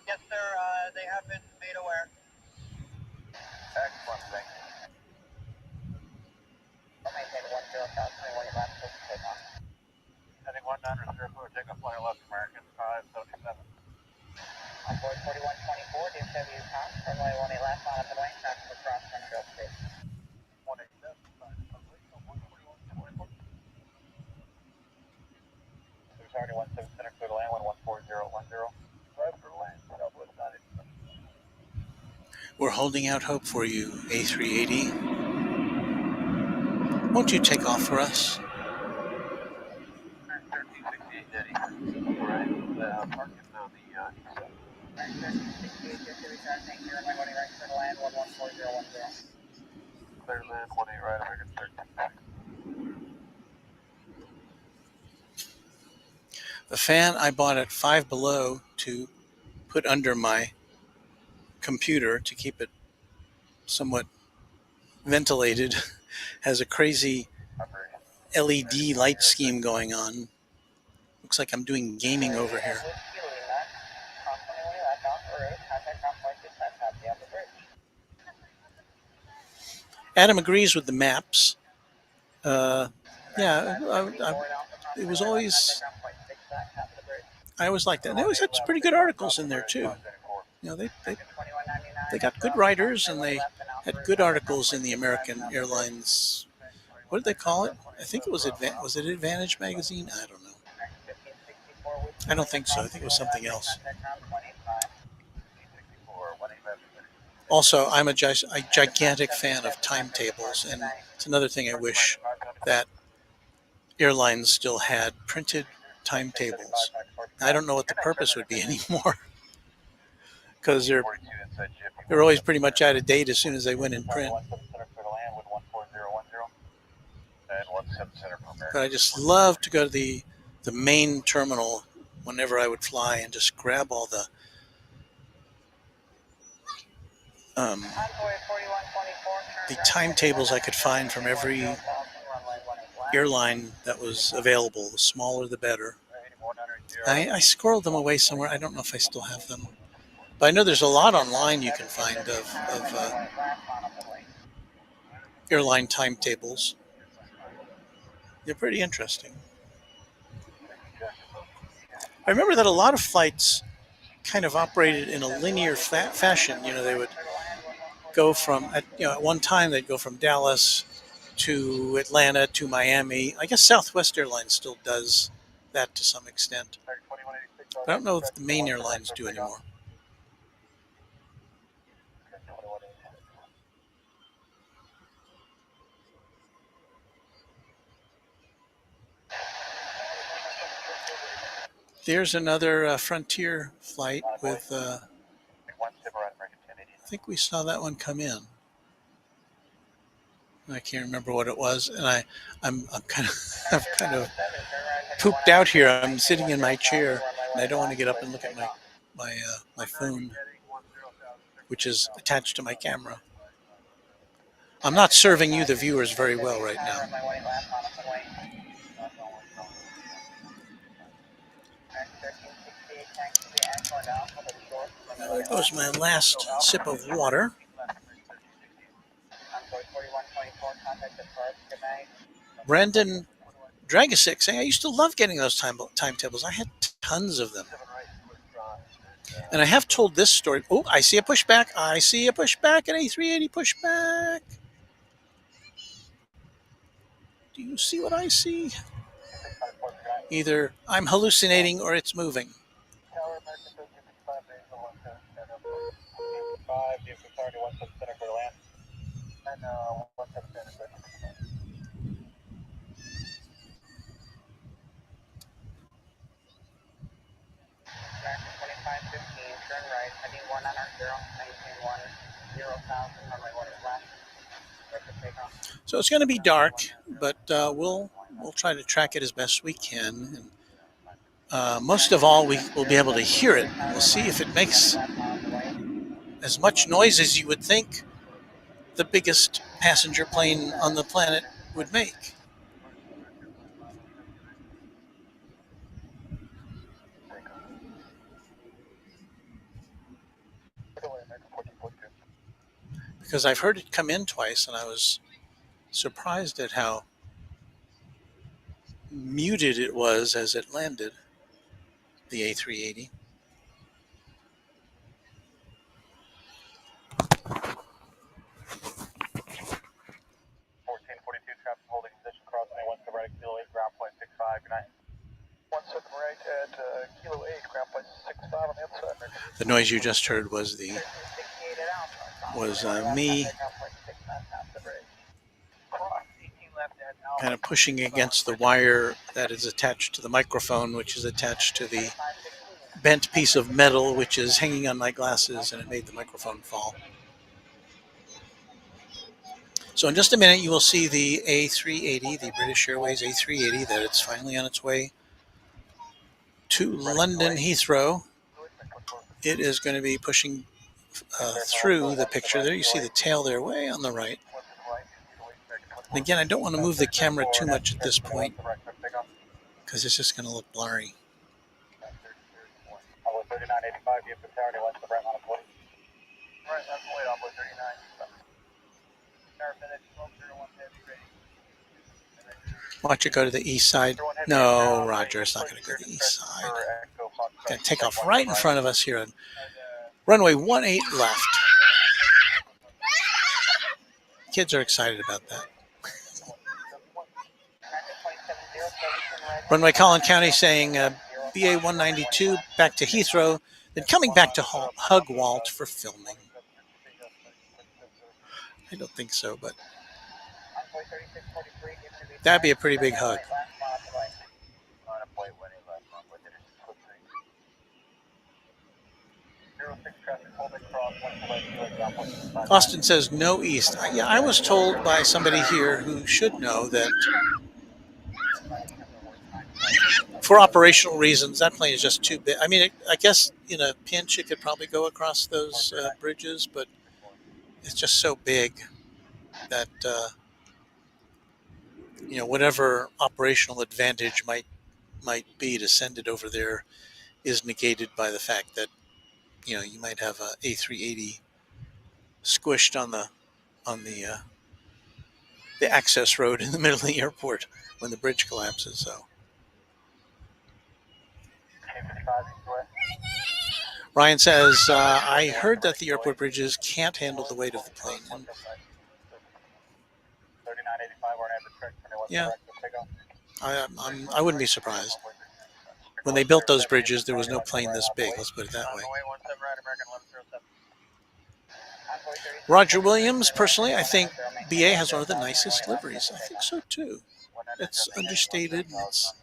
S6: Yes, sir. They have been made aware. Excellent. Thank you. Maintain 10 left, takeoff. Heading 19 takeoff, flying left, American 577. On board 4124, DFW Tom, runway 18 left, on up and away, traffic across Central State. 187, on board 4124. There's already 17 center, clear to land, 14010. Drive for land, Southwest 90.
S2: We're holding out hope for you, A380. Won't you take off for us?
S6: 1368 Daddy. Right, parking on the east side. 1368, just to return, thank you, runway 18 right, clear to land, 11410. Clear to land, 18 right, American 13.
S2: The fan I bought at Five Below to put under my computer to keep it somewhat ventilated has a crazy LED light scheme going on. Looks like I'm doing gaming over here. Adam agrees with the maps. It was always, I always liked that. And they always had some pretty good articles in there too. You know, they got good writers, and they had good articles in the American Airlines. What did they call it? I think it was was it Advantage magazine? I don't know. I don't think so. I think it was something else. Also, I'm a gigantic fan of timetables, and it's another thing I wish that airlines still had printed timetables. I don't know what the purpose would be anymore, because they're always pretty much out of date as soon as they went in print. But I just love to go to the main terminal whenever I would fly and just grab all the timetables I could find from every airline that was available. The smaller, the better. I squirreled them away somewhere. I don't know if I still have them. But I know there's a lot online you can find of airline timetables. They're pretty interesting. I remember that a lot of flights kind of operated in a linear fashion. You know, they would go from, at one time they'd go from Dallas to Atlanta to Miami. I guess Southwest Airlines still does that to some extent. I don't know if the main airlines do anymore. There's another Frontier flight with, I think we saw that one come in. I can't remember what it was, and I'm kind of I've kind of pooped out here. I'm sitting in my chair, and I don't want to get up and look at my phone, which is attached to my camera. I'm not serving you, the viewers, very well right now. There goes my last sip of water. Brandon Dragosic saying, I used to love getting those timetables. I had tons of them. And I have told this story. Oh, I see a pushback. I see a pushback, an A380 pushback. Do you see what I see? Either I'm hallucinating or it's moving. So it's going to be dark, but we'll try to track it as best we can. And, most of all, we will be able to hear it. We'll see if it makes as much noise as you would think the biggest passenger plane on the planet would make. Because I've heard it come in twice, and I was surprised at how muted it was as it landed, the A380. The noise you just heard was me kind of pushing against the wire that is attached to the microphone, which is attached to the bent piece of metal which is hanging on my glasses, and it made the microphone fall. So in just a minute you will see the A380, the British Airways A380, that it's finally on its way to London Heathrow. It is going to be pushing through the picture there. You see the tail there way on the right. And again, I don't want to move the camera too much at this point because it's just going to look blurry. Watch it go to the east side. No, Roger, it's not going to go to the east side. It's going to take off right in front of us here on runway 18 left. Kids are excited about that. Runway Collin County saying BA 192 back to Heathrow, then coming back to Hugwalt for filming. I don't think so, but that'd be a pretty big hug. Austin says no east. Yeah, I was told by somebody here who should know that for operational reasons, that plane is just too big. I mean, I guess in a pinch it could probably go across those bridges, but it's just so big that whatever operational advantage might be to send it over there is negated by the fact that you might have a A380 squished on the access road in the middle of the airport when the bridge collapses. So Ryan says, I heard that the airport bridges can't handle the weight of the plane. And yeah, I wouldn't be surprised. When they built those bridges, there was no plane this big, let's put it that way. Roger Williams, personally, I think BA has one of the nicest liveries. I think so too. It's understated, and it's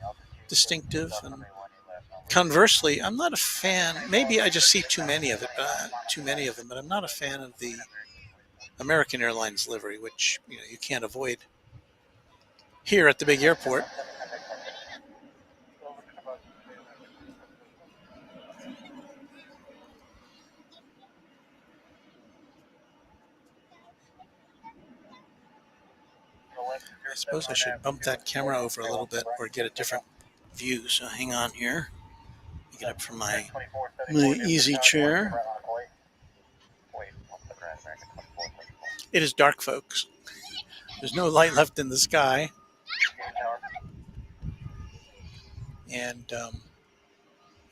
S2: distinctive, and Conversely, I'm not a fan. Maybe I just see too many of it, but I'm not a fan of the American Airlines livery, which you can't avoid here at the big airport. I suppose I should bump that camera over a little bit or get a different view. So hang on here. Get up from my easy chair. It is dark, folks. There's no light left in the sky. And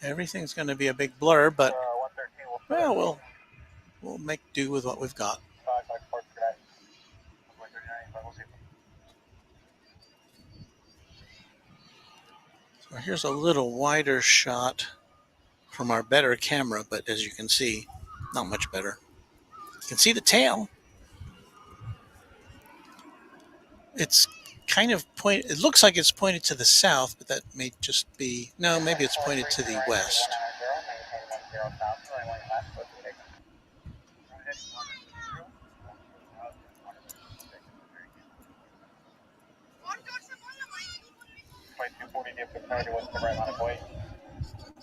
S2: everything's going to be a big blur, but well, we'll make do with what we've got. So here's a little wider shot from our better camera, but as you can see, not much better. You can see the tail. It's kind of it looks like it's pointed to the south, but that may just be, no, maybe it's pointed to the west.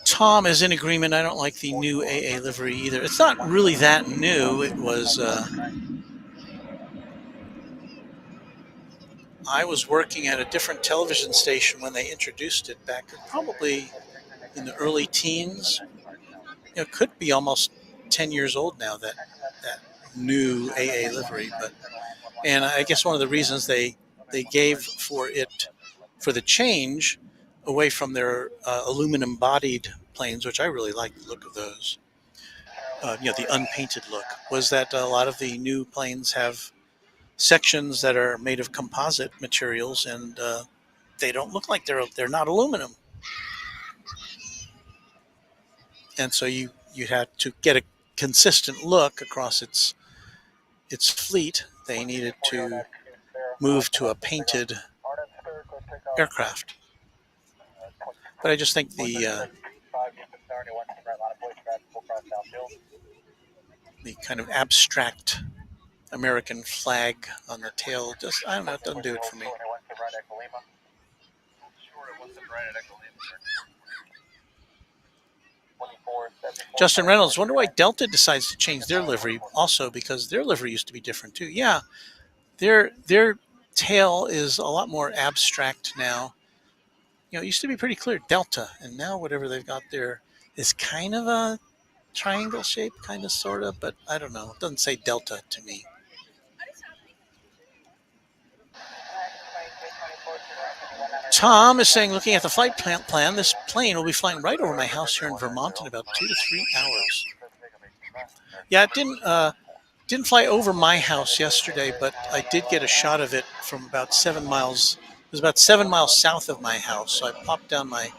S2: Tom is in agreement. I don't like the new AA livery either. It's not really that new. It was, I was working at a different television station when they introduced it back probably in the early teens. It could be almost 10 years old now, that new AA livery. And I guess one of the reasons they gave for the change away from their aluminum bodied planes, which I really like the look of those, the unpainted look, was that a lot of the new planes have sections that are made of composite materials, and they don't look like they're not aluminum. And so you had to get a consistent look across its fleet. They needed to move to a painted aircraft. But I just think the kind of abstract American flag on the tail, just, I don't know, it doesn't do it for me. Justin Reynolds, wonder why Delta decides to change their livery also, because their livery used to be different too. Yeah, their tail is a lot more abstract now. It used to be pretty clear, Delta, and now whatever they've got there is kind of a triangle shape, kind of, sort of, but I don't know. It doesn't say Delta to me. Tom is saying, looking at the flight plan, this plane will be flying right over my house here in Vermont in about 2 to 3 hours. Yeah, it didn't fly over my house yesterday, but I did get a shot of it from about 7 miles. It was about 7 miles south of my house, so I popped down my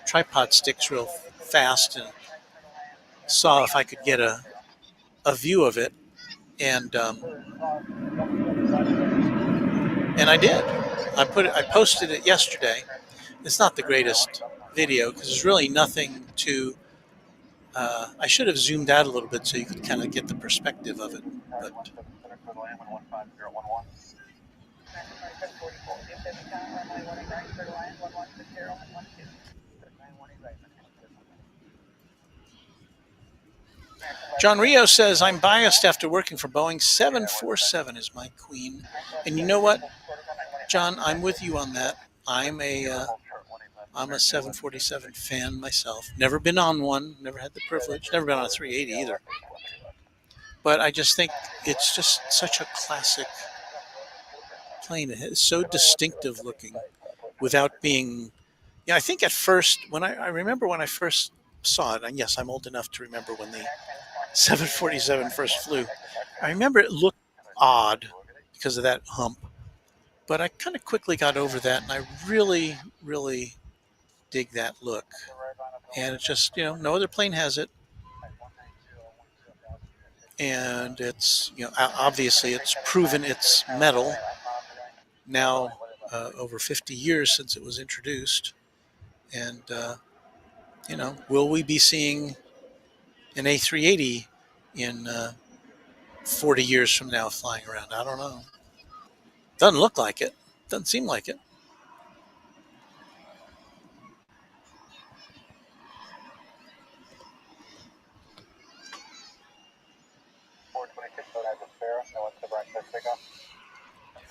S2: tripod sticks real fast and saw if I could get a view of it, and I did. I posted it yesterday. It's not the greatest video because there's really nothing to. I should have zoomed out a little bit so you could kind of get the perspective of it. But John Rio says, I'm biased after working for Boeing. 747 is my queen. And you know what, John, I'm with you on that. I'm a 747 fan myself. Never been on one, never had the privilege, never been on a 380 either. But I just think it's just such a classic plane. It's so distinctive looking without being, I think at first, I remember when I first saw it, and yes, I'm old enough to remember when the 747 first flew, I remember it looked odd because of that hump. But I kind of quickly got over that, and I really, really dig that look. And it's just, no other plane has it. And it's, obviously it's proven its mettle now over 50 years since it was introduced. And You know, will we be seeing an A380 in 40 years from now flying around? I don't know. Doesn't look like it. Doesn't seem like it.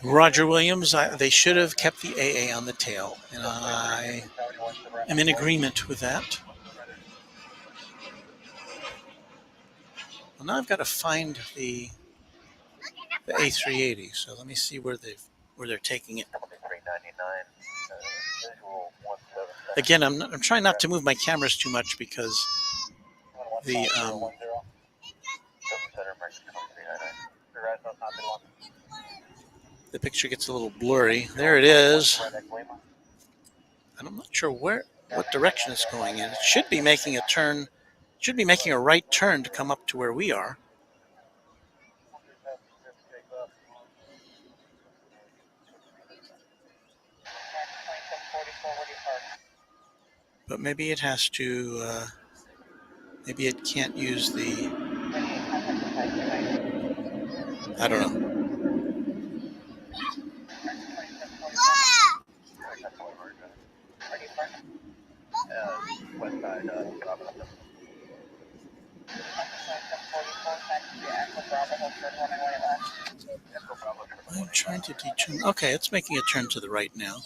S2: Roger Williams, they should have kept the AA on the tail, and I am in agreement with that. Well, now I've got to find the A380, so let me see where they're taking it. Again, I'm trying not to move my cameras too much because the picture gets a little blurry. There it is. And I'm not sure what direction it's going in. It should be making a turn. Should be making a right turn to come up to where we are. But maybe it has to. Maybe it can't use the. I don't know. I'm trying to determine. Okay, it's making a turn to the right now,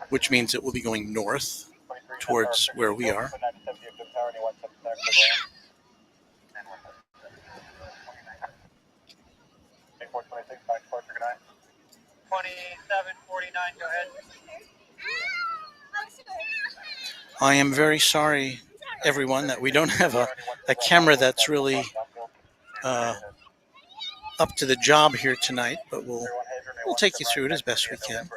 S2: which means it will be going north towards where we are. I am very sorry, everyone, that we don't have a camera that's really up to the job here tonight, but we'll take you through it as best we can.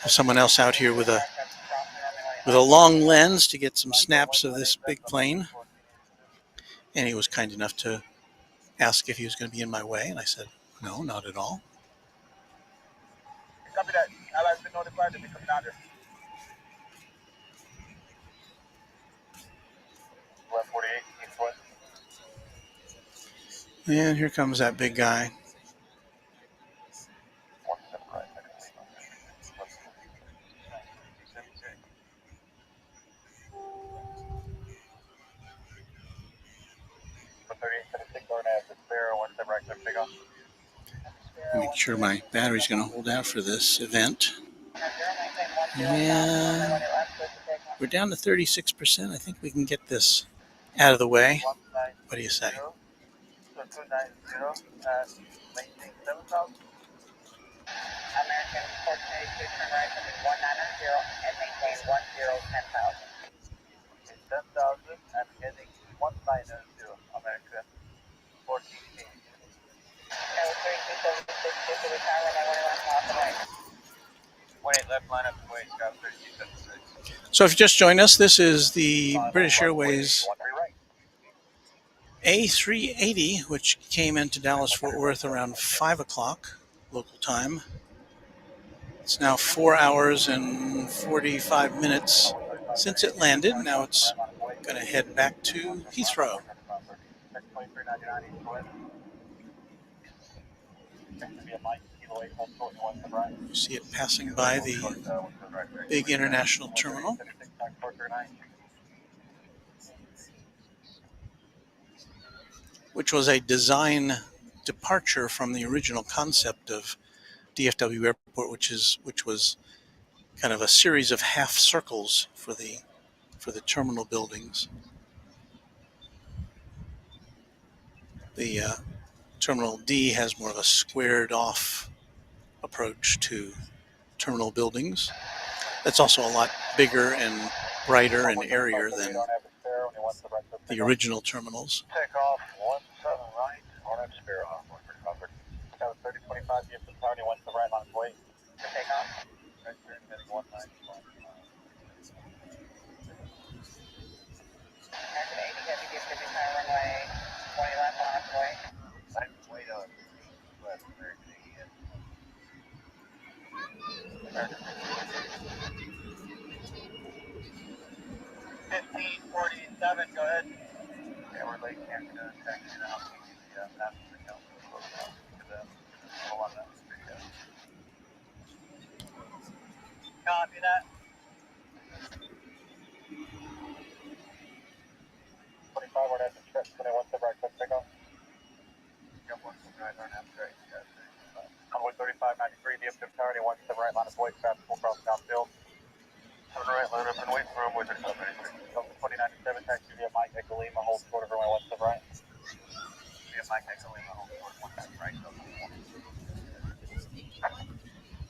S2: There's someone else out here with a long lens to get some snaps of this big plane, and he was kind enough to ask if he was going to be in my way, and I said no, not at all.
S6: Copy that. Allies been notified to be coming out here. 148, east-west.
S2: And here comes that big guy. Make sure my battery's going to hold out for this event. And we're down to 36%. I think we can get this out of the way. What do you say?
S6: American 1482, turn right to 1990 and maintain 10,000. 10,000 and heading 190, American 1480. Left line up the way, Scott 3276.
S2: So if you just joined us, this is the British Airways A380, which came into Dallas-Fort Worth around 5 o'clock local time. It's now 4 hours and 45 minutes since it landed. Now it's going to head back to Heathrow. You see it passing by the big international terminal, which was a design departure from the original concept of DFW Airport, which was kind of a series of half circles for the terminal buildings. The Terminal D has more of a squared off approach to terminal buildings. That's also a lot bigger and brighter and airier than the original terminals.
S6: Takeoff 17 right, on Sparrow. 3025, you have the 21 right on the way. takeoff. Right turn, heading 19. American 80 Heavy DFW runway 20 left on its way. Right, wait on. Left, American 1547, go ahead. Yeah, we're late can't taxi now. Yeah, passenger count close enough to the pull on that street. Copy that. 25, we're at the trip. 21 to right, quick takeoff. Yep, 1 to right, on after right. Runway 3593, DFW Tower, 1 to right, line of voice, fast, full cross, downfield. Turn right, line up and wait for runway 3593. Delta 2997, taxi via Mike, Echo Lima, hold short of runway 1 to right. Via Mike, Echo Lima, hold short, 1 to right, Delta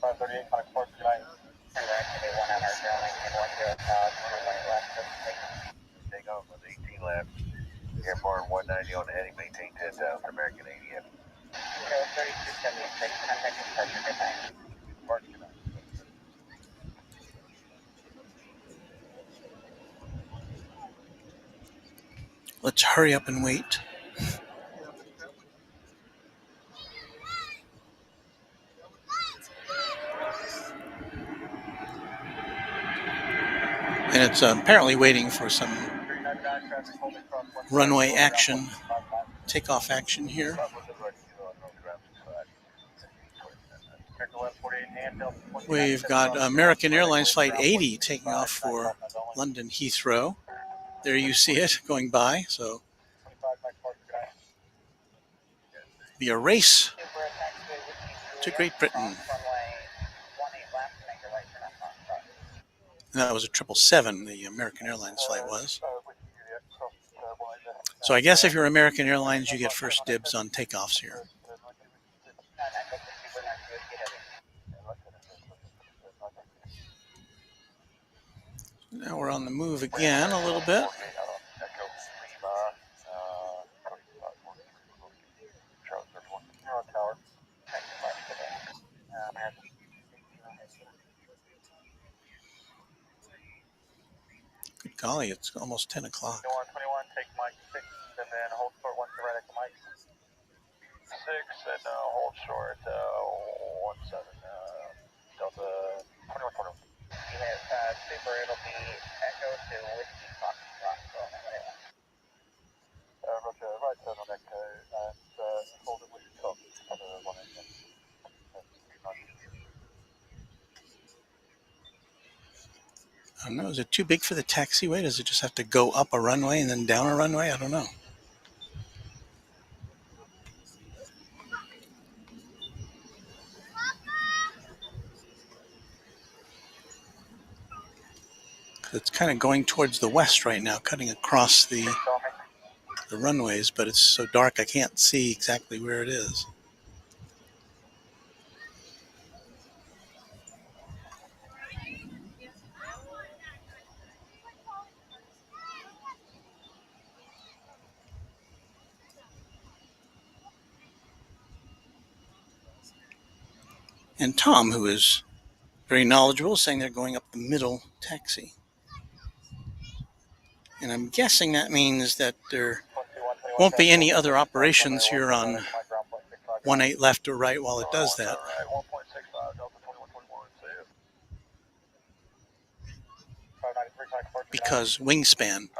S6: 538, connect Park, good night. Turn right, give me 1 hour, Airlines, 10 left, take off with 18 left. Airport 190 on the heading, maintain 10,000, American 80 F. 3276, contact departure, good night. Park, good night.
S2: Let's hurry up and wait. And it's apparently waiting for some runway action, takeoff action here. We've got American Airlines Flight 80 taking off for London Heathrow. There you see it going by. So be a race to Great Britain. And that was a 777, the American Airlines flight was. So I guess if you're American Airlines, you get first dibs on takeoffs here. Now we're on the move again a little bit. Good golly, it's almost 10 o'clock.
S6: 21, take Mike 6, and then hold short 1 to right at Mike 6, and hold short 17, Delta 21. You have Super, it'll be Echo to Whiskey Foxtrot. Roger, right turn on Echo, and hold it with the top on the 180.
S2: I don't know, is it too big for the taxiway? Does it just have to go up a runway and then down a runway? I don't know. It's kind of going towards the west right now, cutting across the runways, but it's so dark I can't see exactly where it is. And Tom, who is very knowledgeable, is saying they're going up the middle taxi. And I'm guessing that means that there won't be any other operations here on 18 left or right while it does that. Because wingspan.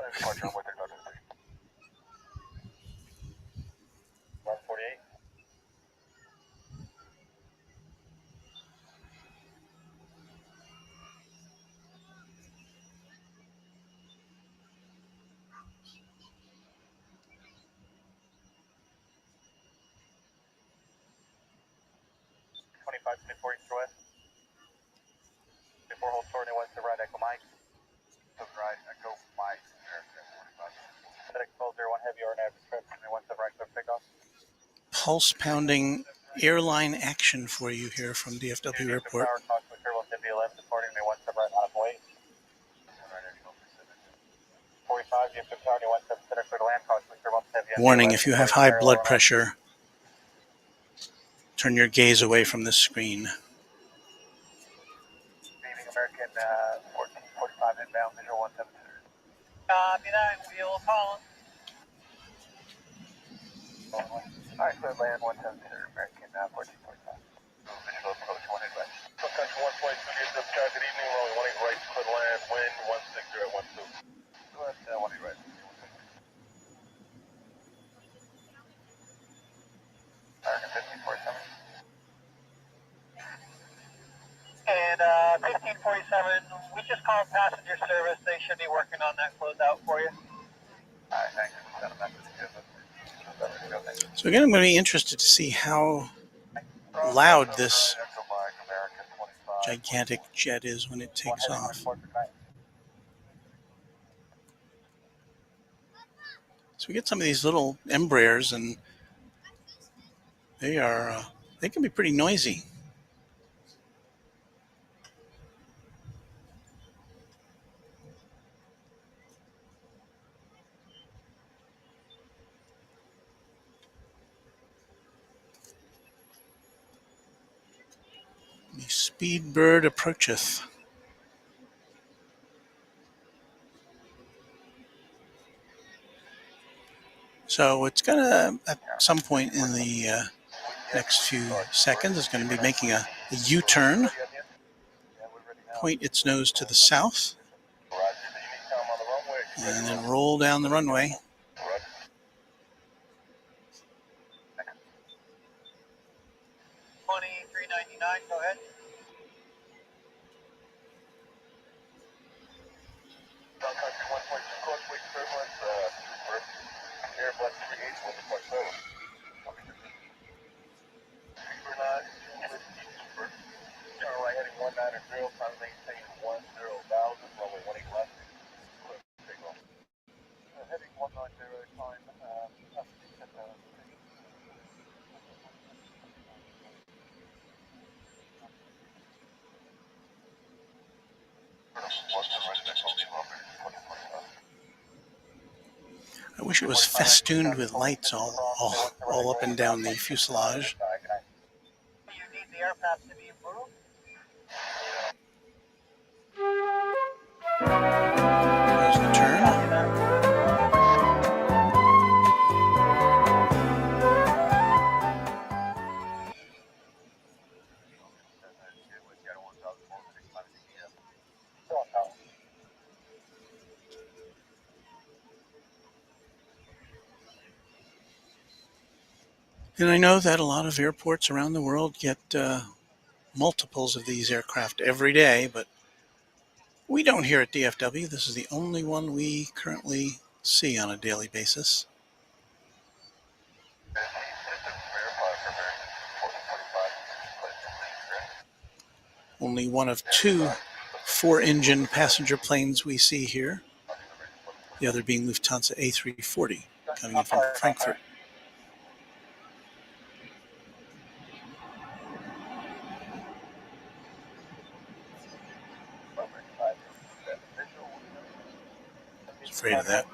S6: 25, 24 east to west. Before hold short, west to right, Echo Mike. To right, Echo Mike. FedEx 1201 heavy or an average trip. West to right, quick takeoff.
S2: Pulse pounding airline action for you here from DFW Airport.
S6: 45, DFW Tower, 177 for the land cost.
S2: Warning, if you have high blood pressure, turn your gaze away from the screen.
S6: American 1445 inbound, visual 172. Copy that, wheel calling. Alright, clear land 172, American 1445. Visual approach 1 advice. Country 1.2, get up, good evening, rolling 18 right, clear land, wind 160 at 12. Go ahead, 18 right. American 1547. And 1547, we just called passenger service. They should be working on that closeout for you. All right, thanks.
S2: So again, I'm going to be interested to see how loud this gigantic jet is when it takes off. So we get some of these little Embraers, and they can be pretty noisy. The Speedbird approacheth. So it's going to, at some point in the next few seconds, it's going to be making a U-turn, point its nose to the south, and then roll down the runway.
S6: 2399, go ahead. Country 1.2, close week turbulence, Airbus 38, 1.7. Super 9, turn right heading 190, time maintain 10,000, runway 18 left. Takeoff. Heading 190, time,
S2: I wish it was festooned with lights all up and down the fuselage.
S6: you need the aircraft to be improved.
S2: There's the turn. And I know that a lot of airports around the world get multiples of these aircraft every day, but we don't here at DFW. This is the only one we currently see on a daily basis. Only one of 2 4-engine passenger planes we see here, the other being Lufthansa A340 coming in from Frankfurt. I was afraid of that.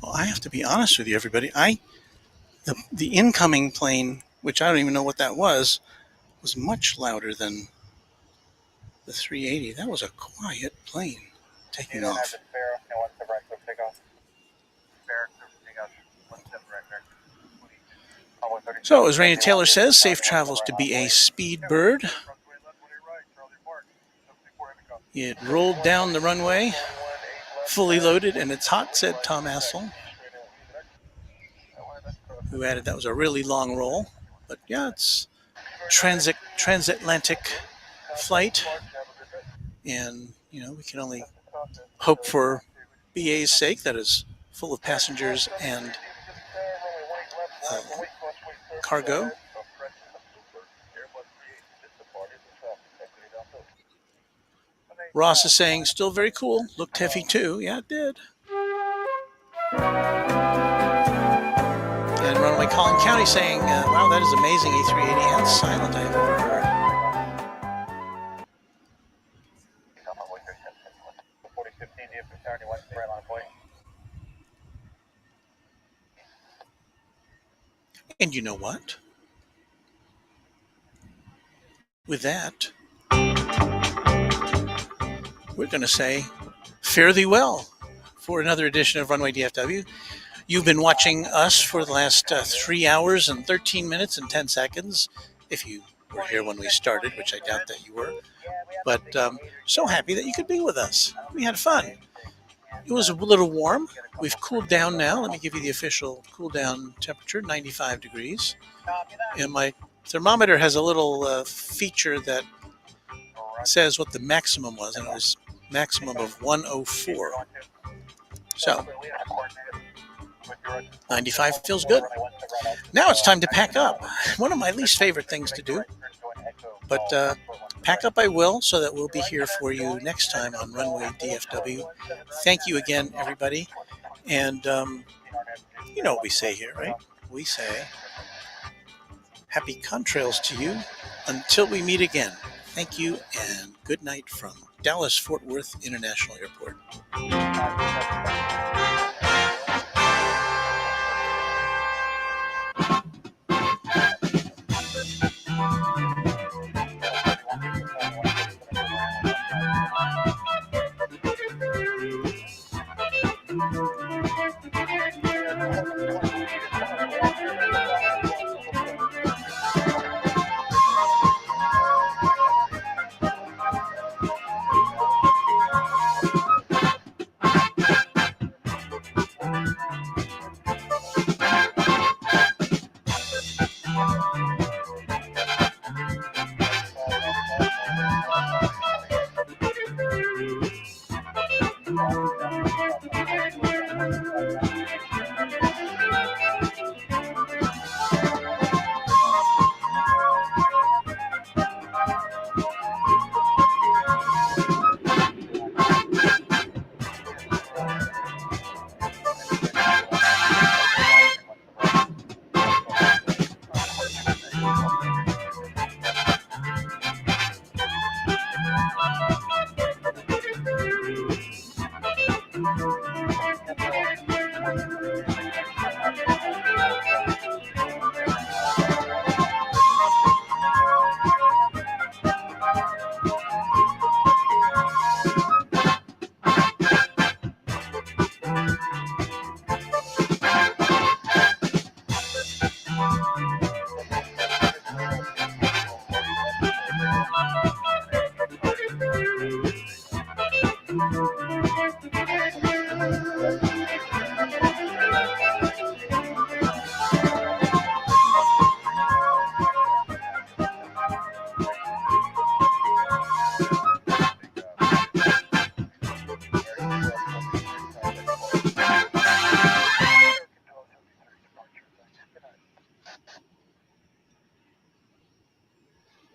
S2: Well, I have to be honest with you, everybody. The incoming plane, which I don't even know what that was much louder than the 380. That was a quiet plane taking off. So, as Raina Taylor says, safe travels to be a Speedbird. It rolled down the runway, fully loaded and it's hot, said Tom Assel, who added that was a really long roll. But yeah, it's transatlantic flight, and we can only hope for BA's sake that is full of passengers and cargo. Ross is saying still very cool, looked heavy too. Yeah, it did. And Runway Collin County saying, wow, that is amazing, A380 and silent I have ever heard. And you know what? With that, we're going to say fare thee well for another edition of Runway DFW. You've been watching us for the last 3 hours and 13 minutes and 10 seconds, if you were here when we started, which I doubt that you were. But so happy that you could be with us. We had fun. It was a little warm. We've cooled down now. Let me give you the official cool down temperature, 95 degrees. And my thermometer has a little feature that says what the maximum was, and it was maximum of 104. So 95 feels good. Now it's time to pack up. One of my least favorite things to do, but pack up I will, so that we'll be here for you next time on Runway DFW. Thank you again, everybody. And you know what we say here, right? We say happy contrails to you until we meet again. Thank you and good night from Dallas-Fort Worth International Airport.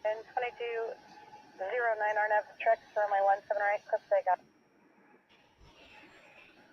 S5: And 2209 RNF, tracks for my 17 right, clip takeoff.